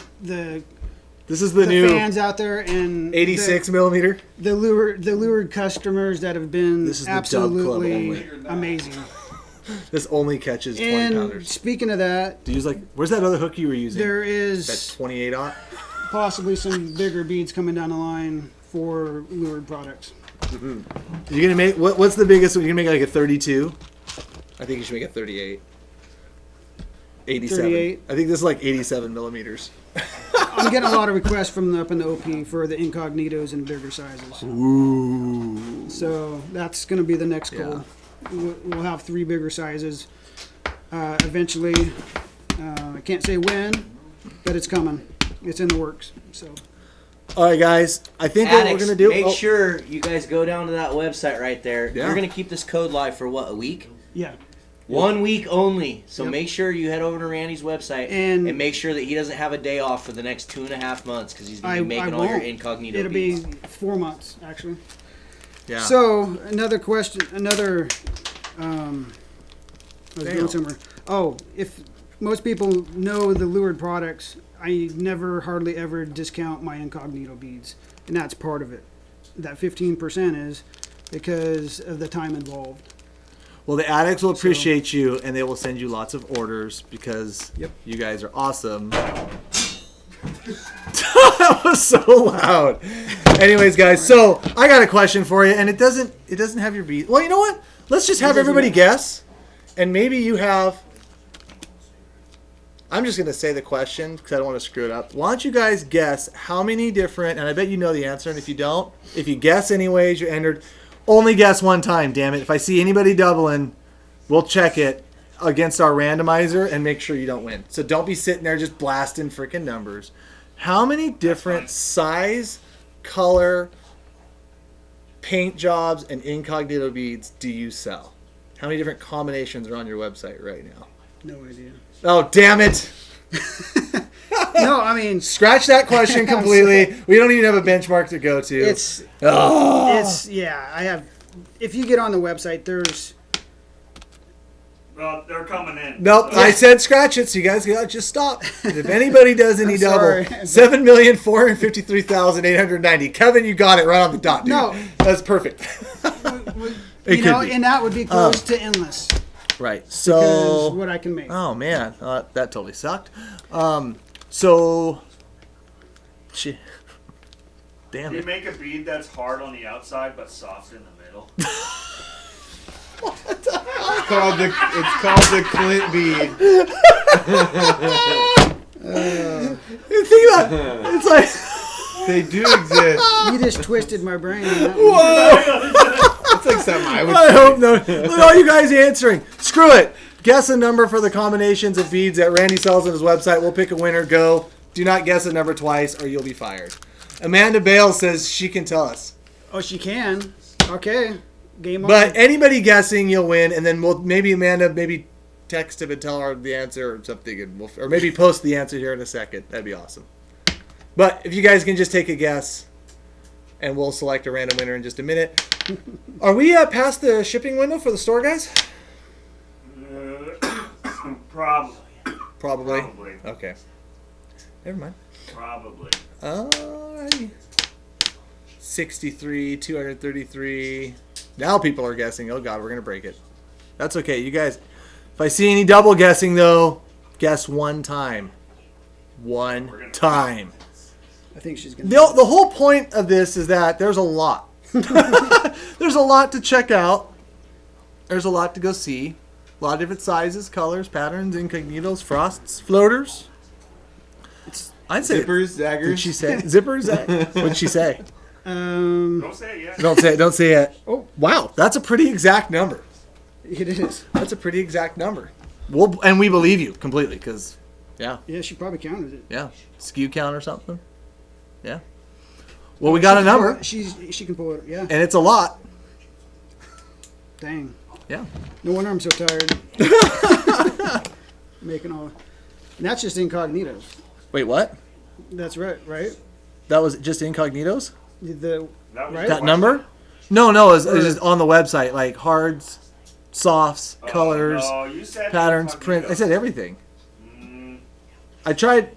This is the new fans out there and 86 millimeter. The lured customers that have been This is the Dub Club absolutely only. amazing. This only catches 20 And pounders. speaking of that, Do you use where's that other hook you were using? there That is 28 aught. possibly some bigger beads coming down the line for lured products. You're gonna make what's the biggest one? You're gonna make like a 32. I think you should make a 38. 87. 38. I think this is like 87 millimeters. I'm getting a lot of requests from up in the OP for the incognitos and bigger sizes. Ooh. So that's going to be the next goal. We'll have 3 bigger sizes eventually. I can't say when, but it's coming. It's in the works. So. All right, guys. I think what we're Addicts, gonna do. make sure you guys go down to that website right there. Yeah. You're gonna keep this code live for what, a week? Yeah. 1 week only. So Yep. make sure you head over to Randy's website And make sure that he doesn't have a day off for the next 2.5 months because he's gonna be making all your won't. incognito It'll beads. be 4 months actually. Yeah. So another question, I was going somewhere. Oh, if most people know the lured products, I never hardly ever discount my incognito beads, and that's part of it. That 15% is because of the time involved. Well, the addicts will appreciate you, and they will send you lots of orders because Yep. you guys are awesome. That was so loud. Anyways, guys, so I got a question for you, and it doesn't have your beat. Well, you know what? Let's just have everybody guess, and maybe you have. I'm just gonna say the question because I don't want to screw it up. Why don't you guys guess how many different? And I bet you know the answer, and if you don't, if you guess anyways, you're entered. Only guess one time, damn it. If I see anybody doubling, we'll check it against our randomizer and make sure you don't win. So don't be sitting there just blasting freaking numbers. How many different size, color, paint jobs, and incognito beads do you sell? How many different combinations are on your website right now? No idea. Oh, damn it. No, I mean, Scratch that question completely. We don't even have a benchmark to go to. it's yeah. I have. If you get on the website, there's. Well, they're coming in. Nope, I said scratch it, so you guys gotta just stop. If anybody does any I'm double, sorry. 7,453,890. Kevin, you got it right on the dot, dude. No. That's perfect. It You could know, be. and that would be close to endless. Right. Because So, what I can make. oh man, that totally sucked. So, shit. Damn You it. make a bead that's hard on the outside but soft in the middle. It's called the Clint bead. Think about it. It's like They do exist. You just twisted my brain. On that one. whoa. That's like something I would I say. hope no. Look at all you guys answering. Screw it. Guess a number for the combinations of beads that Randy sells on his website. We'll pick a winner. Go. Do not guess a number twice or you'll be fired. Amanda Bale says she can tell us. Oh, she can. Okay. Game on. But anybody guessing, you'll win. And then we'll maybe Amanda text him and tell her the answer or something. And or maybe post the answer here in a second. That'd be awesome. But if you guys can just take a guess, and we'll select a random winner in just a minute. Are we past the shipping window for the store, guys? Probably. Probably. Probably. Okay. Never mind. Probably. Alrighty. 63, 233. Now people are guessing. Oh god, we're gonna break it. That's okay, you guys. If I see any double guessing though, guess one time. One time. I think she's gonna. The whole point of this is that there's a lot. There's a lot to check out. There's a lot to go see. A lot of different sizes, colors, patterns, incognitos, frosts, floaters. I'd say Zippers, daggers. Did she say zippers? What'd she say? Don't say it yet. Don't say it. Oh wow, that's a pretty exact number. It is. That's a pretty exact number. And we believe you completely because, yeah, Yeah, she probably counted it. yeah, skew count or something. Yeah. Well, we got a number, She can pull it. Yeah. and it's a lot. Dang. Yeah. No wonder I'm so tired. Making all. And that's just incognitos. Wait, what? That's right. Right. That was just incognitos? The That was Right? That number? No, it was just on the website, like hards, softs, colors, No, you said patterns, incognito. print. I said everything. Mm, I tried.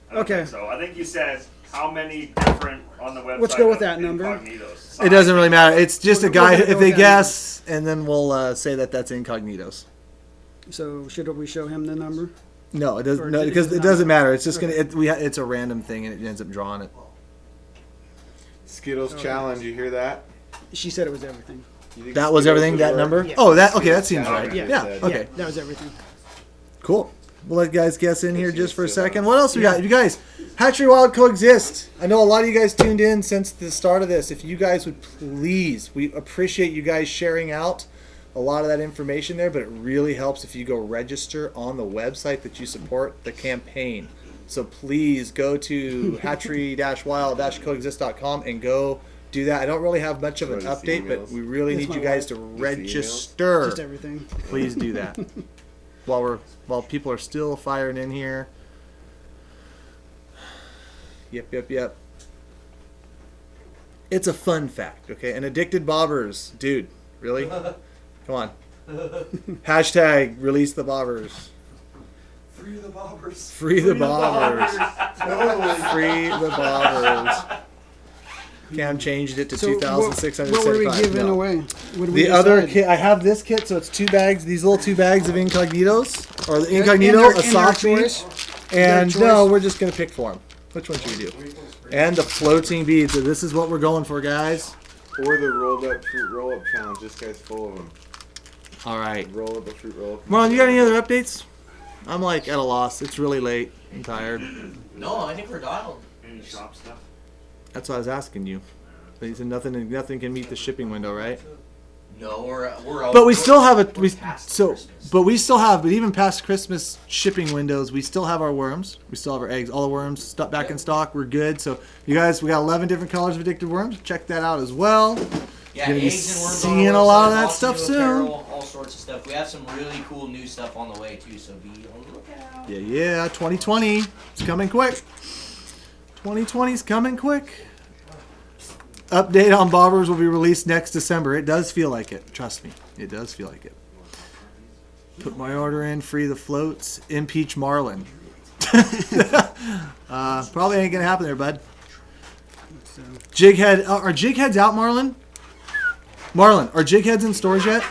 I don't Okay. think So I think you said how many different on the website. Let's go with of that number. incognitos. It doesn't really matter. It's just a We're guy. gonna If go they with that guess, and then we'll say that that's incognitos. So should we show him the number? No, it doesn't. Or No, did it because it not? doesn't matter. It's just gonna. It's a random thing, and it ends up drawing it. Skittles challenge. You hear that? She said it was everything. You think That was Skittles everything. would That work? number. Yeah. Oh, that okay. That seems Yeah, right. okay. Yeah. Yeah. Okay. Yeah, that was everything. Cool. We'll let guys guess in here just for a second. What else we got? You guys, Hatchery Wild coexist. I know a lot of you guys tuned in since the start of this. If you guys would please, we appreciate you guys sharing out a lot of that information there, but it really helps if you go register on the website that you support the campaign. So please go to hatchery-wild-coexist.com and go do that. I don't really have much of an Just the update, but emails. we really That's need you my guys wife. to the emails? register. Just everything. Please do that. While people are still firing in here. Yep. It's a fun fact, okay? An addicted bobbers. Dude, really? Come on. Hashtag release the bobbers. Free the bobbers. Free the bobbers. Free the bobbers. Cam changed it to So what were we 2,675. giving No. away? What did we The other decide? kit, I have this kit, so it's 2 bags. These little 2 bags of incognitos, or the incognito, And a their soft bead, choice. and choice. no, we're just gonna pick for them. Which one should we do? And the floating beads. So this is what we're going for, guys. Or the rolled up fruit roll up challenge. This guy's full of them. All right, Roll up a fruit roll up. Marlon, you got any other updates? I'm like at a loss. It's really late. I'm tired. No, I think we're dialed. Any shop stuff? That's what I was asking you. But you said nothing can meet the shipping window, right? No, we're But we still have a we're past Christmas. but even past Christmas shipping windows, we still have our worms. We still have our eggs. All the worms back in stock. We're good. So you guys, we got 11 different colors of addicted worms. Check that out as well. Yeah, Gonna be eggs and worms on seeing our a lot of website, that lots stuff new soon. apparel, all sorts of stuff. We have some really cool new stuff on the way too, so be on the lookout. Yeah. 2020 is coming quick. 2020 is coming quick. Update on bobbers will be released next December. It does feel like it. Trust me. It does feel like it. Put my order in. Free the floats. Impeach Marlin. Probably ain't going to happen there, bud. Jighead. Are jigheads out, Marlin? Marlin, are jigheads in stores yet?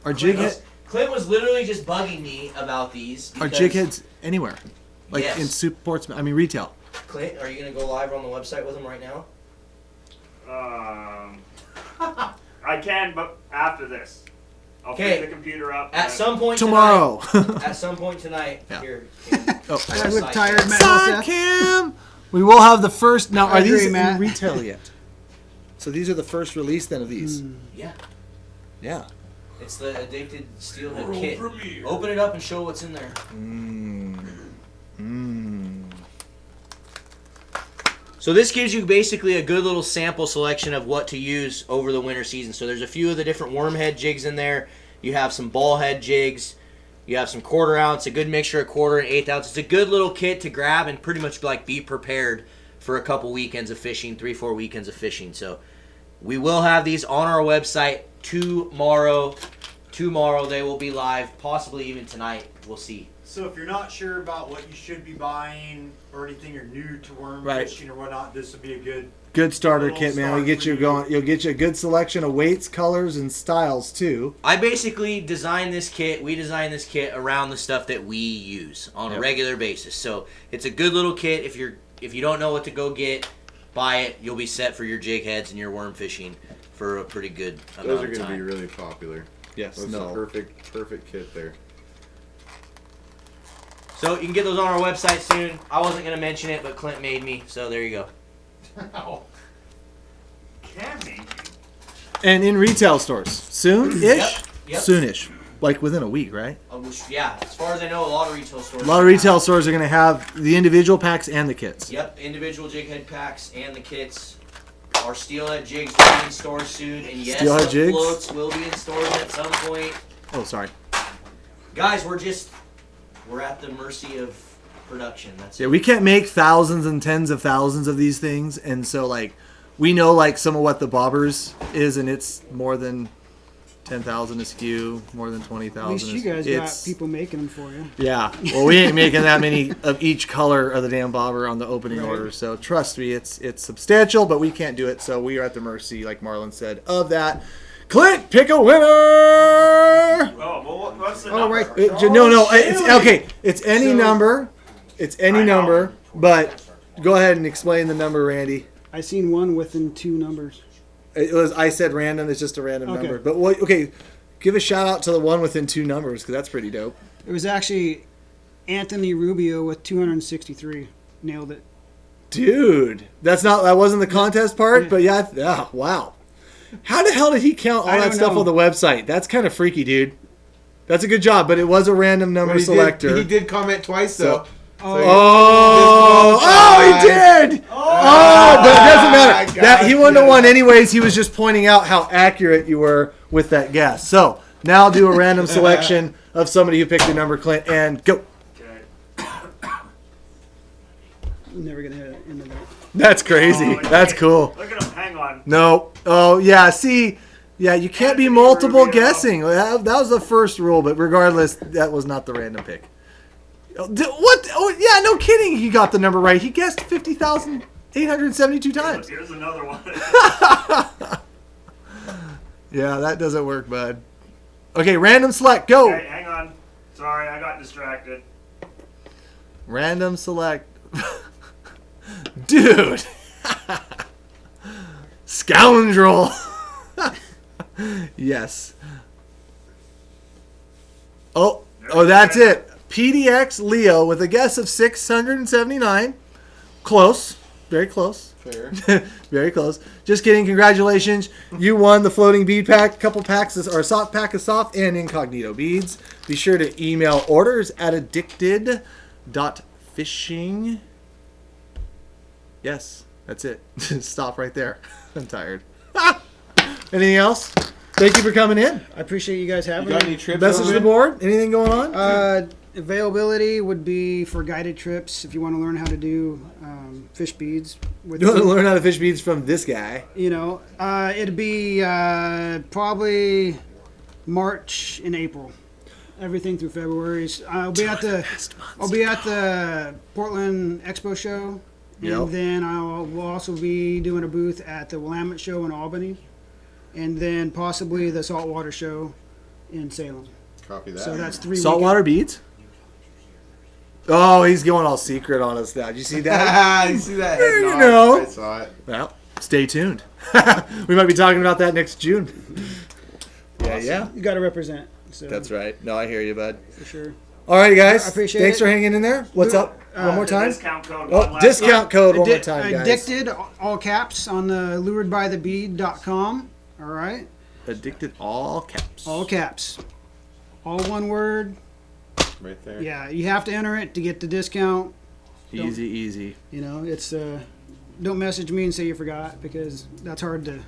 Are jighead? Clint was literally just bugging me about these. Are because- jigheads anywhere? Like Yes. in retail? Clint, are you going to go live on the website with them right now? I can, but after this. I'll pick the computer up. At some point tomorrow. At some point tonight. Yeah. Here. I look tired, Matt. Side cam. We will have the first. Now, are these Matt. in retail yet? So these are the first release then of these. Yeah. Yeah. It's the Addicted Steelhead kit. Open it up and show what's in there. So this gives you basically a good little sample selection of what to use over the winter season. So there's a few of the different worm head jigs in there. You have some ball head jigs. You have some 1/4 ounce, a good mixture of 1/4 and 1/8 ounce. It's a good little kit to grab and pretty much like be prepared for a couple weekends of fishing, 3-4 weekends of fishing. So we will have these on our website tomorrow. Tomorrow they will be live, possibly even tonight. We'll see. So if you're not sure about what you should be buying or anything, you're new to worm fishing or whatnot, this would be a good starter kit, man. We get you going. You'll get you a good selection of weights, colors, and styles too. I basically designed this kit. We designed this kit around the stuff that we use on a regular basis. So it's a good little kit. If you don't know what to go get, buy it. You'll be set for your jig heads and your worm fishing for a pretty good amount of time. Those are going to be really popular. Yes, That's a perfect kit there. So you can get those on our website soon. I wasn't going to mention it, but Clint made me, so there you go. Can be. And in retail stores soon-ish. Yep. Soonish, like within a week, right? Yeah, as far as I know, a lot of retail stores. A lot of retail stores are going to have the individual packs and the kits. Yep, individual jig head packs and the kits. Our Steelhead jigs will be in stores soon, and yes, Steelhead the jigs? floats will be in stores at some point. Oh, sorry. Guys, we're at the mercy of production. That's Yeah, it. we can't make thousands and tens of thousands of these things, and so like we know like some of what the bobbers is, and it's more than 10,000 a SKU, more than 20,000. At least you guys got people making them for you. Yeah, well, we ain't making that many of each color of the damn bobber on the opening order. So trust me, it's substantial, but we can't do it. So we are at the mercy, like Marlon said, of that. Clint, pick a winner. Oh, well, what's the number? Right. It's okay. It's any number. It's any number. But go ahead and explain the number, Randy. I seen one within 2 numbers. It was. I said random. It's just a random number. But okay, give a shout out to the one within 2 numbers because that's pretty dope. It was actually Anthony Rubio with 263. Nailed it. Dude, that wasn't the contest part, but yeah, wow. How the hell did he count all that stuff on the website? That's kind of freaky, dude. That's a good job, but it was a random number selector. He did comment twice, though. He did! But it doesn't matter. He wouldn't have won anyways. He was just pointing out how accurate you were with that guess. So, now I'll do a random selection of somebody who picked a number, Clint, and go. I'm never going to hit into that. That's crazy. That's cool. Look at him. Hang on. No. Oh, yeah. See, yeah, you can't be multiple guessing. That was the first rule, but regardless, that was not the random pick. What? Oh, yeah, no kidding. He got the number right. He guessed 50,872 times. Here's another one. Yeah, that doesn't work, bud. Okay, random select. Go. Okay, hang on. Sorry, I got distracted. Random select. Dude. Scoundrel. Yes. Oh, that's it. PDX Leo with a guess of 679. Close. Very close. Fair. Very close. Just kidding. Congratulations. You won the floating bead pack, couple packs or a soft pack of soft and incognito beads. Be sure to email orders at addicted.fishing. Yes, that's it. Stop right there. I'm tired. Anything else? Thank you for coming in. I appreciate you guys having me. Got any trips? Message to the board? Anything going on? Availability would be for guided trips if you want to learn how to do fish beads. You want to learn how to fish beads from this guy? It'd be probably March and April. Everything through February. I'll be at the Portland Expo show, and then we'll also be doing a booth at the Willamette show in Albany, and then possibly the saltwater show in Salem. Copy that. So that's 3 Saltwater beads? Oh, he's going all secret on us now. Did you see that? You see that? There you head know. nod? I saw it. Well, stay tuned. We might be talking about that next June. Yeah. You got to represent. So, That's right. No, I hear you, bud. for sure. All right, guys. I appreciate Thanks it. for hanging in there. What's up? One more The time. discount code. one Oh, last discount code one more Addi- time, guys. Addicted, all caps, on the luredbythebead.com. All right. Addicted, all caps. All caps. All one word. Right there. Yeah, you have to enter it to get the discount. Easy. You know, it's don't message me and say you forgot, because that's hard to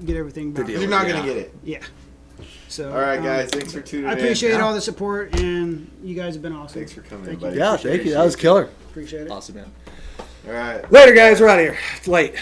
get everything back. deal. You're not going to get it. Yeah. So All right, guys. Thanks for tuning in. I appreciate all the support, and you guys have been awesome. Thanks for coming in, Thank you. buddy. Yeah, thank you. That was killer. Appreciate it. Awesome, man. All right. Later, guys. We're out of here. It's late.